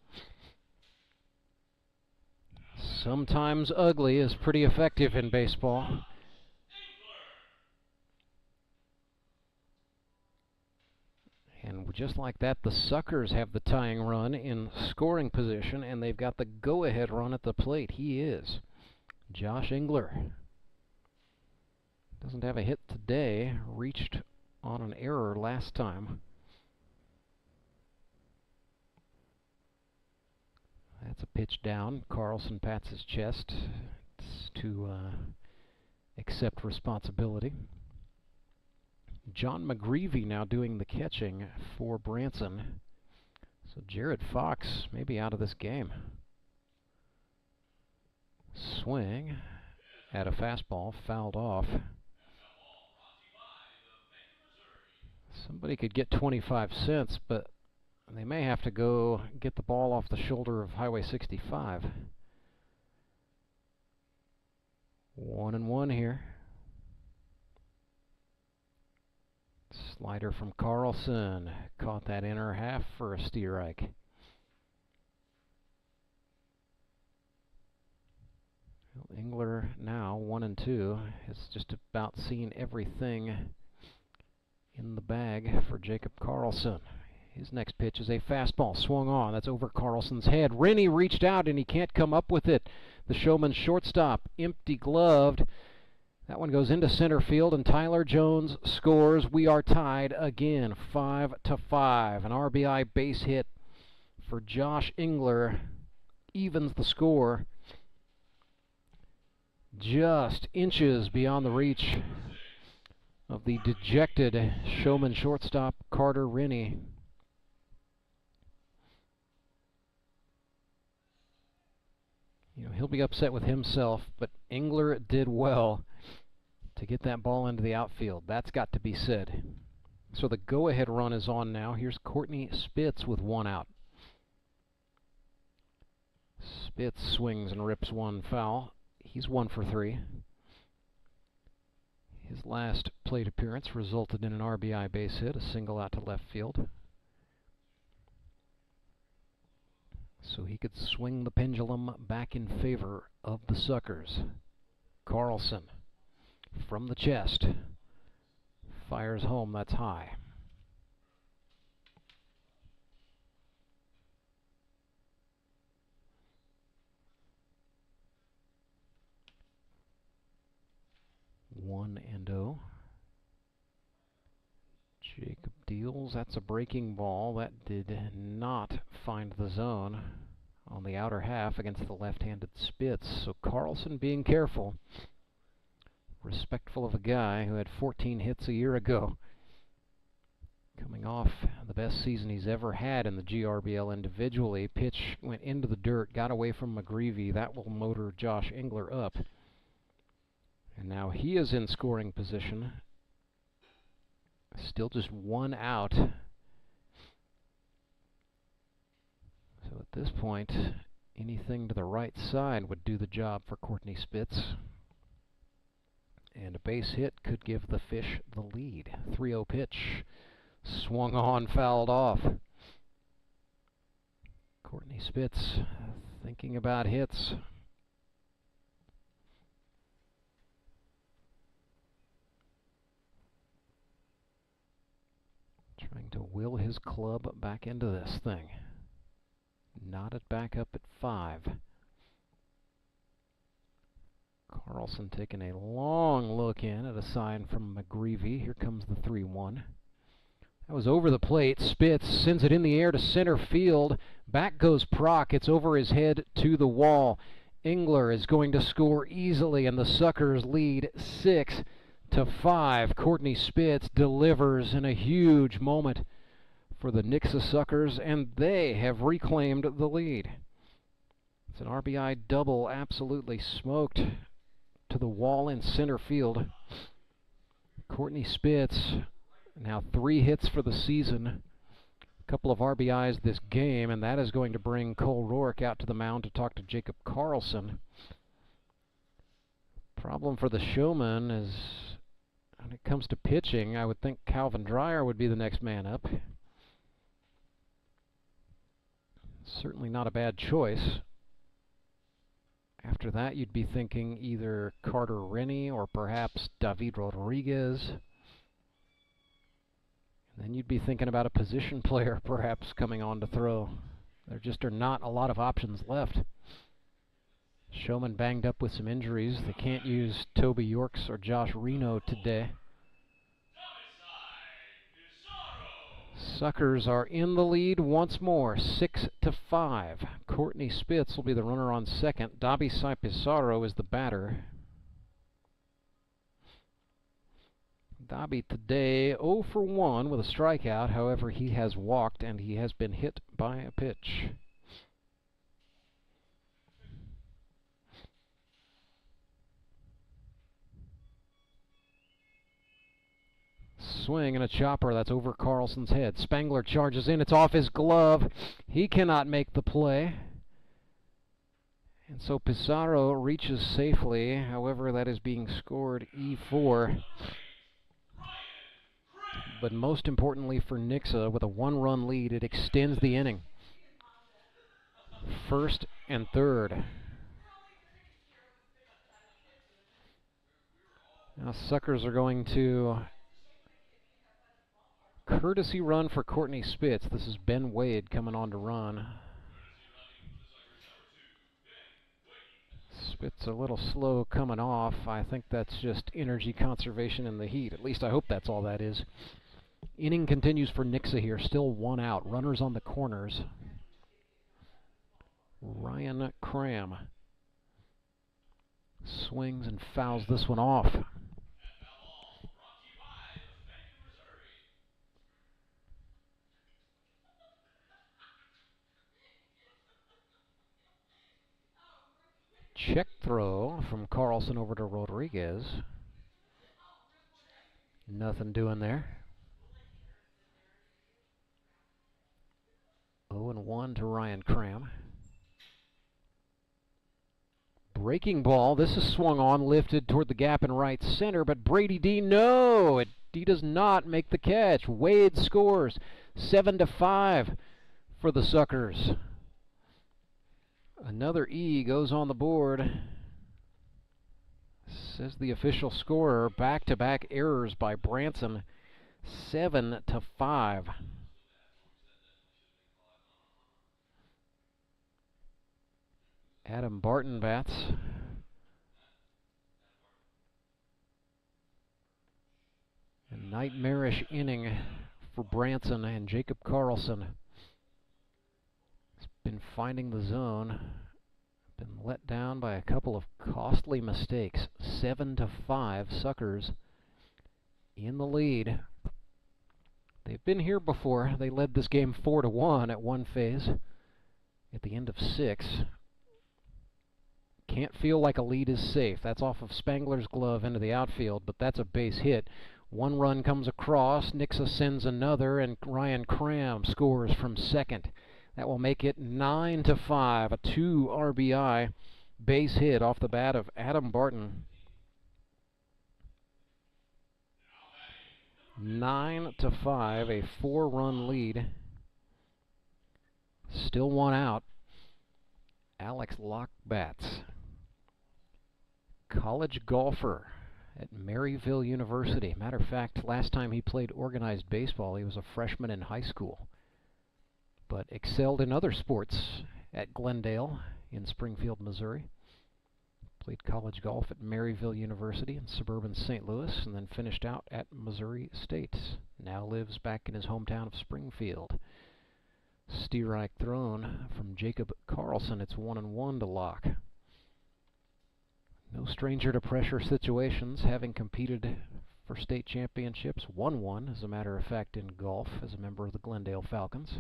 Speaker 1: Sometimes ugly is pretty effective in baseball. And just like that, the Suckers have the tying run in scoring position, and they've got the go-ahead run at the plate. He is Josh Engler. Doesn't have a hit today. Reached on an error last time. Pitch down. Carlson pats his chest to accept responsibility. John McGreevy now doing the catching for Branson. So Jared Fox may be out of this game. Swing at a fastball, fouled off. Somebody could get 25 cents, but they may have to go get the ball off the shoulder of Highway 65. 1-1 here. Slider from Carlson. Caught that inner half for a strike. Engler now 1-2 has just about seen everything in the bag for Jacob Carlson. His next pitch is a fastball swung on. That's over Carlson's head. Rennie reached out and he can't come up with it. The Showman shortstop, empty gloved. That one goes into center field and Tyler Jones scores. We are tied again, 5-5. An RBI base hit for Josh Engler evens the score. Just inches beyond the reach of the dejected Showman shortstop Carter Rennie. You know, he'll be upset with himself, but Engler did well to get that ball into the outfield. That's got to be said. So the go-ahead run is on now. Here's Courtney Spitz with one out. Spitz swings and rips one foul. He's 1 for 3. His last plate appearance resulted in an RBI base hit, a single out to left field. So he could swing the pendulum back in favor of the Suckers. Carlson from the chest fires home. That's high. One and 0. Jacob deals. That's a breaking ball. That did not find the zone on the outer half against the left-handed Spitz. So Carlson being careful. Respectful of a guy who had 14 hits a year ago. Coming off the best season he's ever had in the GRBL individually. Pitch went into the dirt, got away from McGreevy. That will motor Josh Engler up. And now he is in scoring position. Still just one out. So at this point, anything to the right side would do the job for Courtney Spitz. And a base hit could give the Fish the lead. 3-0 pitch. Swung on, fouled off. Courtney Spitz thinking about hits. Trying to will his club back into this thing. Knotted back up at 5. Carlson taking a long look in at a sign from McGreevy. Here comes the 3-1. That was over the plate. Spitz sends it in the air to center field. Back goes Prock. It's over his head to the wall. Engler is going to score easily, and the Suckers lead 6-5. Courtney Spitz delivers in a huge moment for the Nixa Suckers, and they have reclaimed the lead. It's an RBI double, absolutely smoked to the wall in center field. Courtney Spitz, now 3 hits for the season. A couple of RBIs this game, and that is going to bring Cole Rourke out to the mound to talk to Jacob Carlson. Problem for the Showman is, when it comes to pitching, I would think Calvin Dreyer would be the next man up. Certainly not a bad choice. After that, you'd be thinking either Carter Rennie or perhaps David Rodriguez. And then you'd be thinking about a position player perhaps coming on to throw. There just are not a lot of options left. Showman banged up with some injuries. They can't use Toby Yorks or Josh Reno today. Suckers are in the lead once more, 6-5. Courtney Spitz will be the runner on second. Dobby Pizarro is the batter. Dobby today 0 for 1 with a strikeout. However, he has walked and he has been hit by a pitch. Swing and a chopper. That's over Carlson's head. Spangler charges in. It's off his glove. He cannot make the play. And so Pizarro reaches safely. However, that is being scored E4. But most importantly for Nixa, with a 1-run lead, it extends the inning. First and third. Now Suckers are going to courtesy run for Courtney Spitz. This is Ben Wade coming on to run. Spitz a little slow coming off. I think that's just energy conservation in the heat. At least I hope that's all that is. Inning continues for Nixa here. Still 1 out. Runners on the corners. Ryan Cram swings and fouls this one off. Check throw from Carlson over to Rodriguez. Nothing doing there. 0-1 to Ryan Cram. Breaking ball. This is swung on, lifted toward the gap in right center, but Brady D, no! He does not make the catch. Wade scores 7-5 for the Suckers. Another E goes on the board. Says the official scorer. Back-to-back errors by Branson. 7-5. Adam Barton bats. A nightmarish inning for Branson and Jacob Carlson. He's been finding the zone. Been let down by a couple of costly mistakes. 7-5, Suckers in the lead. They've been here before. They led this game 4-1 at one phase. At the end of 6. Can't feel like a lead is safe. That's off of Spangler's glove into the outfield, but that's a base hit. 1 run comes across. Nixa sends another, and Ryan Cram scores from second. That will make it 9-5. A 2 RBI base hit off the bat of Adam Barton. 9-5, a 4-run lead. Still 1 out. Alex Locke bats. College golfer at Maryville University. Matter of fact, last time he played organized baseball, he was a freshman in high school, but excelled in other sports at Glendale in Springfield, Missouri. Played college golf at Maryville University in suburban St. Louis, and then finished out at Missouri State. Now lives back in his hometown of Springfield. Steer-ike thrown from Jacob Carlson. It's 1-1 to Locke. No stranger to pressure situations, having competed for state championships. 1-1, as a matter of fact, in golf as a member of the Glendale Falcons.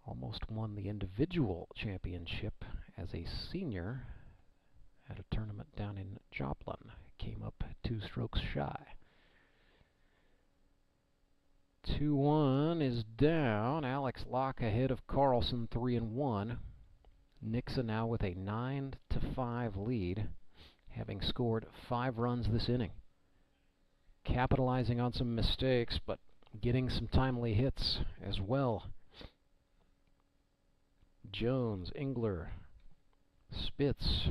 Speaker 1: Almost won the individual championship as a senior at a tournament down in Joplin. Came up 2 strokes shy. 2-1 is down. Alex Locke ahead of Carlson, 3-1. Nixa now with a 9-5 lead, having scored 5 runs this inning. Capitalizing on some mistakes, but getting some timely hits as well. Jones, Engler, Spitz,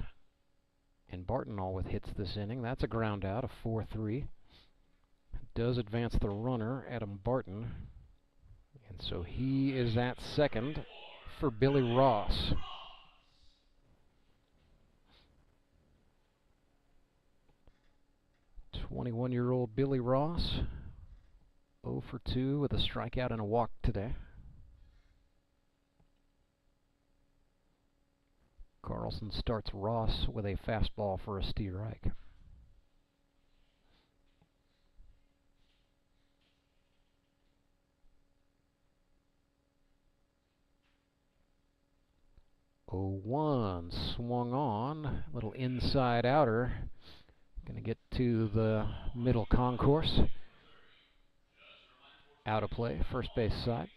Speaker 1: and Barton all with hits this inning. That's a ground out, a 4-3. Does advance the runner, Adam Barton. And so he is at second for Billy Ross. 21-year-old Billy Ross, 0 for 2 with a strikeout and a walk today. Carlson starts Ross with a fastball for a strike. Oh, 1 swung on, little inside outer. Going to get to the middle concourse. Out of play, first base side.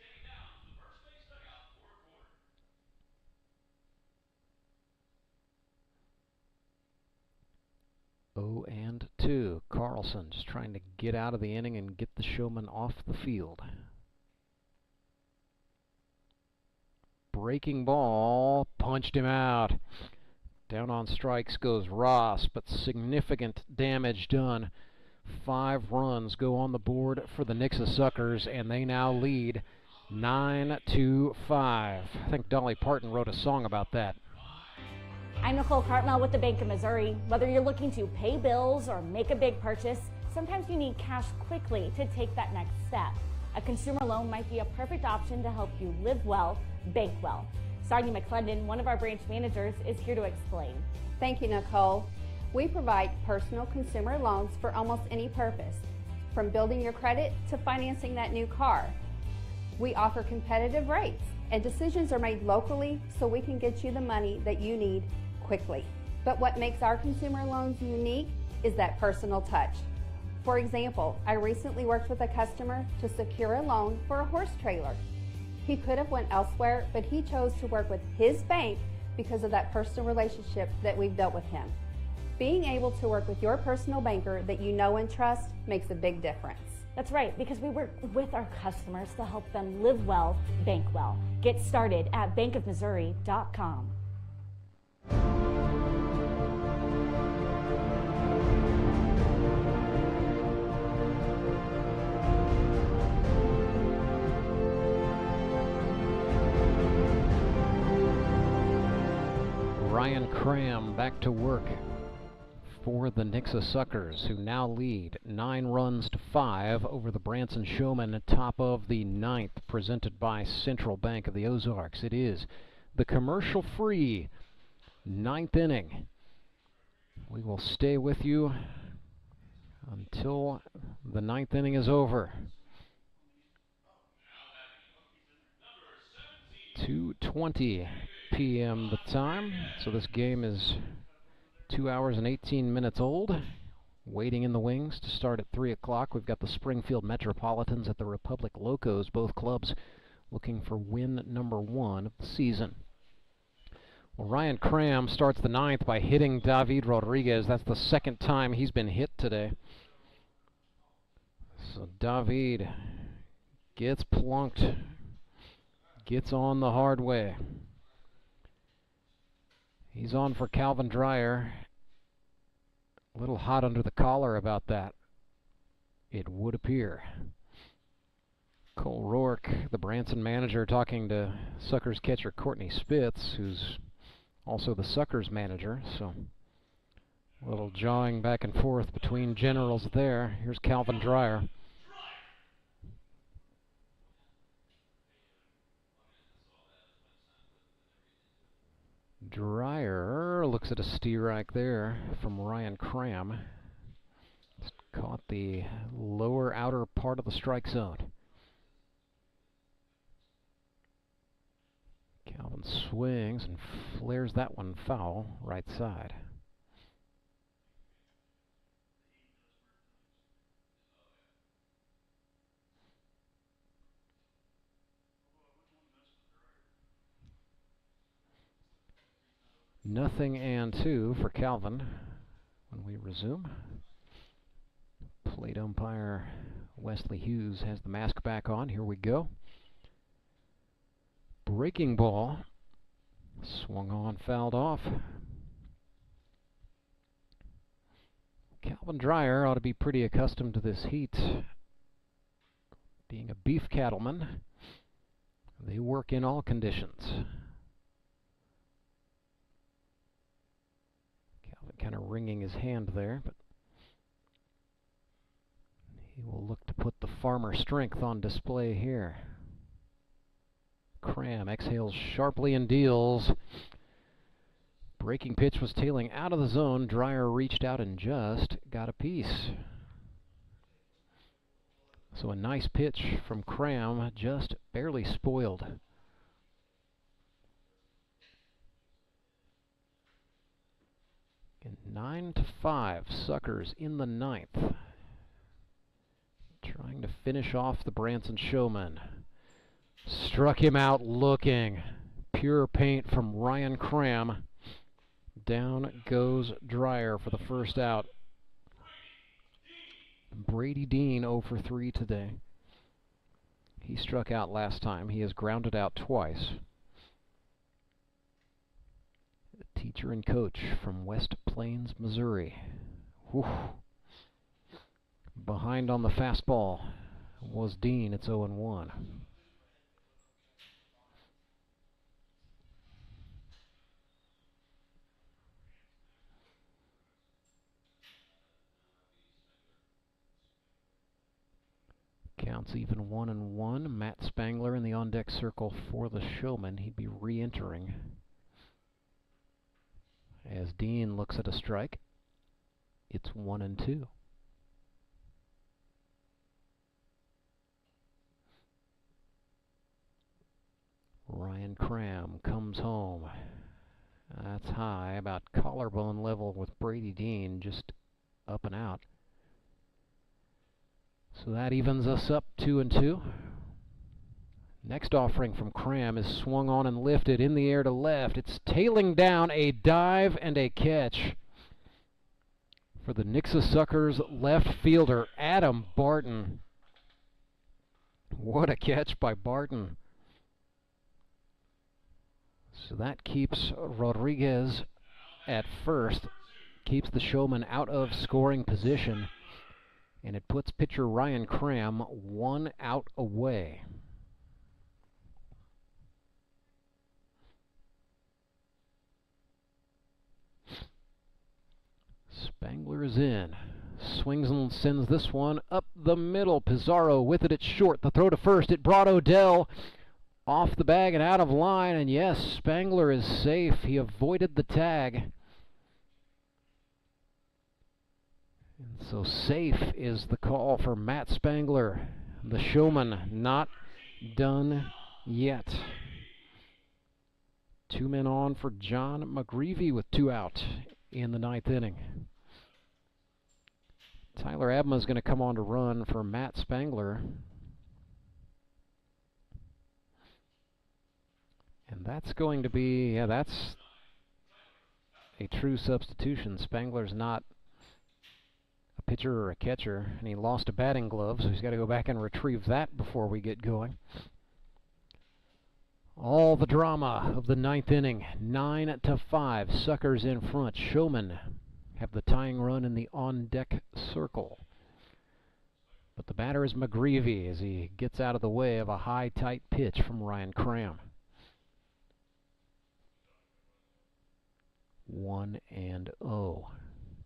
Speaker 1: Oh, and 2. Carlson just trying to get out of the inning and get the Showman off the field. Breaking ball, punched him out. Down on strikes goes Ross, but significant damage done. 5 runs go on the board for the Nixa Suckers, and they now lead 9-5. I think Dolly Parton wrote a song about that.
Speaker 9: I'm Nicole Cartmel with the Bank of Missouri. Whether you're looking to pay bills or make a big purchase, sometimes you need cash quickly to take that next step. A consumer loan might be a perfect option to help you live well, bank well. Sonia McClendon, one of our branch managers, is here to explain.
Speaker 10: Thank you, Nicole. We provide personal consumer loans for almost any purpose, from building your credit to financing that new car. We offer competitive rates, and decisions are made locally so we can get you the money that you need quickly. But what makes our consumer loans unique is that personal touch. For example, I recently worked with a customer to secure a loan for a horse trailer. He could have went elsewhere, but he chose to work with his bank because of that personal relationship that we've built with him. Being able to work with your personal banker that you know and trust makes a big difference.
Speaker 9: That's right, because we work with our customers to help them live well, bank well. Get started at bankofmissouri.com.
Speaker 1: Ryan Cram back to work for the Nixa Suckers, who now lead 9-5 over the Branson Showman at top of the 9th, presented by Central Bank of the Ozarks. It is the commercial-free 9th inning. We will stay with you until the 9th inning is over. 2:20 p.m. the time, so this game is 2 hours and 18 minutes old. Waiting in the wings to start at 3 o'clock. We've got the Springfield Metropolitans at the Republic Locos, both clubs looking for win number 1 of the season. Well, Ryan Cram starts the 9th by hitting David Rodriguez. That's the second time he's been hit today. So David gets plunked, gets on the hard way. He's on for Calvin Dreyer. A little hot under the collar about that, it would appear. Cole Rourke, the Branson manager, talking to Suckers catcher Courtney Spitz, who's also the Suckers manager. So a little jawing back and forth between generals there. Here's Calvin Dreyer. Dreyer looks at a strike there from Ryan Cram. Just caught the lower outer part of the strike zone. Calvin swings and flares that one foul, right side. Nothing and 2 for Calvin when we resume. Plate umpire Wesley Hughes has the mask back on. Here we go. Breaking ball. Swung on, fouled off. Calvin Dreyer ought to be pretty accustomed to this heat. Being a beef cattleman, they work in all conditions. Kind of wringing his hand there, but He will look to put the farmer strength on display here. Cram exhales sharply and deals. Breaking pitch was tailing out of the zone. Dreyer reached out and just got a piece. So a nice pitch from Cram, just barely spoiled. And 9-5, Suckers in the ninth. Trying to finish off the Branson Showman. Struck him out looking. Pure paint from Ryan Cram. Down goes Dreyer for the first out. Brady Dean 0 for 3 today. He struck out last time. He has grounded out twice. A teacher and coach from West Plains, Missouri. Whew. Behind on the fastball was Dean. It's 0-1. Counts even 1-1. Matt Spangler in the on-deck circle for the Showman. He'd be re-entering as Dean looks at a strike. It's 1-2. Ryan Cram comes home. That's high, about collarbone level with Brady Dean, just up and out. So that evens us up 2-2. Next offering from Cram is swung on and lifted in the air to left. It's tailing down, a dive and a catch for the Nixa Suckers left fielder, Adam Barton. What a catch by Barton. So that keeps Rodriguez at first, keeps the Showman out of scoring position. And it puts pitcher Ryan Cram 1 out away. Spangler is in. Swings and sends this one up the middle. Pizarro with it at short. The throw to first. It brought Odell off the bag and out of line. And yes, Spangler is safe. He avoided the tag. So safe is the call for Matt Spangler. The Showman not done yet. 2 men on for John McGreevy with 2 out in the 9th inning. Tyler Abma is going to come on to run for Matt Spangler. And that's going to be, that's a true substitution. Spangler's not a pitcher or a catcher, and he lost a batting glove, so he's got to go back and retrieve that before we get going. All the drama of the 9th inning, 9-5, Suckers in front. Showman have the tying run in the on-deck circle. But the batter is McGreevy as he gets out of the way of a high, tight pitch from Ryan Cram. 1-0.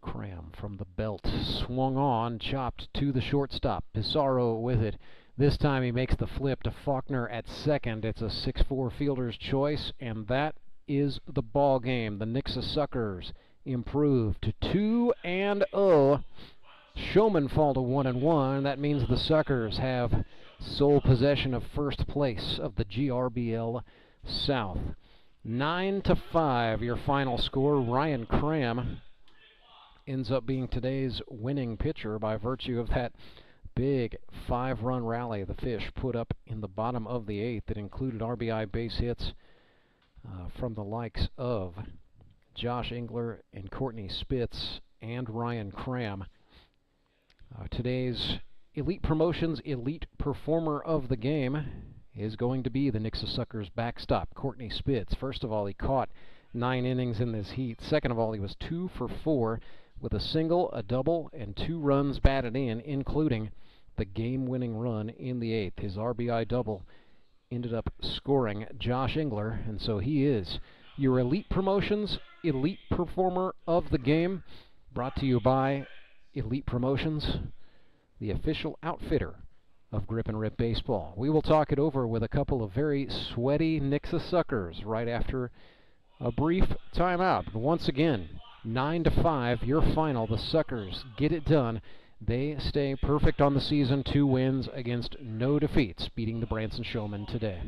Speaker 1: Cram from the belt, swung on, chopped to the shortstop. Pizarro with it. This time he makes the flip to Faulkner at second. It's a 6-4 fielder's choice, and that is the ball game. The Nixa Suckers improve to 2-0. Showman fall to 1-1. That means the Suckers have sole possession of first place of the GRBL South. 9-5, your final score. Ryan Cram ends up being today's winning pitcher by virtue of that big 5-run rally the Fish put up in the bottom of the 8th that included RBI base hits from the likes of Josh Engler and Courtney Spitz and Ryan Cram. Today's Elite Promotions Elite Performer of the game is going to be the Nixa Suckers backstop, Courtney Spitz. First of all, he caught 9 innings in this heat. Second of all, he was 2 for 4 with a single, a double, and 2 runs batted in, including the game-winning run in the 8th. His RBI double ended up scoring Josh Engler, and so he is your Elite Promotions Elite Performer of the game, brought to you by Elite Promotions. the official outfitter of Grip and Rip Baseball. We will talk it over with a couple of very sweaty Nixa suckers right after a brief timeout. But once again, 9-5, your final. The Suckers get it done. They stay perfect on the season, 2 wins against no defeats, beating the Branson Showman today.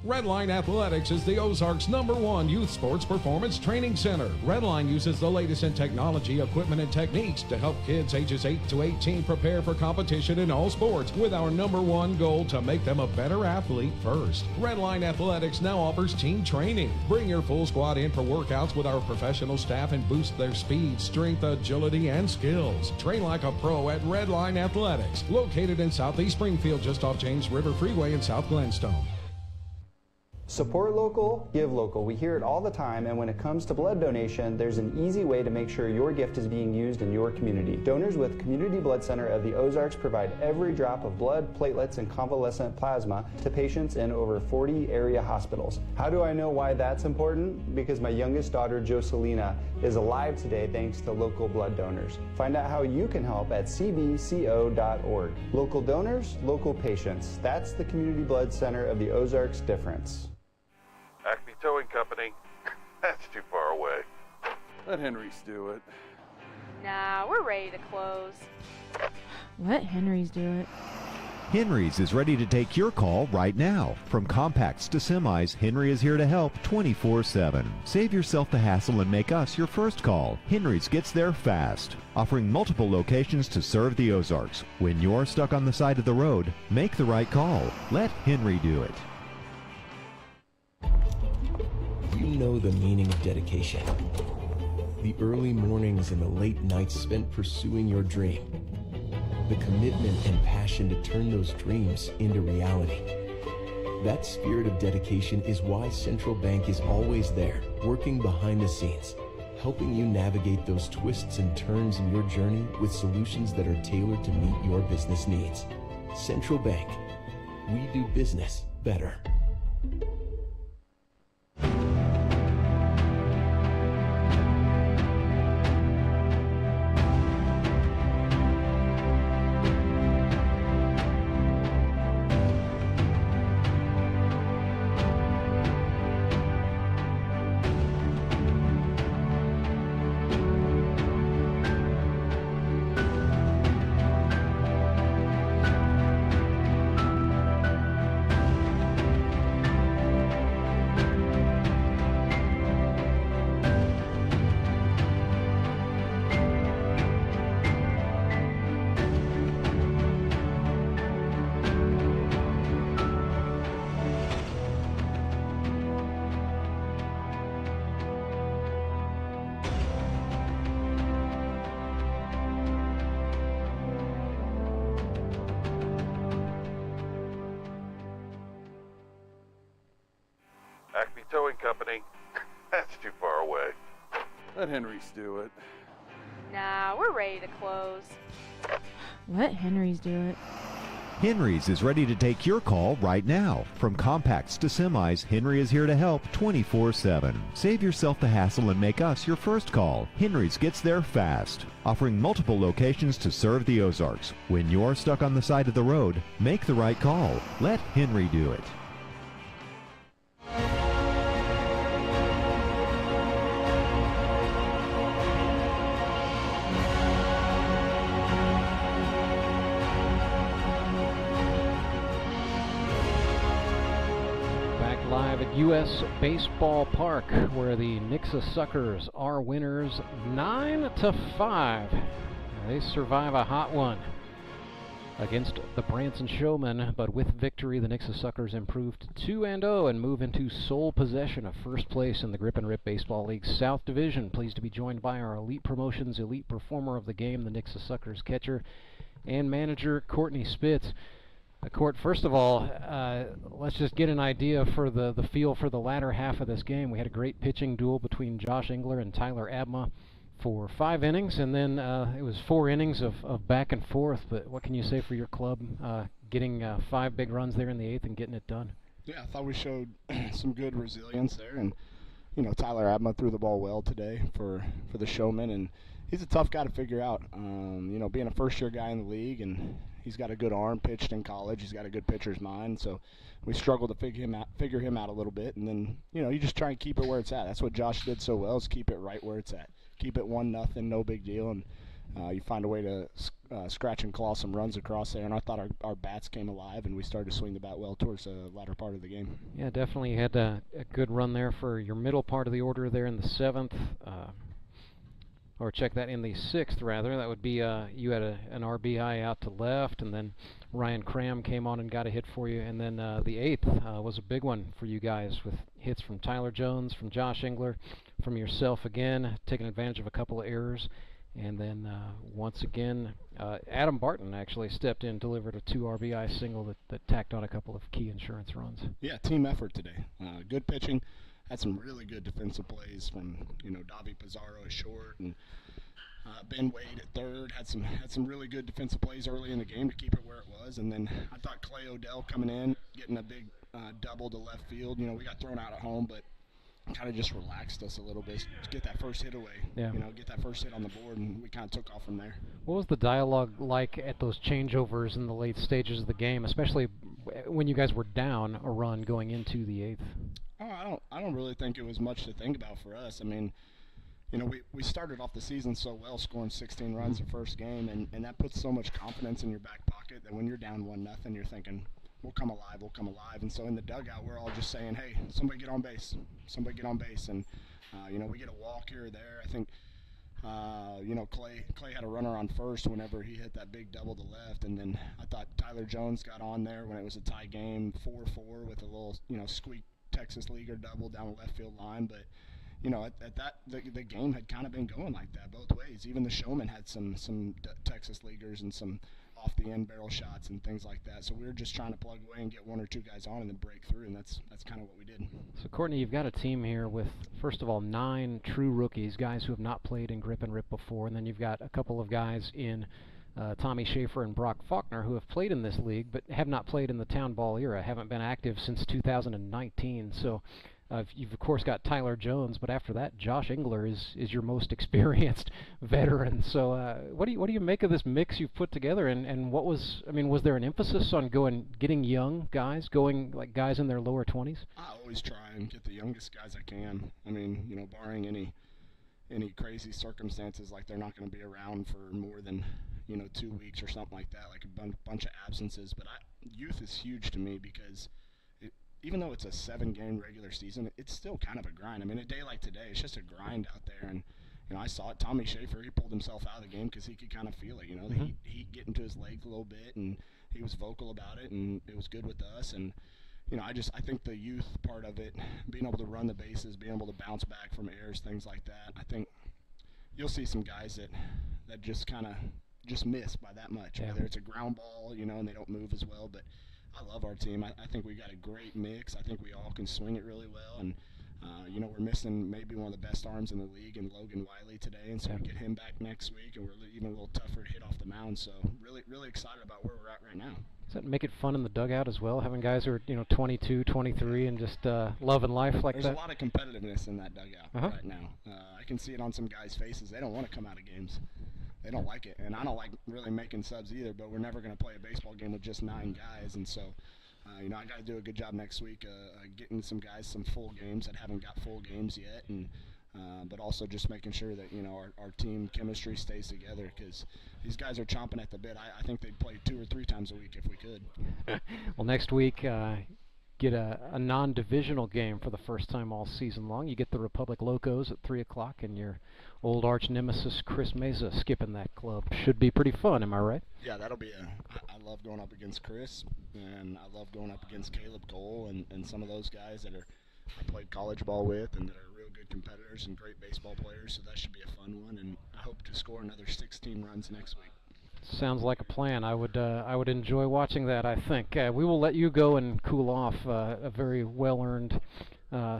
Speaker 2: Redline Athletics is the Ozarks' #1 youth sports performance training center. Redline uses the latest in technology, equipment, and techniques to help kids ages 8 to 18 prepare for competition in all sports, with our #1 goal to make them a better athlete first. Redline Athletics now offers team training. Bring your full squad in for workouts with our professional staff and boost their speed, strength, agility, and skills. Train like a pro at Redline Athletics, located in Southeast Springfield just off James River Freeway in South Glenstone.
Speaker 3: Support local, give local. We hear it all the time, and when it comes to blood donation, there's an easy way to make sure your gift is being used in your community. Donors with Community Blood Center of the Ozarks provide every drop of blood, platelets, and convalescent plasma to patients in over 40 area hospitals. How do I know why that's important? Because my youngest daughter, Jocelina, is alive today thanks to local blood donors. Find out how you can help at cbco.org. Local donors, local patients. That's the Community Blood Center of the Ozarks difference.
Speaker 4: Acme Towing Company. That's too far away. Let Henry's do it.
Speaker 5: Nah, we're ready to close.
Speaker 6: Let Henry's do it.
Speaker 7: Henry's is ready to take your call right now. From compacts to semis, Henry is here to help 24/7. Save yourself the hassle and make us your first call. Henry's gets there fast, offering multiple locations to serve the Ozarks. When you're stuck on the side of the road, make the right call. Let Henry do it.
Speaker 8: You know the meaning of dedication. The early mornings and the late nights spent pursuing your dream. The commitment and passion to turn those dreams into reality. That spirit of dedication is why Central Bank is always there, working behind the scenes, helping you navigate those twists and turns in your journey with solutions that are tailored to meet your business needs. Central Bank. We do business better.
Speaker 4: Acme Towing Company. That's too far away. Let Henry's do it.
Speaker 5: Nah, we're ready to close.
Speaker 6: Let Henry's do it.
Speaker 7: Henry's is ready to take your call right now. From compacts to semis, Henry is here to help 24/7. Save yourself the hassle and make us your first call. Henry's gets there fast, offering multiple locations to serve the Ozarks. When you're stuck on the side of the road, make the right call. Let Henry do it.
Speaker 1: U.S. Baseball Park, where the Nixa Suckers are winners 9-5. They survive a hot one against the Branson Showman, but with victory, the Nixa Suckers improve to 2-0 and move into sole possession of first place in the Grip and Rip Baseball League South Division. Pleased to be joined by our Elite Promotions Elite Performer of the game, the Nixa Suckers catcher and manager, Courtney Spitz. Court, first of all, let's just get an idea for the feel for the latter half of this game. We had a great pitching duel between Josh Engler and Tyler Abma for 5 innings, and then it was 4 innings of back and forth. But what can you say for your club, getting 5 big runs there in the 8th and getting it done?
Speaker 12: Yeah, I thought we showed some good resilience there, and you know, Tyler Abma threw the ball well today for the Showman, and he's a tough guy to figure out. You know, being a first-year guy in the league, and he's got a good arm, pitched in college. He's got a good pitcher's mind, so we struggled to figure him out a little bit. And then, you know, you just try and keep it where it's at. That's what Josh did so well, is keep it right where it's at. Keep it 1-0, no big deal, and you find a way to scratch and claw some runs across there. And I thought our bats came alive, and we started to swing the bat well towards the latter part of the game.
Speaker 1: Yeah, definitely had a good run there for your middle part of the order there in the 7th. Or check that in the 6th, rather. That would be, you had an RBI out to left, and then Ryan Cram came on and got a hit for you. And then the 8th was a big one for you guys, with hits from Tyler Jones, from Josh Engler, from yourself again, taking advantage of a couple of errors. And then once again, Adam Barton actually stepped in, delivered a 2 RBI single that tacked on a couple of key insurance runs.
Speaker 12: Yeah, team effort today. Good pitching. Had some really good defensive plays from, Davi Pizarro at short and Ben Wade at third. Had some really good defensive plays early in the game to keep it where it was. And then I thought Clay Odell coming in, getting a big double to left field. We got thrown out at home, but kind of just relaxed us a little bit to get that first hit away.
Speaker 1: Yeah.
Speaker 12: Get that first hit on the board, and we kind of took off from there.
Speaker 1: What was the dialogue like at those changeovers in the late stages of the game, especially when you guys were down a run going into the 8th?
Speaker 12: Oh, I don't really think it was much to think about for us. I mean, we started off the season so well, scoring 16 runs the first game, and that puts so much confidence in your back pocket that when you're down 1-0, you're thinking, we'll come alive. And so in the dugout, we're all just saying, hey, somebody get on base. And, we get a walk here or there. I think, Clay had a runner on first whenever he hit that big double to left. And then I thought Tyler Jones got on there when it was a tie game, 4-4 with a little, squeak Texas Leaguer double down the left field line. But, at that, the game had kind of been going like that both ways. Even the Showman had some Texas Leaguers and some off the end barrel shots and things like that. So we were just trying to plug away and get 1 or 2 guys on and then break through, and that's kind of what we did.
Speaker 1: So Courtney, you've got a team here with, first of all, 9 true rookies, guys who have not played in grip and rip before, and then you've got a couple of guys in Tommy Schaefer and Brock Faulkner who have played in this league but have not played in the town ball era, haven't been active since 2019. So you've, of course, got Tyler Jones, but after that, Josh Engler is your most experienced veteran. So what do you make of this mix you've put together? And was there an emphasis on getting young guys, going like guys in their lower 20s?
Speaker 12: I always try and get the youngest guys I can. I mean, barring any crazy circumstances, like they're not going to be around for more than 2 weeks or something like that, like a bunch of absences. But youth is huge to me because even though it's a 7-game regular season, it's still kind of a grind. I mean, a day like today, it's just a grind out there. And, I saw it. Tommy Schaefer, he pulled himself out of the game because he could kind of feel it. The heat get into his legs a little bit, and he was vocal about it, and it was good with us. And, I think the youth part of it, being able to run the bases, being able to bounce back from errors, things like that, I think you'll see some guys that just kind of just miss by that much. Yeah. Whether it's a ground ball, and they don't move as well, but I love our team. I think we got a great mix. I think we all can swing it really well. And, we're missing maybe one of the best arms in the league in Logan Wiley today. And so we get him back next week, and we're even a little tougher to hit off the mound. So really, really excited about where we're at right now.
Speaker 1: Does that make it fun in the dugout as well, having guys who are, 22, 23 and just loving life like that?
Speaker 12: There's a lot of competitiveness in that dugout right now. I can see it on some guys' faces. They don't want to come out of games. They don't like it, and I don't like really making subs either, but we're never going to play a baseball game with just 9 guys, and so, I got to do a good job next week getting some guys some full games that haven't got full games yet, and but also just making sure that, our team chemistry stays together because these guys are chomping at the bit. I think they'd play 2 or 3 times a week if we could.
Speaker 1: Well, next week, get a non-divisional game for the first time all season long. You get the Republic Locos at 3 o'clock, and your old arch nemesis Chris Mesa skipping that club. Should be pretty fun, am I right?
Speaker 12: Yeah, that'll be I love going up against Chris, and I love going up against Caleb Cole and some of those guys that I played college ball with and that are real good competitors and great baseball players, so that should be a fun one, and I hope to score another 16 runs next week.
Speaker 1: Sounds like a plan. I would enjoy watching that, I think. We will let you go and cool off. A very well-earned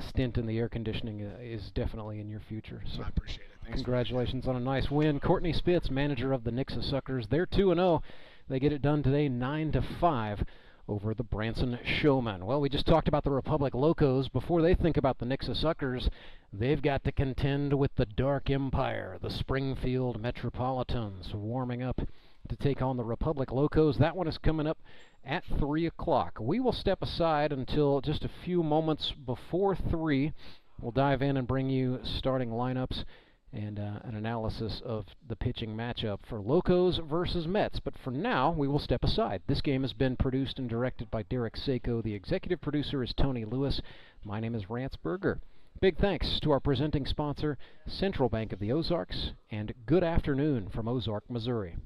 Speaker 1: stint in the air conditioning is definitely in your future. So
Speaker 12: I appreciate it. Thanks.
Speaker 1: Congratulations on a nice win. Courtney Spitz, manager of the Nixa Suckers. They're 2-0. They get it done today 9-5 over the Branson Showman. Well, we just talked about the Republic Locos. Before they think about the Nixa Suckers, they've got to contend with the Dark Empire, the Springfield Metropolitans, warming up to take on the Republic Locos. That one is coming up at 3 o'clock. We will step aside until just a few moments before 3. We'll dive in and bring you starting lineups and an analysis of the pitching matchup for Locos versus Mets. But for now, we will step aside. This game has been produced and directed by Derek Sako. The executive producer is Tony Lewis. My name is Rance Berger. Big thanks to our presenting sponsor, Central Bank of the Ozarks, and good afternoon from Ozark, Missouri.